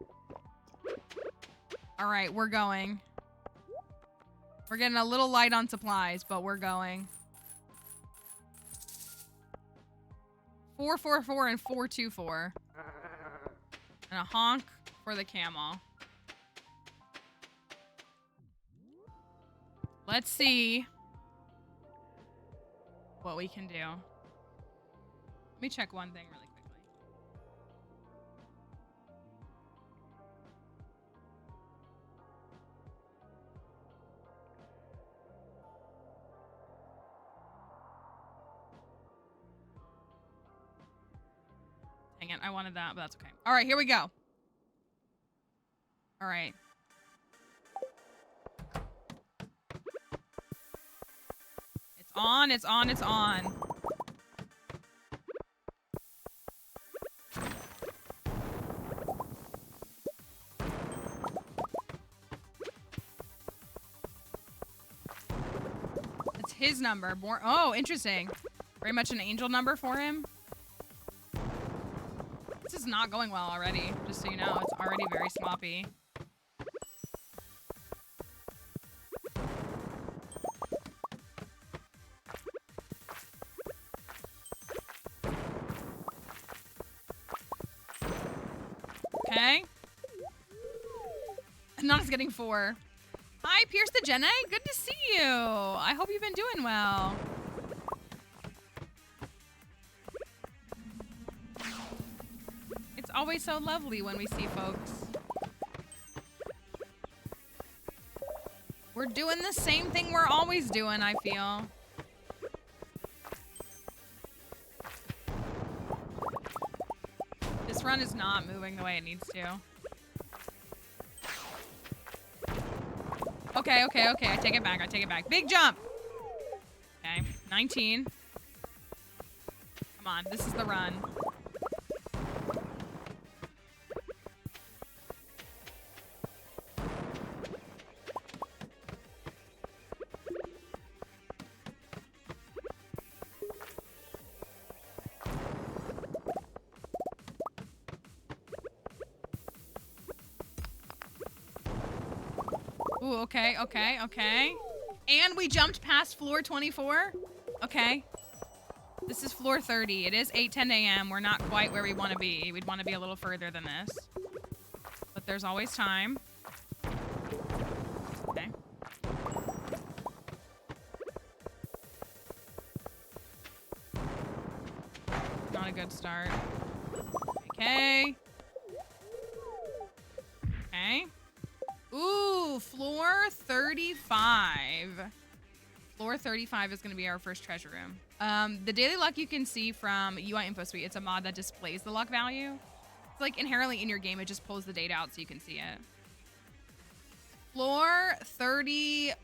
All right, we're going. We're getting a little light on supplies, but we're going. 444 and 424. And a honk for the camel. Let's see what we can do. Let me check one thing really quickly. Dang it, I wanted that, but that's okay. All right, here we go. All right. It's on, it's on, it's on. It's his number. Oh, interesting. Very much an angel number for him. This is not going well already, just so you know. It's already very sloppy. Okay. Nana's getting 4. Hi, Pierce the Jedi. Good to see you. I hope you've been doing well. It's always so lovely when we see folks. We're doing the same thing we're always doing, I feel. This run is not moving the way it needs to. Okay, okay, okay. I take it back. I take it back. Big jump. Okay, 19. Come on, this is the run. Ooh, okay, okay, okay. And we jumped past floor 24. Okay. This is floor 30. It is 8:10 a.m. We're not quite where we want to be. We'd want to be a little further than this. But there's always time. Okay. Not a good start. Okay. Okay. Ooh, floor 35. Floor 35 is going to be our first treasure room. The daily luck you can see from UI Info Suite. It's a mod that displays the luck value. It's like inherently in your game. It just pulls the data out so you can see it. Floor 35.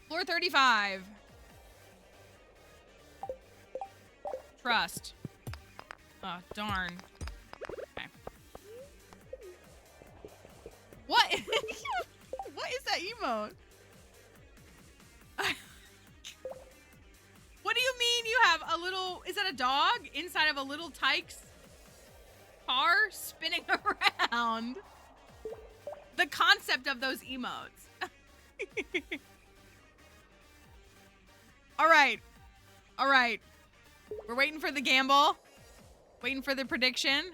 Floor 35. Trust. Oh, darn. What? What is that emote? What do you mean you have a little... Is that a dog inside of a little Tyke's car spinning around? The concept of those emotes. All right. All right. We're waiting for the gamble. Waiting for the prediction.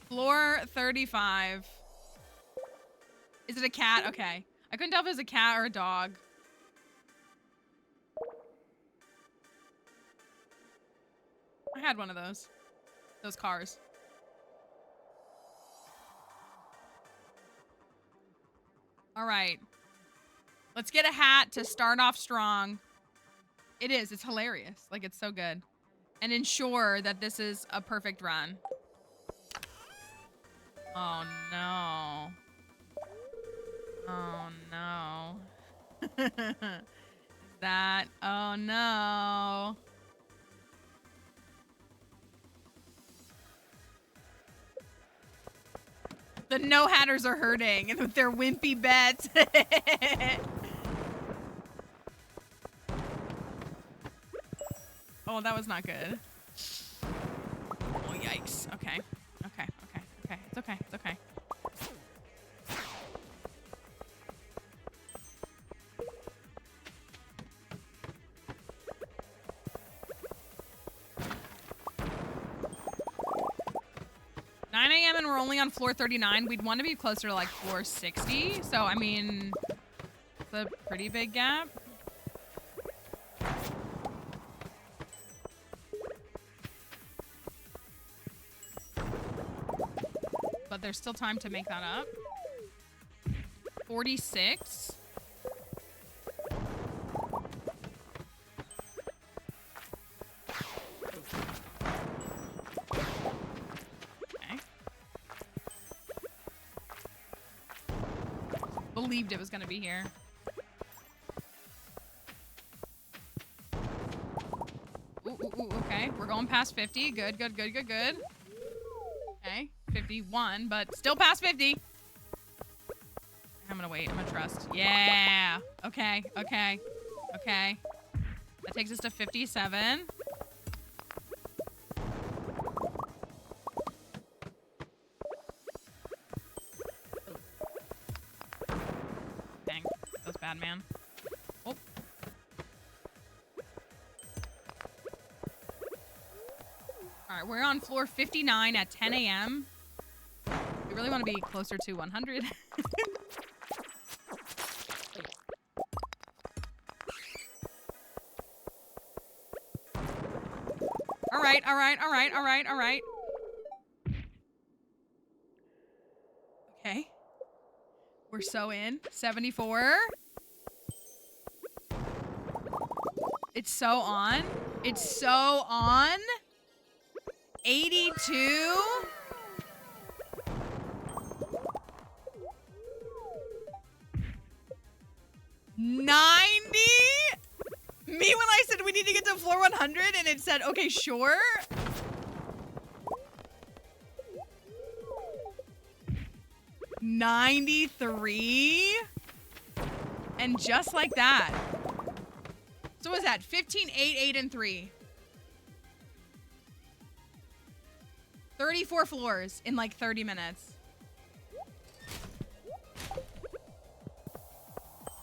Floor 35. Is it a cat? Okay. I couldn't tell if it was a cat or a dog. I had one of those. Those cars. All right. Let's get a hat to start off strong. It is. It's hilarious. Like, it's so good. And ensure that this is a perfect run. Oh, no. Oh, no. That... Oh, no. The no-hatters are hurting with their wimpy bets. Oh, that was not good. Oh, yikes. Okay. Okay, okay, okay. It's okay, it's okay. And we're only on floor 39. We'd want to be closer to like floor 60. So, I mean, it's a pretty big gap. But there's still time to make that up. 46. Believed it was gonna be here. Ooh, okay. We're going past 50. Good. Okay, 51, but still past 50. I'm gonna wait. I'm gonna trust. Yeah. Okay. That takes us to 57. Bad man. Oh. All right, we're on floor 59 at 10 a.m. We really want to be closer to 100. All right. Okay. We're so in. 74. It's so on. 82. 90. Me when I said we need to get to floor 100 and it said, okay, sure. $93. And just like that. So what was that? 15, 8, 8, and 3. 34 floors in like 30 minutes.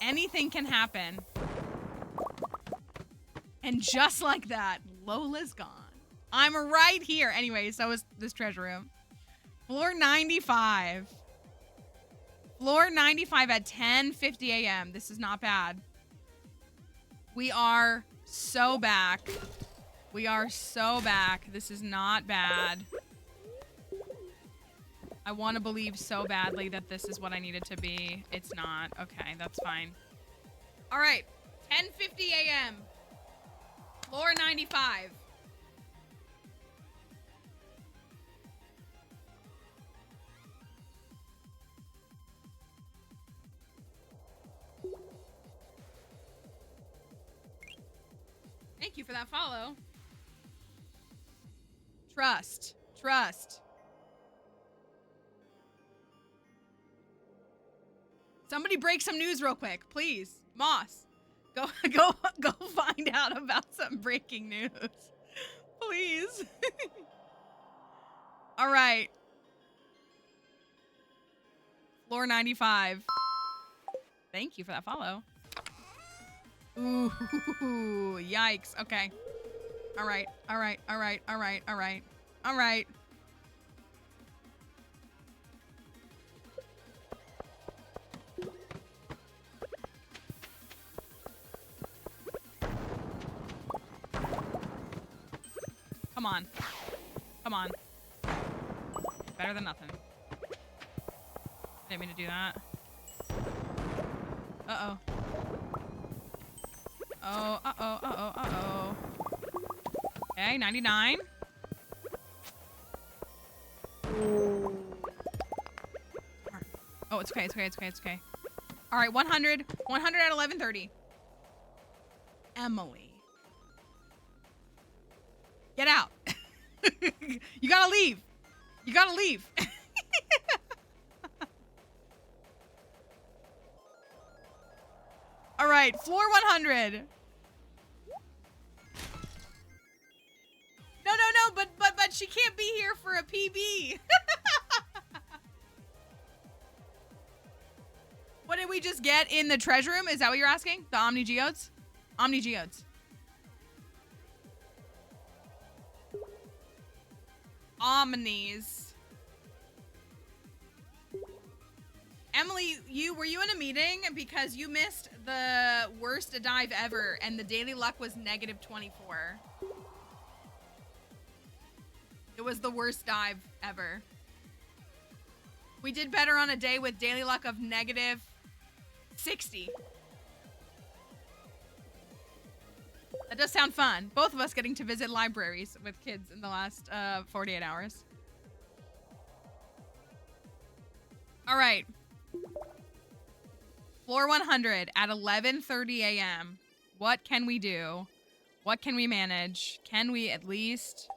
Anything can happen. And just like that, Lola's gone. I'm right here. Anyway, so is this treasure room. Floor 95. Floor 95 at 10:50 a.m. This is not bad. We are so back. This is not bad. I want to believe so badly that this is what I need it to be. It's not. Okay, that's fine. All right. 10:50 a.m. Floor 95. Thank you for that follow. Trust. Somebody break some news real quick, please. Moss, go find out about some breaking news, please. All right. Floor 95. Thank you for that follow. Ooh, yikes. Okay. All right. All right. All right. All right. All right. All right. Come on. Come on. Better than nothing. Didn't mean to do that. Uh-oh. Oh, uh-oh, uh-oh, uh-oh. Okay, 99. Oh, it's okay, it's okay, it's okay, it's okay. All right, 100. 100 at 11:30. Emily. Get out. You gotta leave. You gotta leave. All right, floor 100. No, but she can't be here for a PB. What did we just get in the treasure room? Is that what you're asking? The Omni Geodes? Omni Geodes. Omnis. Emily, were you in a meeting because you missed the worst dive ever and the daily luck was -24. It was the worst dive ever. We did better on a day with daily luck of -60. That does sound fun. Both of us getting to visit libraries with kids in the last 48 hours. All right. Floor 100 at 11:30 a.m. What can we do? What can we manage? Can we at least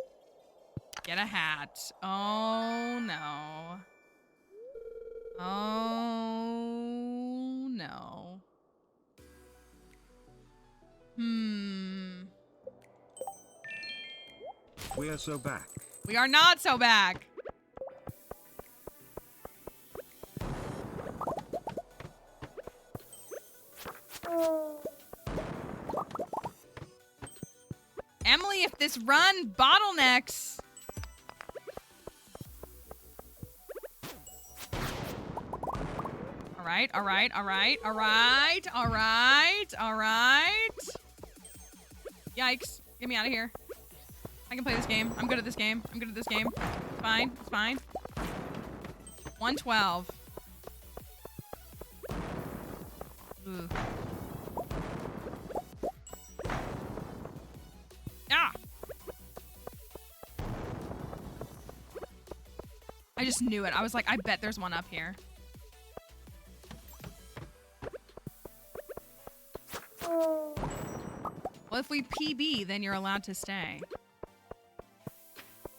get a hat? Oh, no. Oh, no.
We're so back.
We are not so back. Emily, if this run bottlenecks. All right, all right, all right, all right, all right, all right. Yikes. Get me out of here. I can play this game. I'm good at this game. I'm good at this game. It's fine. It's fine. 112. Ooh. Ah! I just knew it. I was like, I bet there's one up here. Well, if we PB, then you're allowed to stay.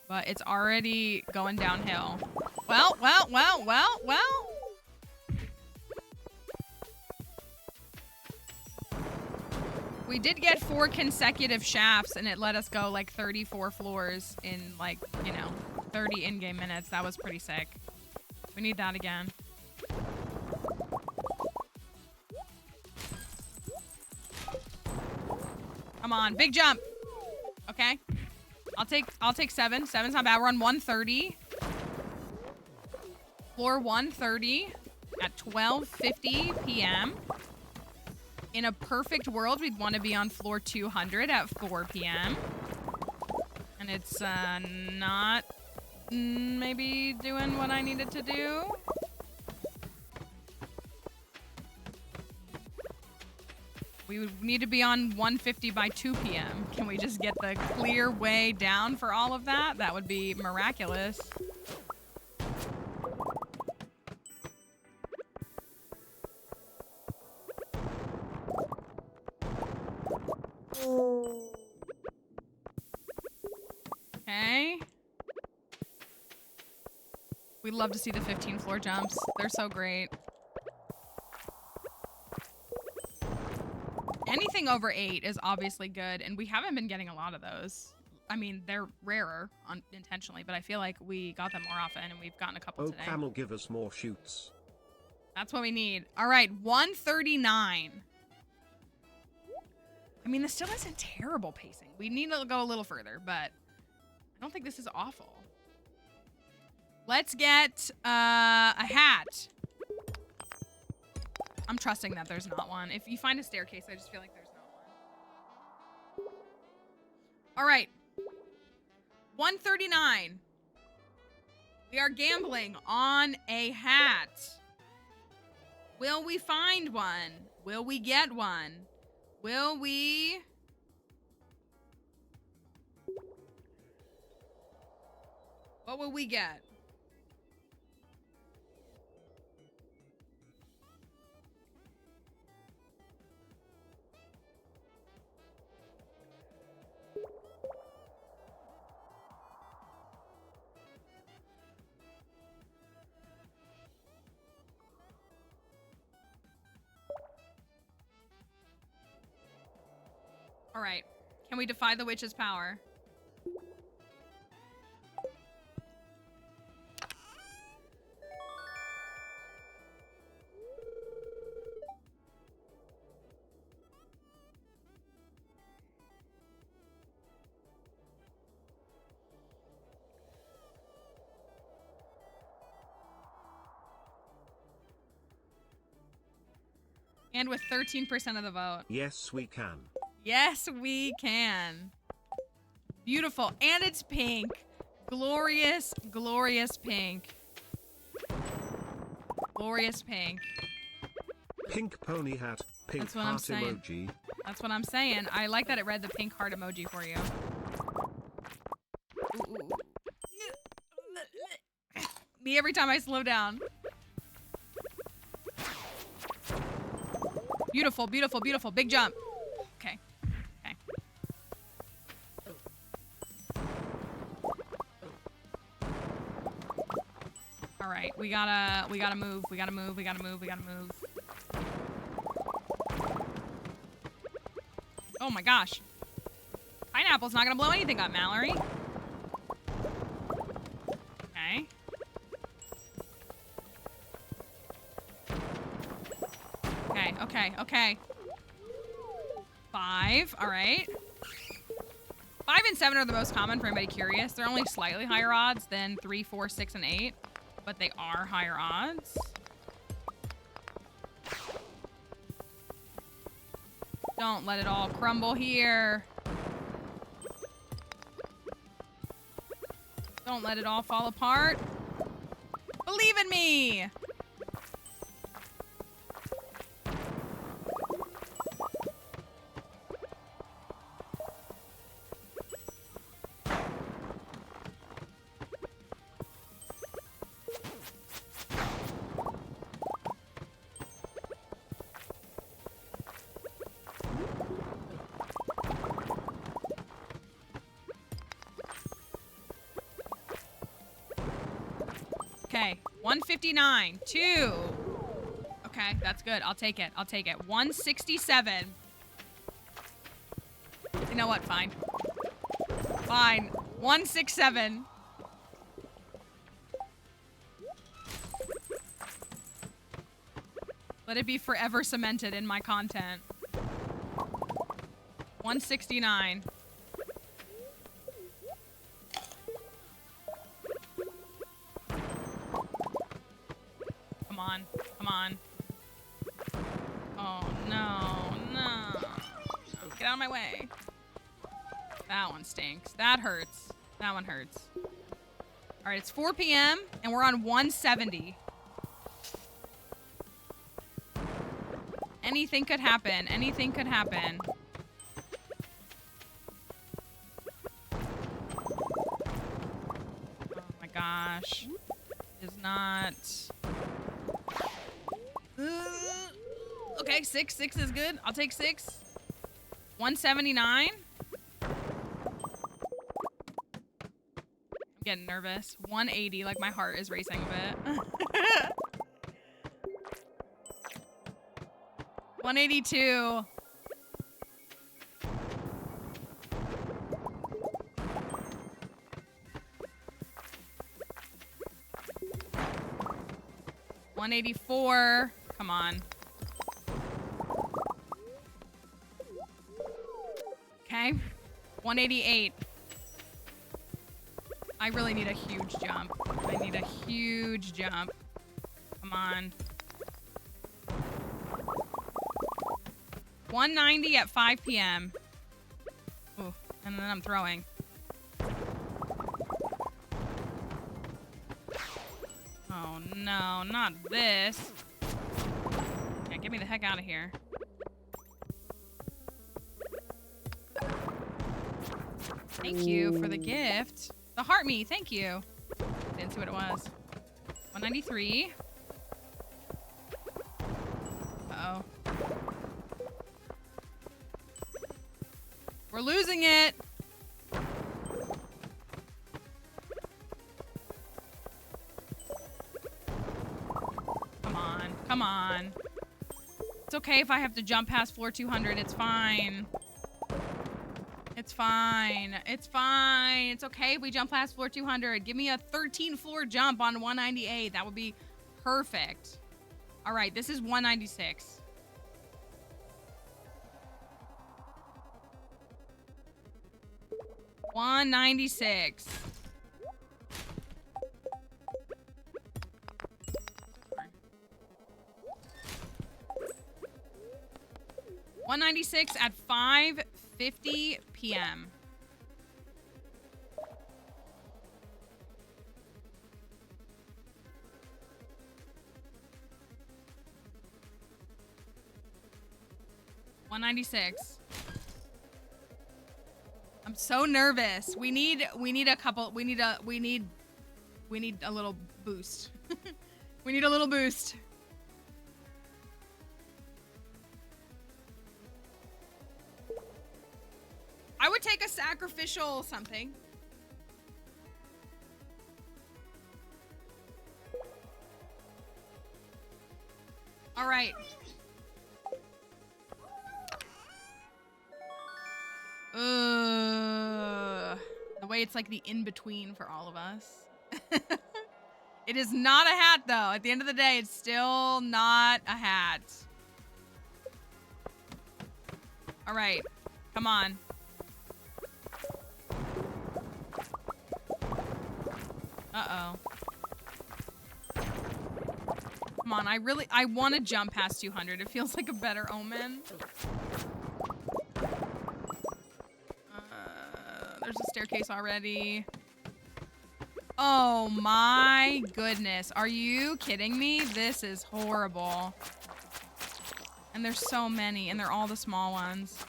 But it's already going downhill. Well. We did get 4 consecutive shafts, and it let us go like 34 floors in like, 30 in-game minutes. That was pretty sick. We need that again. Come on, big jump. Okay. I'll take 7. 7's not bad. We're on 130. Floor 130 at 12:50 p.m. In a perfect world, we'd want to be on floor 200 at 4 p.m. And it's not maybe doing what I needed to do. We would need to be on 150 by 2 p.m. Can we just get the clear way down for all of that? That would be miraculous. Okay. We love to see the 15 floor jumps. They're so great. Anything over 8 is obviously good, and we haven't been getting a lot of those. I mean, they're rarer intentionally, but I feel like we got them more often, and we've gotten a couple today.
Oh, Camel, give us more shoots.
That's what we need. All right, 139. mean, this still isn't terrible pacing. We need to go a little further, but I don't think this is awful. Let's get a hat. I'm trusting that there's not one. If you find a staircase, I just feel like there's not one. All right. 139. We are gambling on a hat. Will we find one? Will we get one? Will we... What will we get? All right. Can we defy the witch's power? And with 13% of the vote.
Yes, we can.
Yes, we can. Beautiful. And it's pink. Glorious, glorious pink. Glorious pink.
Pink pony hat, pink
That's what I'm
heart
saying.
emoji.
That's what I'm saying. I like that it read the pink heart emoji for you. Ooh, ooh. Me every time I slow down. Beautiful, beautiful, beautiful. Big jump. Okay. Okay. All right. We gotta move. We gotta move. We gotta move. We gotta move. Oh my gosh. Pineapple's not gonna blow anything up, Mallory. Okay. Okay, okay, okay. 5, all right. 5 and 7 are the most common for anybody curious. They're only slightly higher odds than 3, 4, 6, and 8, but they are higher odds. Don't let it all crumble here. Don't let it all fall apart. Believe in me. Okay, 159, 2. Okay, that's good. I'll take it. I'll take it. 167. You know what? Fine. Fine. 167. Let it be forever cemented in my content. 169. Come on. Oh, no. Get out of my way. That one stinks. That hurts. That one hurts. All right, it's 4 p.m. and we're on 170. Anything could happen. Anything could happen. Oh my gosh. Is not... Okay, 6 is good. I'll take 6. 179. I'm getting nervous. 180, like my heart is racing a bit. 182. $184. Come on. 188. I really need a huge jump. I need a huge jump. Come on. 190 at 5 p.m. Ooh, and then I'm throwing. Oh no, not this. Yeah, get me the heck out of here. Thank you for the gift. The heart me, thank you. Didn't see what it was. 193. Uh-oh. We're losing it. Come on, come on. It's okay if I have to jump past floor 200. It's fine. It's fine. It's fine. It's okay if we jump past floor 200. Give me a 13 floor jump on 198. That would be perfect. All right, this is 196. $196. 196 at 5:50 p.m. $196. I'm so nervous. We need a couple. We need a little boost. We need a little boost. I would take a sacrificial something. All right. The way it's like the in-between for all of us. It is not a hat, though. At the end of the day, it's still not a hat. All right. Come on. Uh-oh. Come on, I want to jump past 200. It feels like a better omen. There's a staircase already. Oh my goodness. Are you kidding me? This is horrible. And there's so many, and they're all the small ones.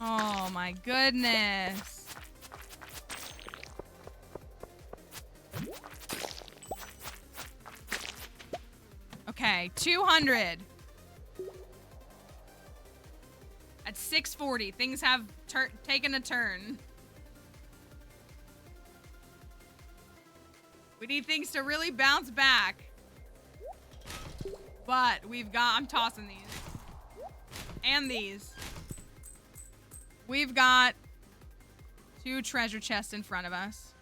Oh my goodness. Okay, 200. At 640, things have taken a turn. We need things to really bounce back. But I'm tossing these. And these. We've got 2 treasure chests in front of us.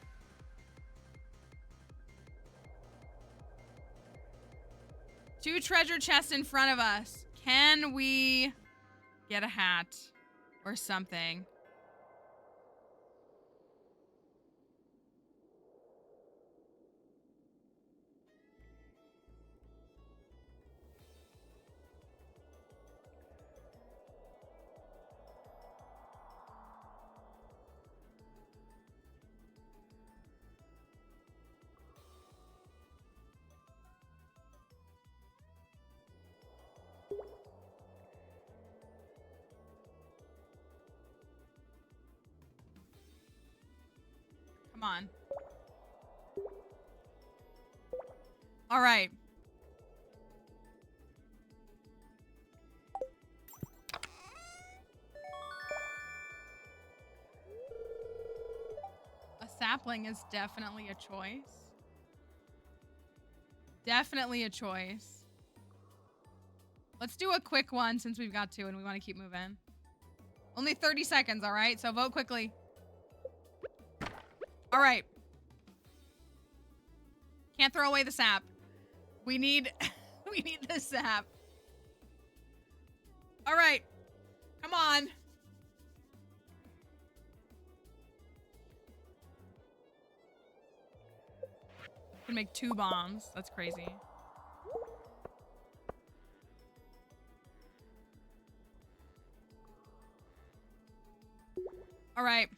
Two treasure chests in front of us. Can we get a hat or something? Come on. All right. A sapling is definitely a choice. Definitely a choice. Let's do a quick one since we've got 2 and we want to keep moving. Only 30 seconds, all right? So vote quickly. All right. Can't throw away the sap. We need we need the sap. All right. Come on. Can make 2 bombs. That's crazy. All right.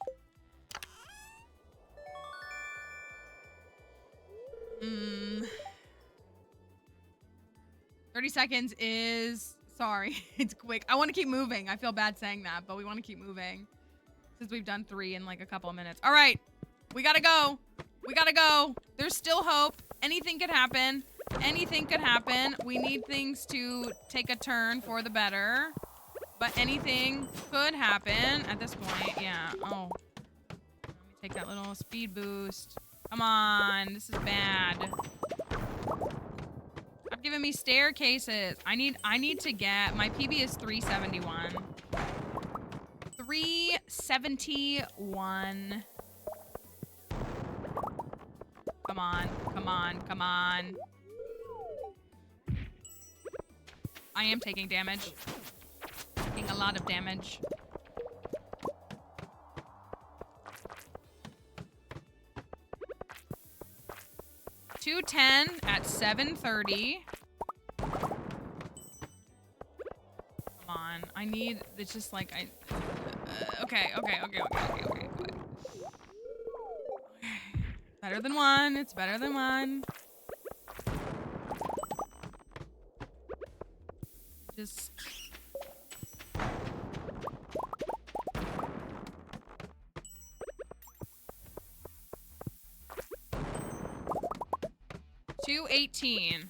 30 seconds is... Sorry. It's quick. I want to keep moving. I feel bad saying that, but we want to keep moving. Since we've done 3 in like a couple of minutes. All right. We gotta go. We gotta go. There's still hope. Anything could happen. Anything could happen. We need things to take a turn for the better. But anything could happen at this point. Yeah. Oh. Let me take that little speed boost. Come on. This is bad. Stop giving me staircases. I need to get... My PB is 371. 371. Come on. Come on. Come on. I am taking damage. Taking a lot of damage. $210 at 7:30. Come on. I need... It's just like... Okay. Better than 1. It's better than 1. Just... $218.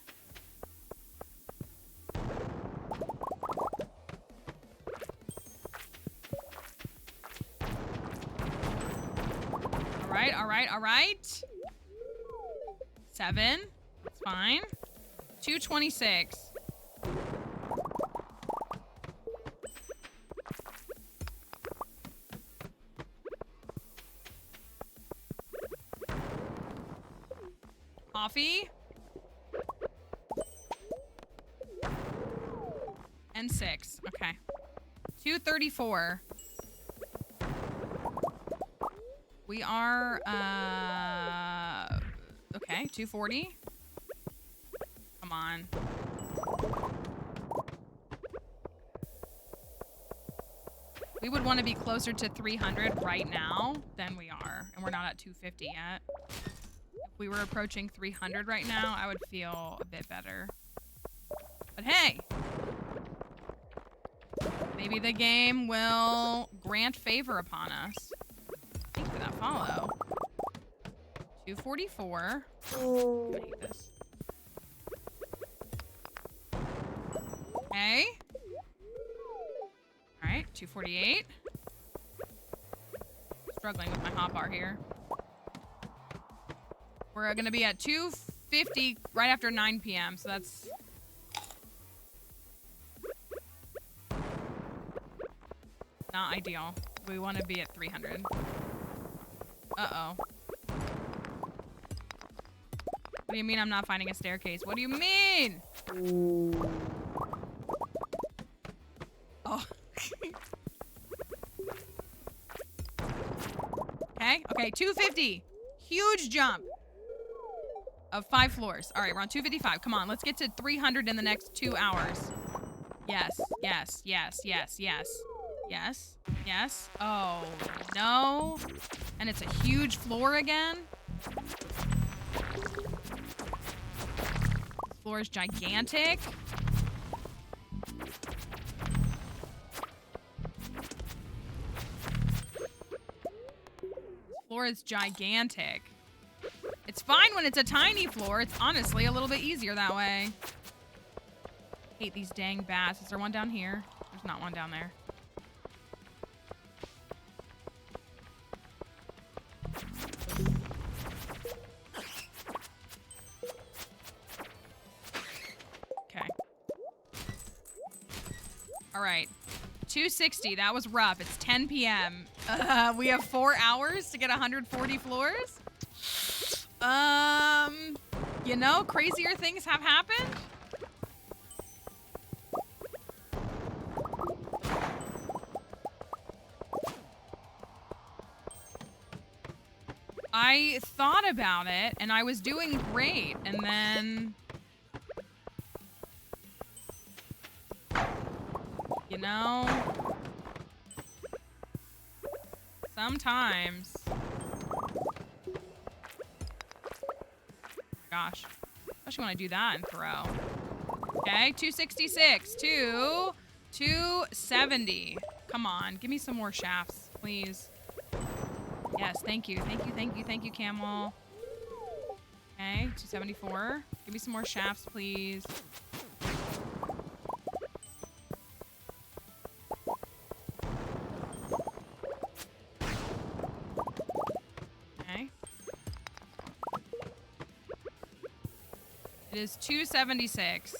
All right. 7. That's fine. 226. Coffee. And 6. Okay. 234. We are, okay, 240. Come on. We would want to be closer to 300 right now than we are. And we're not at 250 yet. If we were approaching 300 right now, I would feel a bit better. But hey! Maybe the game will grant favor upon us. Thanks for that follow. 244. I hate this. Okay. Alright, 248. Struggling with my hotbar here. We're gonna be at 250 right after 9 p.m., so that's... not ideal. We want to be at 300. Uh-oh. What do you mean I'm not finding a staircase? What do you mean? Oh. Okay, 250. Huge jump of 5 floors. All right, we're on 255. Come on, let's get to 300 in the next 2 hours. Yes. Oh, no. And it's a huge floor again. This floor is gigantic. This floor is gigantic. It's fine when it's a tiny floor. It's honestly a little bit easier that way. Hate these dang bats. Is there one down here? There's not one down there. Okay. All right. 260. That was rough. It's 10 p.m. We have 4 hours to get 140 floors. You know, crazier things have happened. I thought about it, and I was doing great, and then... You know... Sometimes... Gosh. Especially when I do that and throw. Okay, 266 to 270. Come on, give me some more shafts, please. Yes, thank you, thank you, thank you, thank you, camel. Okay, 274. Give me some more shafts, please. Okay. It is 276.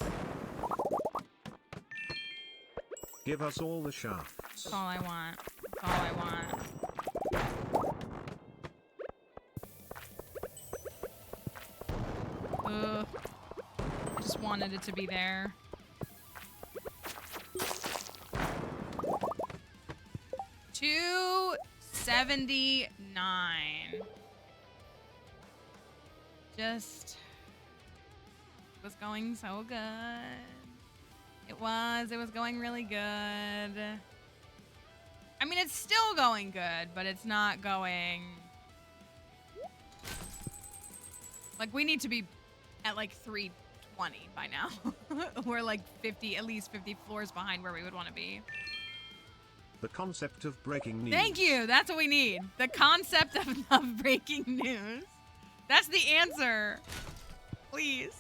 Give us all the shafts.
That's all I want. That's all I want. I just wanted it to be there. $279. Just was going so good. It was going really good. I mean, it's still going good, but it's not going... Like, we need to be at, like, 320 by now. We're, like, 50, at least 50 floors behind where we would want to be.
The concept of breaking news.
Thank you! That's what we need. The concept of breaking news. That's the answer. Please.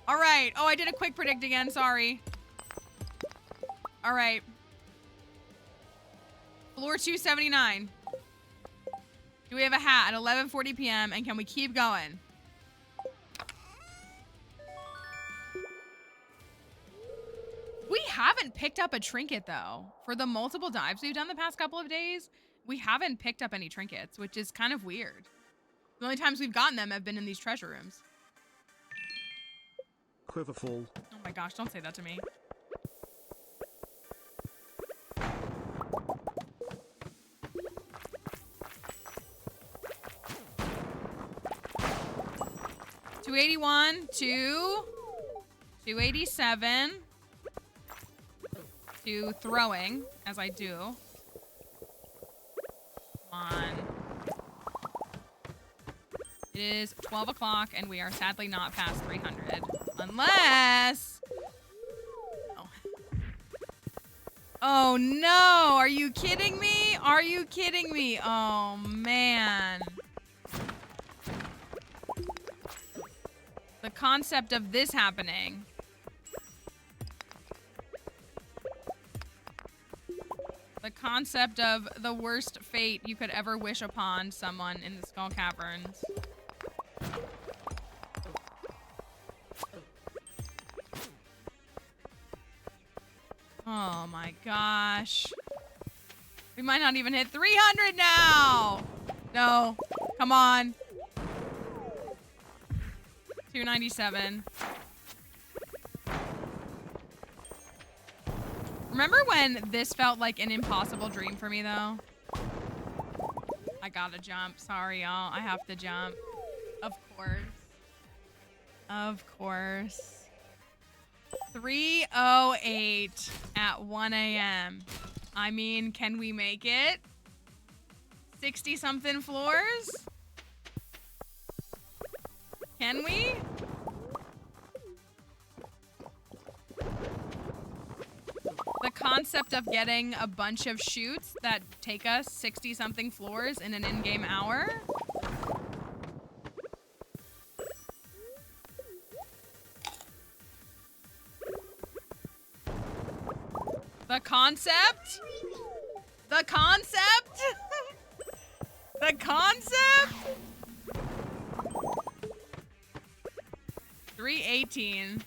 All right. Oh, I did a quick predict again. Sorry. All right. Floor 279. Do we have a hat at 11:40 p.m. and can we keep going? We haven't picked up a trinket though. For the multiple dives we've done the past couple of days, we haven't picked up any trinkets, which is kind of weird. The only times we've gotten them have been in these treasure rooms.
Quiverful.
Oh my gosh, don't say that to me. $281 to 287 to throwing, as I do. Come on. It is 12 o'clock and we are sadly not past 300. Unless... Oh. Oh no, are you kidding me? Are you kidding me? Oh man. The concept of this happening. The concept of the worst fate you could ever wish upon someone in the Skull Caverns. Oh my gosh. We might not even hit 300 now. No, come on. 297. Remember when this felt like an impossible dream for me though? I gotta jump. Sorry, y'all. I have to jump. Of course. Of course. 3:08 at 1 a.m. I mean, can we make it? 60 something floors? Can we? The concept of getting a bunch of shoots that take us 60 something floors in an in-game hour? The concept? The concept? The concept? 318.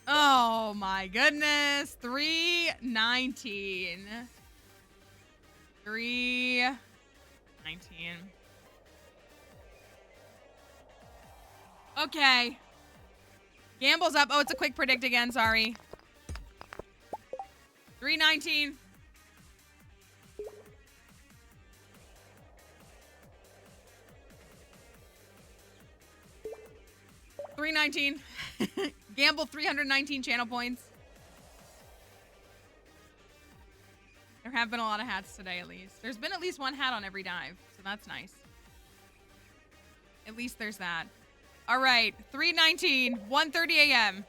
Oh my goodness. 319. 319. Okay. Gamble's up. Oh, it's a quick predict again. Sorry. 319. $319. Gamble 319 channel points. There have been a lot of hats today, at least. There's been at least one hat on every dive, so that's nice. At least there's that. All right, 319, 1:30 a.m.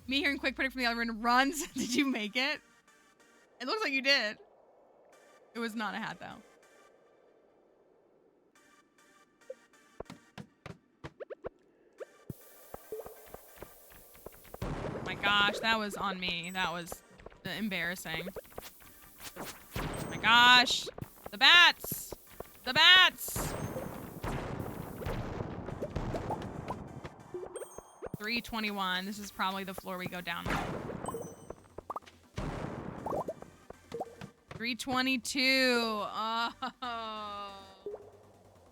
Me hearing quick predict from the other room runs. Did you make it? It looks like you did. It was not a hat, though. Oh my gosh, that was on me. That was embarrassing. Oh my gosh. The bats! The bats! 321. This is probably the floor we go down on. 322. Oh.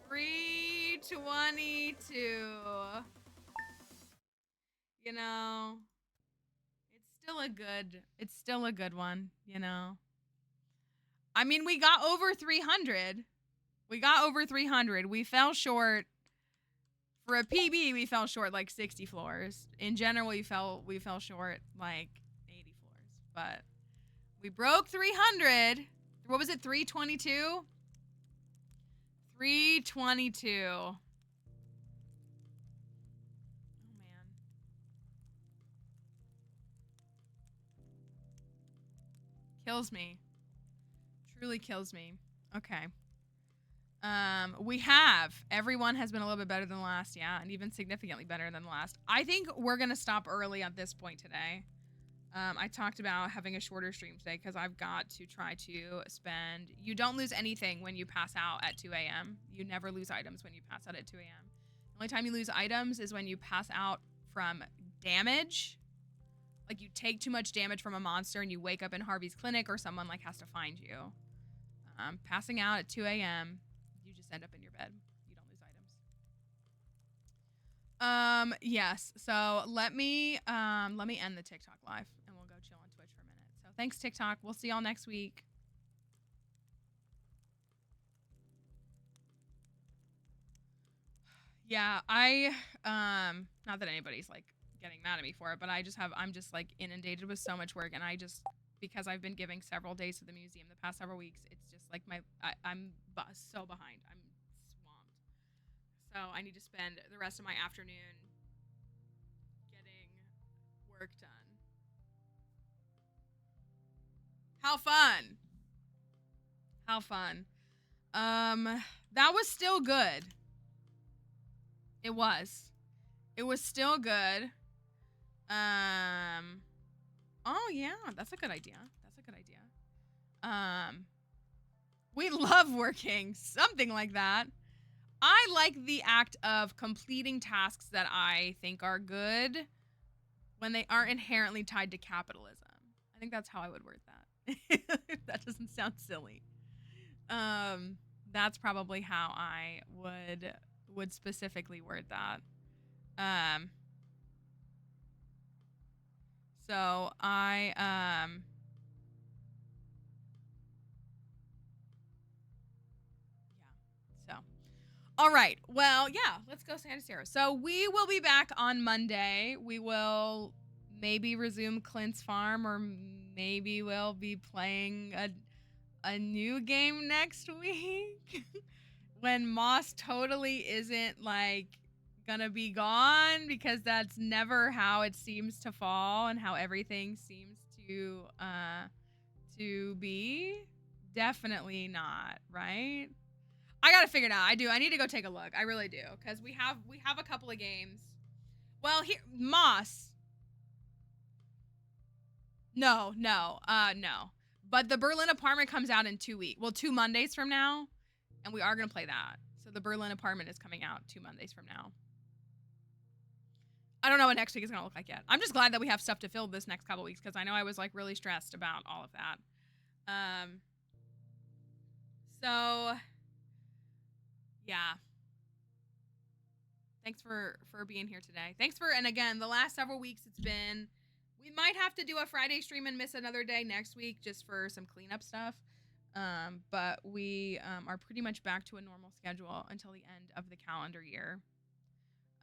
322. You know, it's still a good one, you know. I mean, we got over 300. We fell short. For a PB, we fell short like 60 floors. In general, we fell short like 80 floors. But we broke 300. What was it, 322? 322. Oh, man. Kills me. Truly kills me. Okay. Everyone has been a little bit better than the last, yeah, and even significantly better than the last. I think we're gonna stop early at this point today. I talked about having a shorter stream today because I've got to try to spend... You don't lose anything when you pass out at 2 a.m. You never lose items when you pass out at 2 a.m. The only time you lose items is when you pass out from damage. Like, you take too much damage from a monster and you wake up in Harvey's clinic or someone, like, has to find you. Passing out at 2 a.m., you just end up in your bed. You don't lose items. Yes. So let me end the TikTok live and we'll go chill on Twitch for a minute. So thanks, TikTok. We'll see y'all next week. Yeah, not that anybody's like getting mad at me for it, but I'm just like inundated with so much work, and because I've been giving several days to the museum the past several weeks, it's just like I'm so behind. I'm swamped. So I need to spend the rest of my afternoon getting work done. How fun. How fun. That was still good. It was still good. Oh yeah, that's a good idea. We love working, something like that. I like the act of completing tasks that I think are good when they aren't inherently tied to capitalism. I think that's how I would word that. That doesn't sound silly. That's probably how I would specifically word that. So I yeah. So all right. Well, yeah, let's go Santa Sierra. So we will be back on Monday. We will maybe resume Clint's Farm, or maybe we'll be playing a new game next week. When Moss totally isn't like gonna be gone, because that's never how it seems to fall and how everything seems to be. Definitely not, right? I gotta figure it out. I need to go take a look. I really do, because we have a couple of games. Well, here, Moss. No. But the Berlin Apartment comes out in 2 weeks. Well, 2 Mondays from now. And we are going to play that. So the Berlin Apartment is coming out 2 Mondays from now. I don't know what next week is going to look like yet. I'm just glad that we have stuff to fill this next couple weeks, because I know I was like really stressed about all of that. So yeah. Thanks for being here today. And again, the last several weeks we might have to do a Friday stream and miss another day next week just for some cleanup stuff. But we are pretty much back to a normal schedule until the end of the calendar year.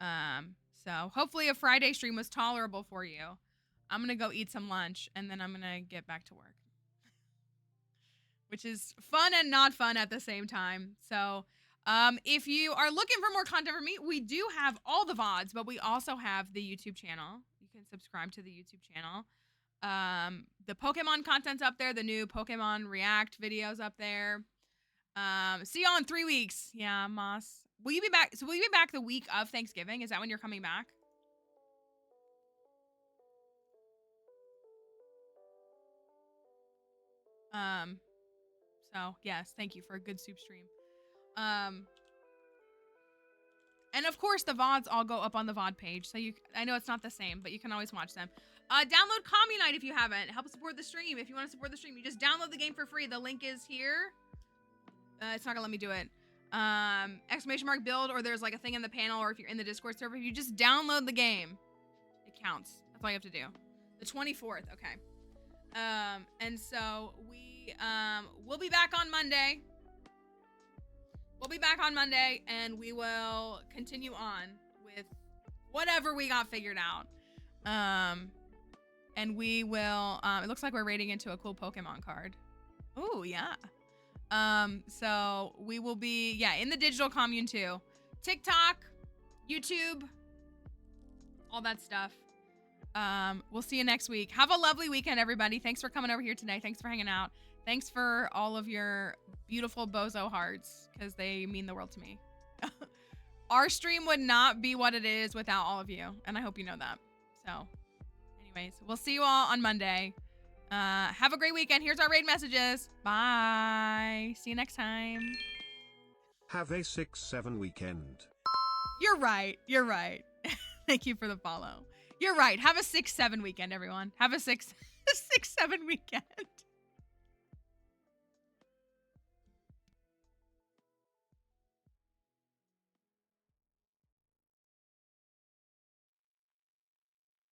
So hopefully a Friday stream was tolerable for you. I'm going to go eat some lunch and then I'm going to get back to work. Which is fun and not fun at the same time. So, if you are looking for more content from me, we do have all the VODs, but we also have the YouTube channel. You can subscribe to the YouTube channel. The Pokemon content's up there. The new Pokemon React videos up there. See y'all in 3 weeks. Yeah, Moss. Will you be back? So will you be back the week of Thanksgiving? Is that when you're coming back? So yes, thank you for a good soup stream. And of course the VODs all go up on the VOD page. So I know it's not the same, but you can always watch them. Download Communite if you haven't. Help support the stream. If you want to support the stream, you just download the game for free. The link is here. It's not gonna let me do it. ! build, or there's like a thing in the panel, or if you're in the Discord server, if you just download the game, it counts. That's all you have to do. The 24th, okay. And so we'll be back on Monday. We'll be back on Monday, and we will continue on with whatever we got figured out. And we will, it looks like we're raiding into a cool Pokemon card. Oh, yeah. So we will be, in the digital commune too. TikTok, YouTube, all that stuff. We'll see you next week. Have a lovely weekend, everybody. Thanks for coming over here today. Thanks for hanging out. Thanks for all of your beautiful bozo hearts, because they mean the world to me. Our stream would not be what it is without all of you, and I hope you know that. So, anyways, we'll see you all on Monday. Have a great weekend. Here's our raid messages. Bye. See you next time.
Have a 6-7 weekend.
You're right. You're right. Thank you for the follow. You're right. Have a 6-7 weekend, everyone. Have a 6-7 weekend.